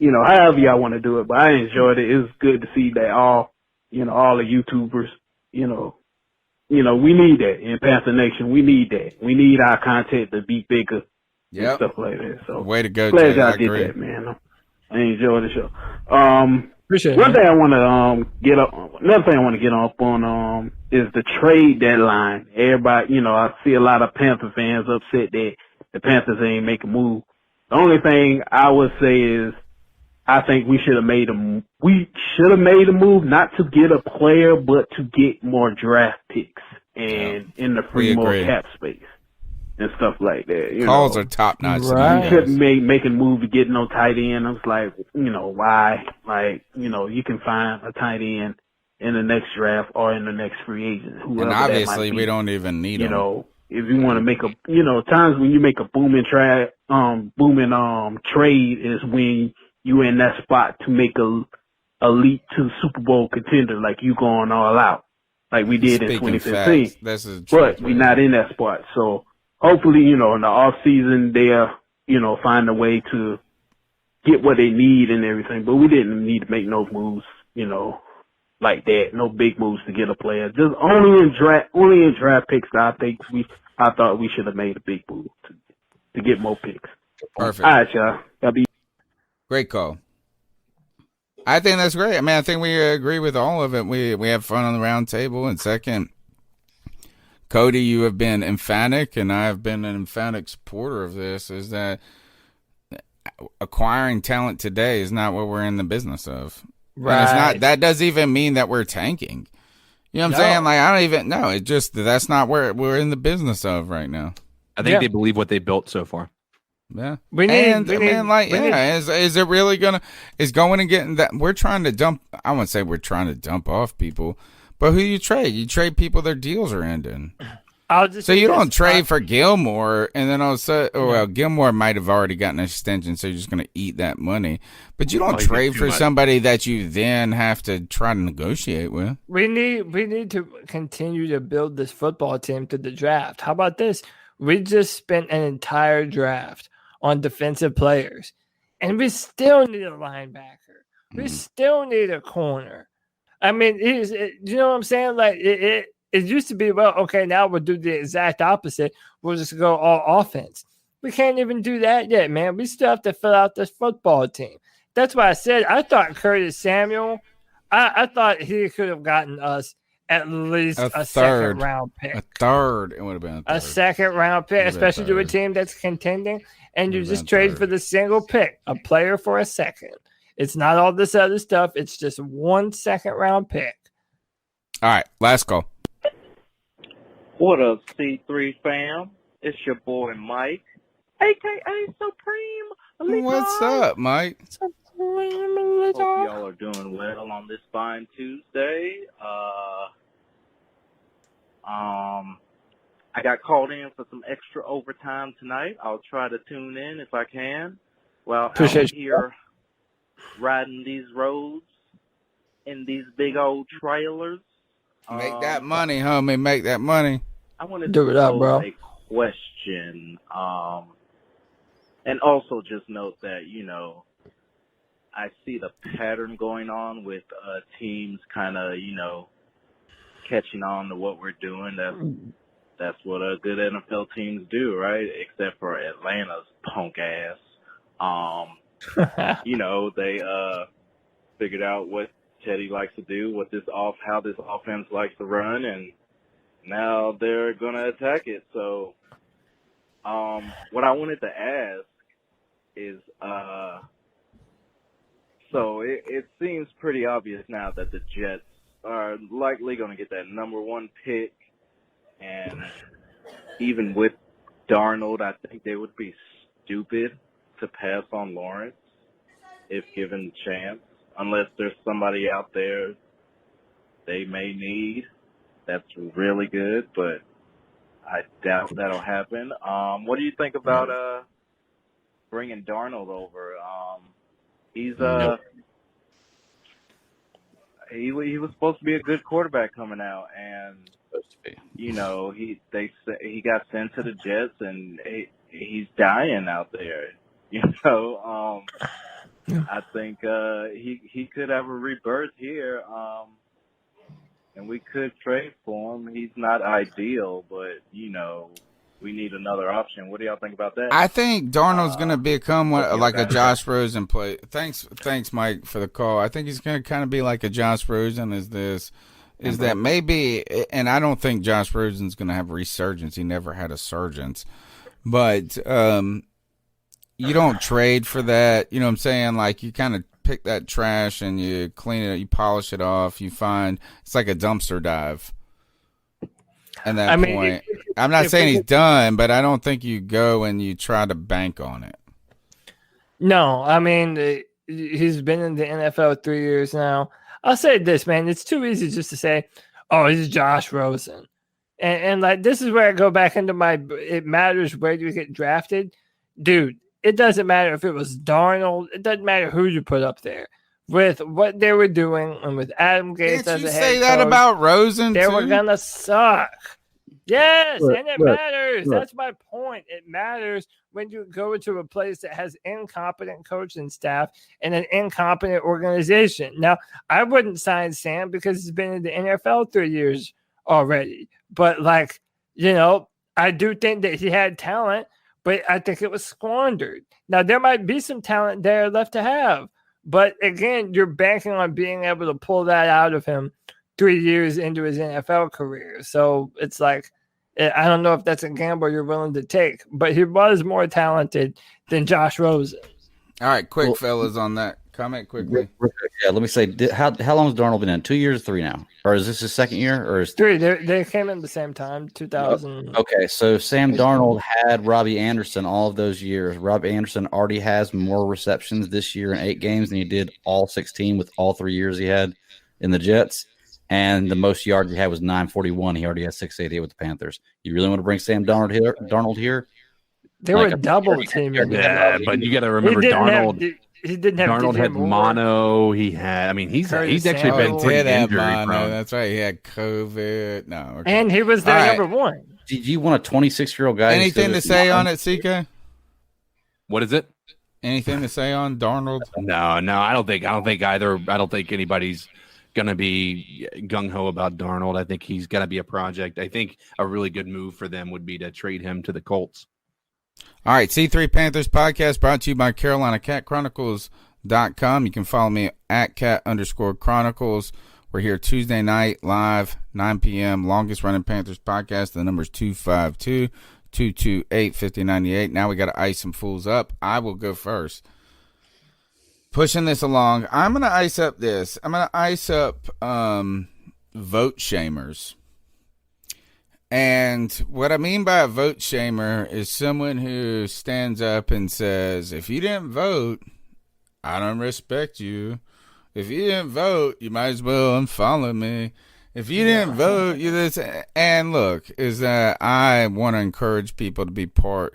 that. However y'all want to do it, but I enjoyed it. It was good to see that all the YouTubers, we need that in Panther Nation. We need that. We need our content to be bigger and stuff like that. So way to go, glad Jay. y'all I did agree. that, man. I enjoyed the show. Appreciate One it. thing I want to another thing I want to get up on is the trade deadline. Everybody, I see a lot of Panther fans upset that the Panthers ain't make a move. The only thing I would say is I think we should have made a move not to get a player but to get more draft picks and in the free more cap space and stuff like that. Calls are top notch. You couldn't make a move to get no tight end. I was like, why? Like, you can find a tight end in the next draft or in the next free agent. And obviously, we don't even need them. If you want to make a, times when you make a booming trade is when you in that spot to make a elite to Super Bowl contender, like you going all out, like we did in 2015. But we're not in that spot. So hopefully, in the off season, they'll, find a way to get what they need and everything. But we didn't need to make no moves, like that. No big moves to get a player. Just only in draft picks. I thought we should have made a big move to get more picks. Perfect. All right, y'all. Y'all be. Great call. I think that's great. I mean, I think we agree with all of it. We have fun on the round table. And second, Cody, you have been emphatic, and I have been an emphatic supporter of this, is that acquiring talent today is not what we're in the business of. Right. And it's not, that doesn't even mean that we're tanking. You know what I'm saying? Like, I don't even know. It just, that's not where we're in the business of right now. I think they believe what they built so far. Yeah. Is it really going to get in that? We're trying to dump, I wouldn't say we're trying to dump off people, but who you trade? You trade people their deals are ending. So you don't trade for Gilmore, and then also, Gilmore might have already gotten an extension, so you're just going to eat that money. But you don't trade for somebody that you then have to try to negotiate with. We need to continue to build this football team to the draft. How about this? We just spent an entire draft on defensive players, and we still need a linebacker. We still need a corner. I mean, you know what I'm saying? Like it used to be, well, okay, now we'll do the exact opposite. We'll just go all offense. We can't even do that yet, man. We still have to fill out this football team. That's why I said I thought Curtis Samuel, I thought he could have gotten us at least a second round pick. A third. It would have been a second round pick, especially to a team that's contending, and you just trade for the single pick, a player for a second. It's not all this other stuff. It's just 1 second round pick. All right, last call. What up, C3 fam? It's your boy Mike, a.k.a. Supreme. What's up, Mike? Hope y'all are doing well on this fine Tuesday. I got called in for some extra overtime tonight. I'll try to tune in if I can. Well, out here riding these roads in these big old trailers. Make that money, homie. Make that money. I wanted to do it up, bro. a question. And also just note that, you know, I see the pattern going on with teams kind of, you know, catching on to what we're doing. That's what good NFL teams do, right? Except for Atlanta's punk ass. You know, they figured out what Teddy likes to do, how this offense likes to run, and now they're gonna attack it. So, what I wanted to ask is, so it seems pretty obvious now that the Jets are likely gonna get that number 1 pick, and even with Darnold, I think they would be stupid to pass on Lawrence if given the chance, unless there's somebody out there they may need that's really good, but I doubt that'll happen. What do you think about bringing Darnold over? He's he was supposed to be a good quarterback coming out, and you know he got sent to the Jets, and he's dying out there. You know, I think he could have a rebirth here, and we could trade for him. He's not ideal, but you know, we need another option. What do y'all think about that? I think Darnold's going to become like a Josh Rosen play. Thanks, Mike, for the call. I think he's going to kind of be like a Josh Rosen. Is that maybe? And I don't think Josh Rosen's going to have a resurgence. He never had a surgence, but you don't trade for that. You know what I'm saying? Like, you kind of pick that trash and you clean it, you polish it off. You find it's like a dumpster dive. At that point, I'm not saying he's done, but I don't think you go and you try to bank on it. No, I mean, he's been in the NFL 3 years now. I'll say this, man. It's too easy just to say, oh, he's Josh Rosen. And like, this is where I go back into it matters where you get drafted. Dude, it doesn't matter if it was Darnold. It doesn't matter who you put up there. With what they were doing and with Adam Gase as a head coach. Did you say that about Rosen, They too? were going to suck. Yes, and it matters. Look. That's my point. It matters when you go to a place that has incompetent coaching staff and an incompetent organization. Now, I wouldn't sign Sam because he's been in the NFL 3 years already. But, like, you know, I do think that he had talent, but I think it was squandered. Now, there might be some talent there left to have. But, again, you're banking on being able to pull that out of him 3 years into his NFL career. So it's like, I don't know if that's a gamble you're willing to take, but he was more talented than Josh Rosen. All right, quick, fellas, on that. Comment quickly. Yeah, let me say, how long has Darnold been in? 2 years, 3 now? Or is this his second year? Or is 3? They came in the same time, 2000. Okay, so Sam Darnold had Robbie Anderson all of those years. Robbie Anderson already has more receptions this year in 8 games than he did all 16 with all 3 years he had in the Jets. And the most yards he had was 941. He already has 688 with the Panthers. You really want to bring Sam Darnold here? They were double teaming. Yeah, but you got to remember Darnold. He didn't have Darnold had mono. He had. I mean, he's actually been pretty injury prone. That's right. He had COVID. No, okay. And he was their number 1. Did you want a 26-year-old guy? Anything to say on it, CK? What is it? Anything to say on Darnold? No. I don't think either. I don't think anybody's going to be gung ho about Darnold. I think he's going to be a project. I think a really good move for them would be to trade him to the Colts. All right, C3 Panthers podcast brought to you by CarolinaCatChronicles.com. You can follow me at cat_chronicles. We're here Tuesday night, live, 9 p.m., longest running Panthers podcast. The number's 252-228-5098. Now we got to ice some fools up. I will go first. Pushing this along, I'm going to ice up this. I'm going to ice up vote shamers. And what I mean by a vote shamer is someone who stands up and says, if you didn't vote, I don't respect you. If you didn't vote, you might as well unfollow me. If you didn't vote, you this. And look, is that I want to encourage people to be part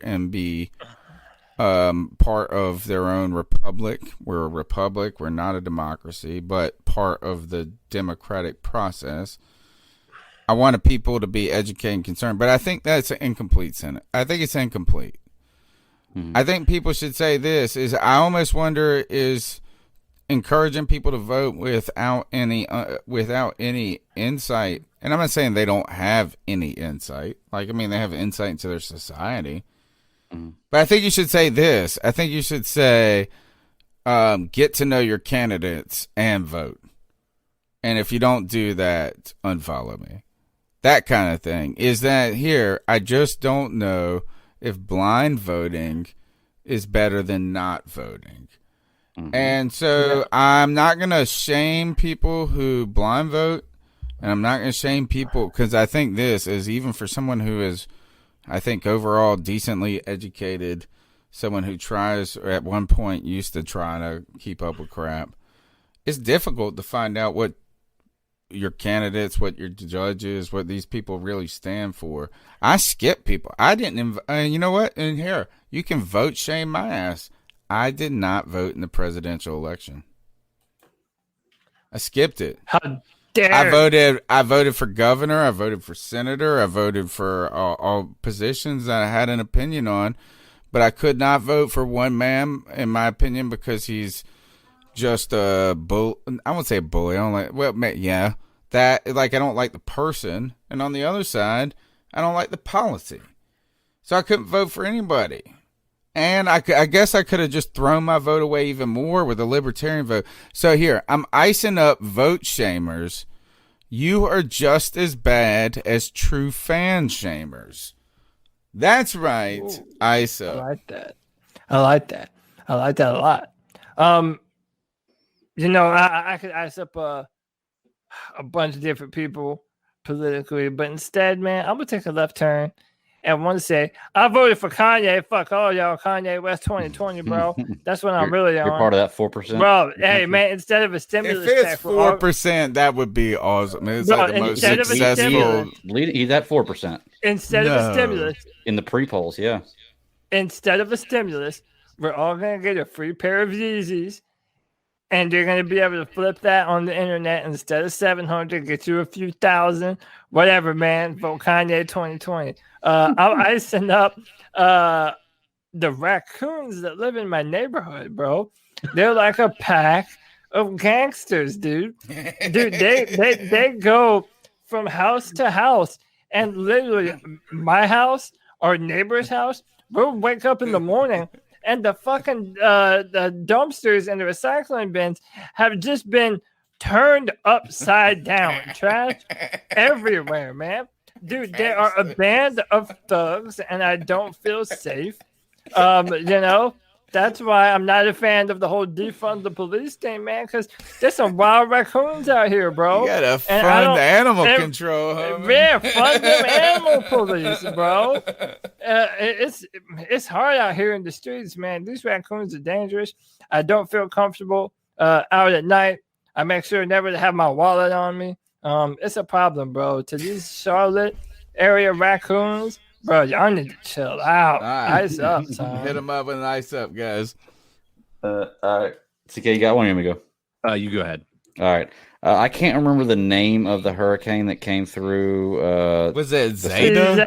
of their own republic. We're a republic. We're not a democracy, but part of the democratic process. I wanted people to be educated and concerned, but I think that's an incomplete sentence. I think it's incomplete. I think people should say this, is I almost wonder is encouraging people to vote without any insight. And I'm not saying they don't have any insight. Like, I mean, they have insight into their society. But I think you should say this. I think you should say, get to know your candidates and vote. And if you don't do that, unfollow me. That kind of thing. Is that here, I just don't know if blind voting is better than not voting. And so I'm not going to shame people who blind vote. And I'm not going to shame people because I think this is even for someone who is, I think, overall decently educated, someone who tries, or at one point used to try to keep up with crap. It's difficult to find out what your candidates, what your judges, what these people really stand for. I skip people. I didn't, you know what? And here, you can vote shame my ass. I did not vote in the presidential election. I skipped it. How dare I voted for governor. I voted for senator. I voted for all positions that I had an opinion on, but I could not vote for one man, in my opinion, because he's just a bull. I won't say a bully. I don't like. Well, yeah, that like I don't like the person, and on the other side, I don't like the policy. So I couldn't vote for anybody. And I guess I could have just thrown my vote away even more with a libertarian vote. So here, I'm icing up vote shamers. You are just as bad as true fan shamers. That's right. Ooh, ice up. I like that. I like that a lot. You know, I could ice up a bunch of different people politically, but instead, man, I'm going to take a left turn. And want to say, I voted for Kanye. Fuck all y'all, Kanye West 2020, bro. That's what I'm really on. You're part of that 4%, bro. Hey, man, instead of a stimulus, if it's 4%, that would be awesome. It's bro, like the most successful. He's at 4%. Instead of a stimulus, in the pre-polls, yeah. Instead of a stimulus, we're all gonna get a free pair of Yeezys, and you're gonna be able to flip that on the internet instead of 700, get you a few thousand, whatever, man. Vote Kanye 2020. I'm icing up the raccoons that live in my neighborhood, bro. They're like a pack of gangsters, dude. Dude, they go from house to house, and literally my house, our neighbor's house, we'll wake up in the morning and the fucking the dumpsters and the recycling bins have just been turned upside down. Trash everywhere, man. Dude, they are a band of thugs, and I don't feel safe. You know, that's why I'm not a fan of the whole defund the police thing, man, because there's some wild raccoons out here, bro. You gotta fund animal control, homie. Yeah, fund them animal police, bro. It's hard out here in the streets, man. These raccoons are dangerous. I don't feel comfortable out at night. I make sure never to have my wallet on me. It's a problem, bro. To these Charlotte area raccoons, bro, y'all need to chill out. Right. Ice up, son. Hit them up with an ice up, guys. All right. CK, you got one? You want me to go? You go ahead. All right. I can't remember the name of the hurricane that came through. Was it Zeta?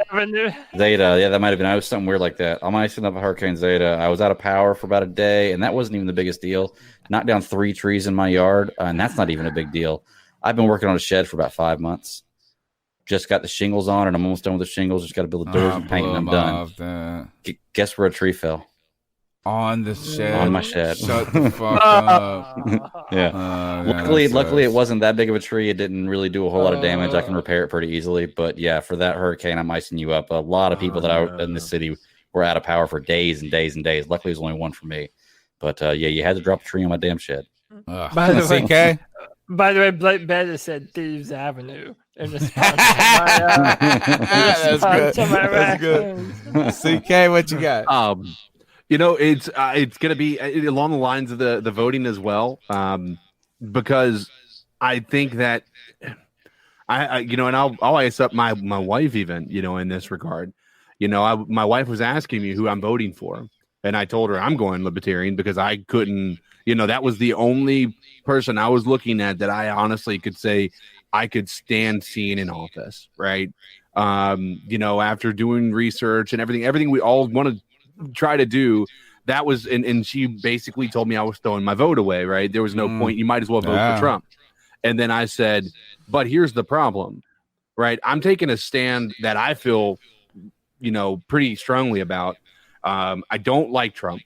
Zeta. Yeah, that might have been. I was something weird like that. I'm icing up a Hurricane Zeta. I was out of power for about a day, and that wasn't even the biggest deal. Knocked down 3 trees in my yard, and that's not even a big deal. I've been working on a shed for about 5 months. Just got the shingles on, and I'm almost done with the shingles. Just got to build the doors and paint, and I'm done. Guess where a tree fell? On the shed. On my shed. Shut the fuck up. Yeah. Luckily, it wasn't that big of a tree. It didn't really do a whole lot of damage. I can repair it pretty easily. But yeah, for that hurricane, I'm icing you up. A lot of people that are in the city were out of power for days and days and days. Luckily, it was only one for me. But yeah, you had to drop a tree on my damn shed. By the way, Blake Better said Thieves Avenue in response to my That's good. CK, what you got? It's going to be along the lines of the voting as well, because I think that and I'll ice up my wife even, in this regard. My wife was asking me who I'm voting for, and I told her I'm going Libertarian because I couldn't, that was the only person I was looking at that I honestly could say I could stand seeing in office, right? After doing research and everything we all want to try to do, that was and she basically told me I was throwing my vote away, right? There was no point. You might as well vote for Trump. And then I said, but here's the problem, right? I'm taking a stand that I feel, pretty strongly about. I don't like Trump,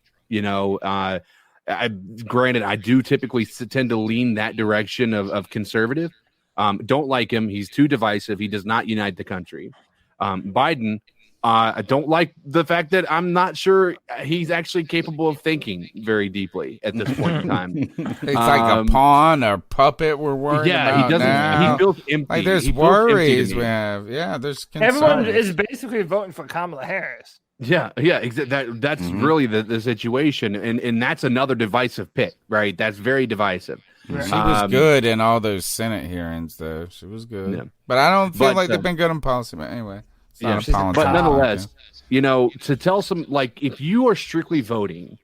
granted, I do typically tend to lean that direction of conservative. Don't like him. He's too divisive. He does not unite the country. Biden, I don't like the fact that I'm not sure he's actually capable of thinking very deeply at this point in time. It's like a pawn or puppet we're worried about. He doesn't. Now. He feels empty. Like there's worries we have. Yeah, there's concerns. Everyone is basically voting for Kamala Harris. Yeah, that's really the situation, and that's another divisive pick, right? That's very divisive. She was good in all those Senate hearings, though. She was good, but I don't feel like they've been good in policy. But anyway. But nonetheless, to tell some, like, if you are strictly voting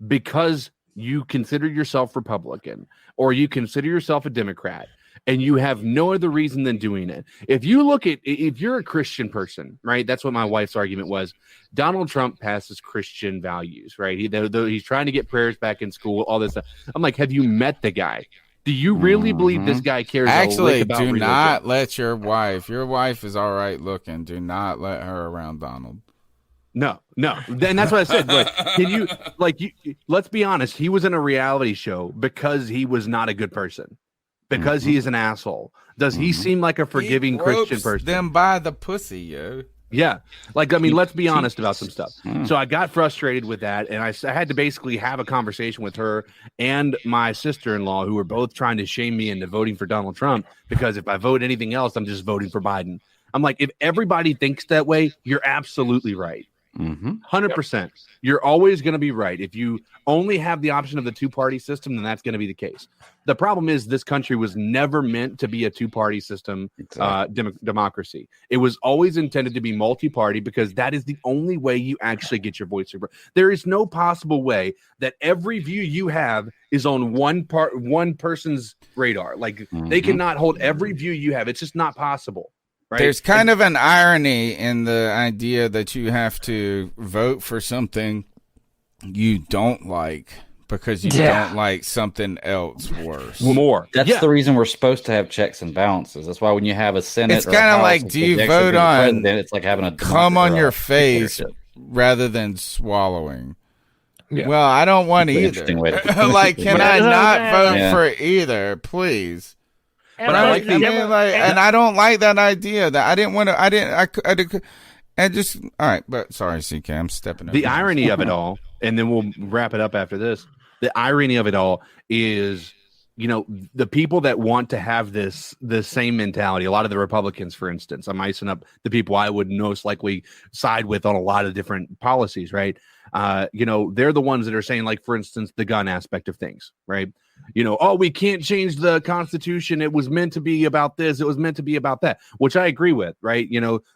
because you consider yourself Republican or you consider yourself a Democrat and you have no other reason than doing it. If you're a Christian person, right? That's what my wife's argument was. Donald Trump passes Christian values, right? He's trying to get prayers back in school, all this stuff. I'm like, have you met the guy? Do you really believe this guy cares? Actually, about do religion? not let your wife is all right looking. Do not let her around Donald. No. Then that's what I said. Let's be honest. He was in a reality show because he was not a good person. Because he is an asshole. Does he seem like a forgiving Christian person? Them by the pussy, yo. Yeah. Let's be honest about some stuff. So I got frustrated with that, and I had to basically have a conversation with her and my sister-in-law, who were both trying to shame me into voting for Donald Trump, because if I vote anything else, I'm just voting for Biden. I'm like, if everybody thinks that way, you're absolutely right. 100%. You're always going to be right. If you only have the option of the two-party system, then that's going to be the case. The problem is this country was never meant to be a two-party system democracy. It was always intended to be multi-party, because that is the only way you actually get your voice. There is no possible way that every view you have is on one person's radar. They cannot hold every view you have. It's just not possible. Right? There's kind of an irony in the idea that you have to vote for something you don't like because you don't like something else worse. That's the reason we're supposed to have checks and balances. That's why when you have a Senate, it's kind of like, do you vote on it's like having a come on your face rather than swallowing. Yeah. Well, I don't want either. Can I not vote for either, please? But and I don't like that idea. That I didn't want to. All right. But sorry, CK, I'm stepping up. The irony of it all, and then we'll wrap it up after this. The irony of it all is, the people that want to have this same mentality. A lot of the Republicans, for instance, I'm icing up the people I would most likely side with on a lot of different policies, right? They're the ones that are saying, like, for instance, the gun aspect of things, right? We can't change the Constitution. It was meant to be about this. It was meant to be about that, which I agree with, right?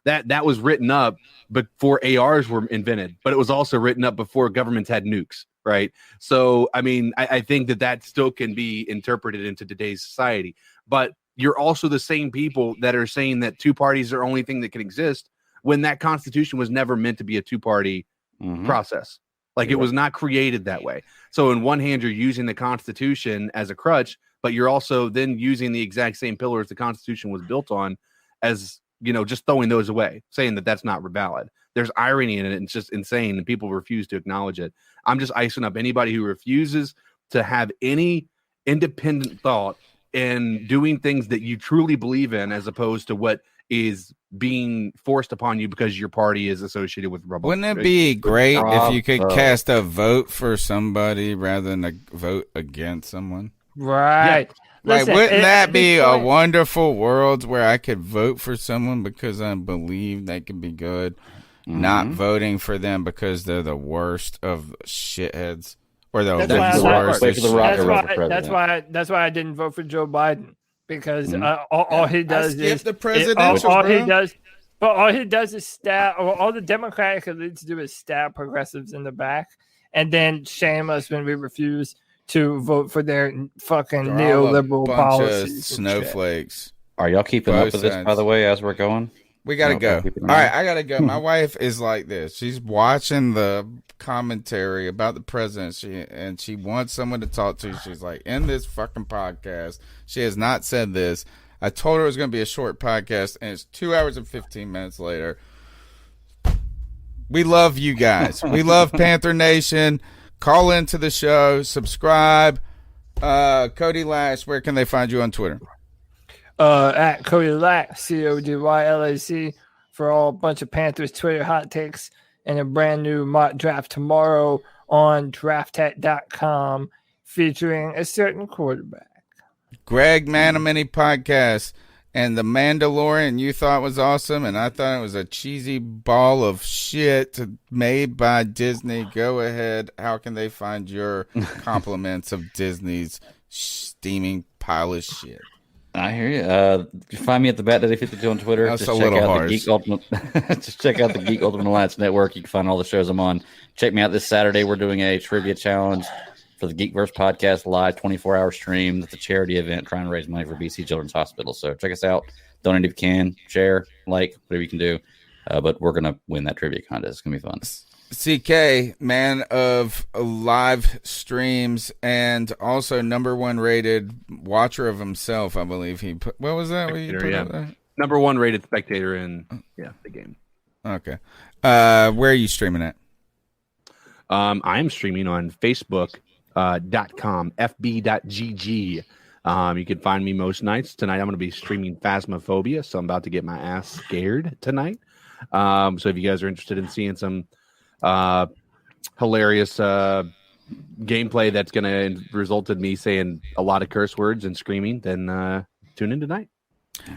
That was written up before ARs were invented, but it was also written up before governments had nukes, right? So, I think that still can be interpreted into today's society. But you're also the same people that are saying that two parties are the only thing that can exist when that Constitution was never meant to be a two-party process. It was not created that way. So in one hand, you're using the Constitution as a crutch. but you're also then using the exact same pillars the Constitution was built on as, just throwing those away, saying that that's not valid. There's irony in it. And it's just insane. And people refuse to acknowledge it. I'm just icing up anybody who refuses to have any independent thought and doing things that you truly believe in, as opposed to what is being forced upon you because your party is associated with Republicans. Wouldn't it be great if you could cast a vote for somebody rather than a vote against someone? Right. Yeah. Listen, wouldn't that be a wonderful world where I could vote for someone because I believe they can be good, not voting for them because they're the worst of shitheads or the worst? That's why I didn't vote for Joe Biden, because all he does is the presidential. All he does is stab. All the Democratic elites do is stab progressives in the back, and then shame us when we refuse to vote for their fucking neoliberal policies. Snowflakes. Are y'all keeping up with this, by the way, as we're going? We gotta go. All right, I gotta go. My wife is like this. She's watching the commentary about the president, and she wants someone to talk to. She's like, in this fucking podcast, she has not said this. I told her it was going to be a short podcast, and it's 2 hours and 15 minutes later. We love you guys. We love Panther Nation. Call into the show. Subscribe. Cody Lash, where can they find you on Twitter? At Cody Lack, CODYLAC, for all a bunch of Panthers Twitter hot takes and a brand new mock draft tomorrow on draftat.com featuring a certain quarterback. Greg Manamini podcast and The Mandalorian you thought was awesome, and I thought it was a cheesy ball of shit made by Disney. Go ahead. How can they find your compliments of Disney's steaming pile of shit? I hear you. You find me at the Bat Daddy 52 on Twitter. That's a little harsh. Just check out the Geek Ultimate Alliance Network. You can find all the shows I'm on. Check me out this Saturday. We're doing a trivia challenge for the Geekverse podcast, live 24-hour stream. That's a charity event trying to raise money for BC Children's Hospital. So check us out. Donate if you can. Share, like, whatever you can do. But we're going to win that trivia contest. It's going to be fun. CK, man of live streams and also #1 rated watcher of himself, I believe he put. What was that? #1 rated spectator in the game. Okay. Where are you streaming at? I am streaming on Facebook.com, fb.gg. You can find me most nights. Tonight I'm going to be streaming Phasmophobia, so I'm about to get my ass scared tonight. So if you guys are interested in seeing some hilarious gameplay that's going to result in me saying a lot of curse words and screaming, then tune in tonight.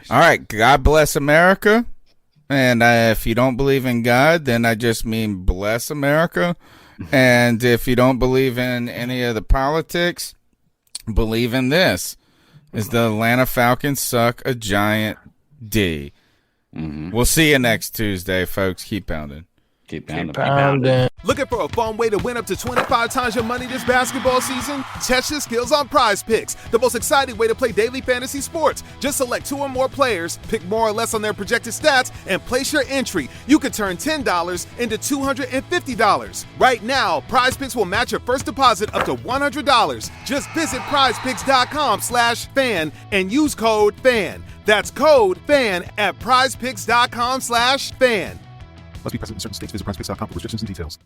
All right. God bless America. And if you don't believe in God, then I just mean bless America. And if you don't believe in any of the politics, believe in this. Is the Atlanta Falcons suck a giant D. We'll see you next Tuesday, folks. Keep pounding. Keep pounding. Looking for a fun way to win up to 25 times your money this basketball season? Test your skills on Prize Picks, the most exciting way to play daily fantasy sports. Just select 2 or more players, pick more or less on their projected stats, and place your entry. You could turn $10 into $250. Right now, Prize Picks will match your first deposit up to $100. Just visit prizepicks.com/fan and use code FAN. That's code FAN at prizepicks.com/fan. Must be present in certain states. Visit prizepicks.com for restrictions and details.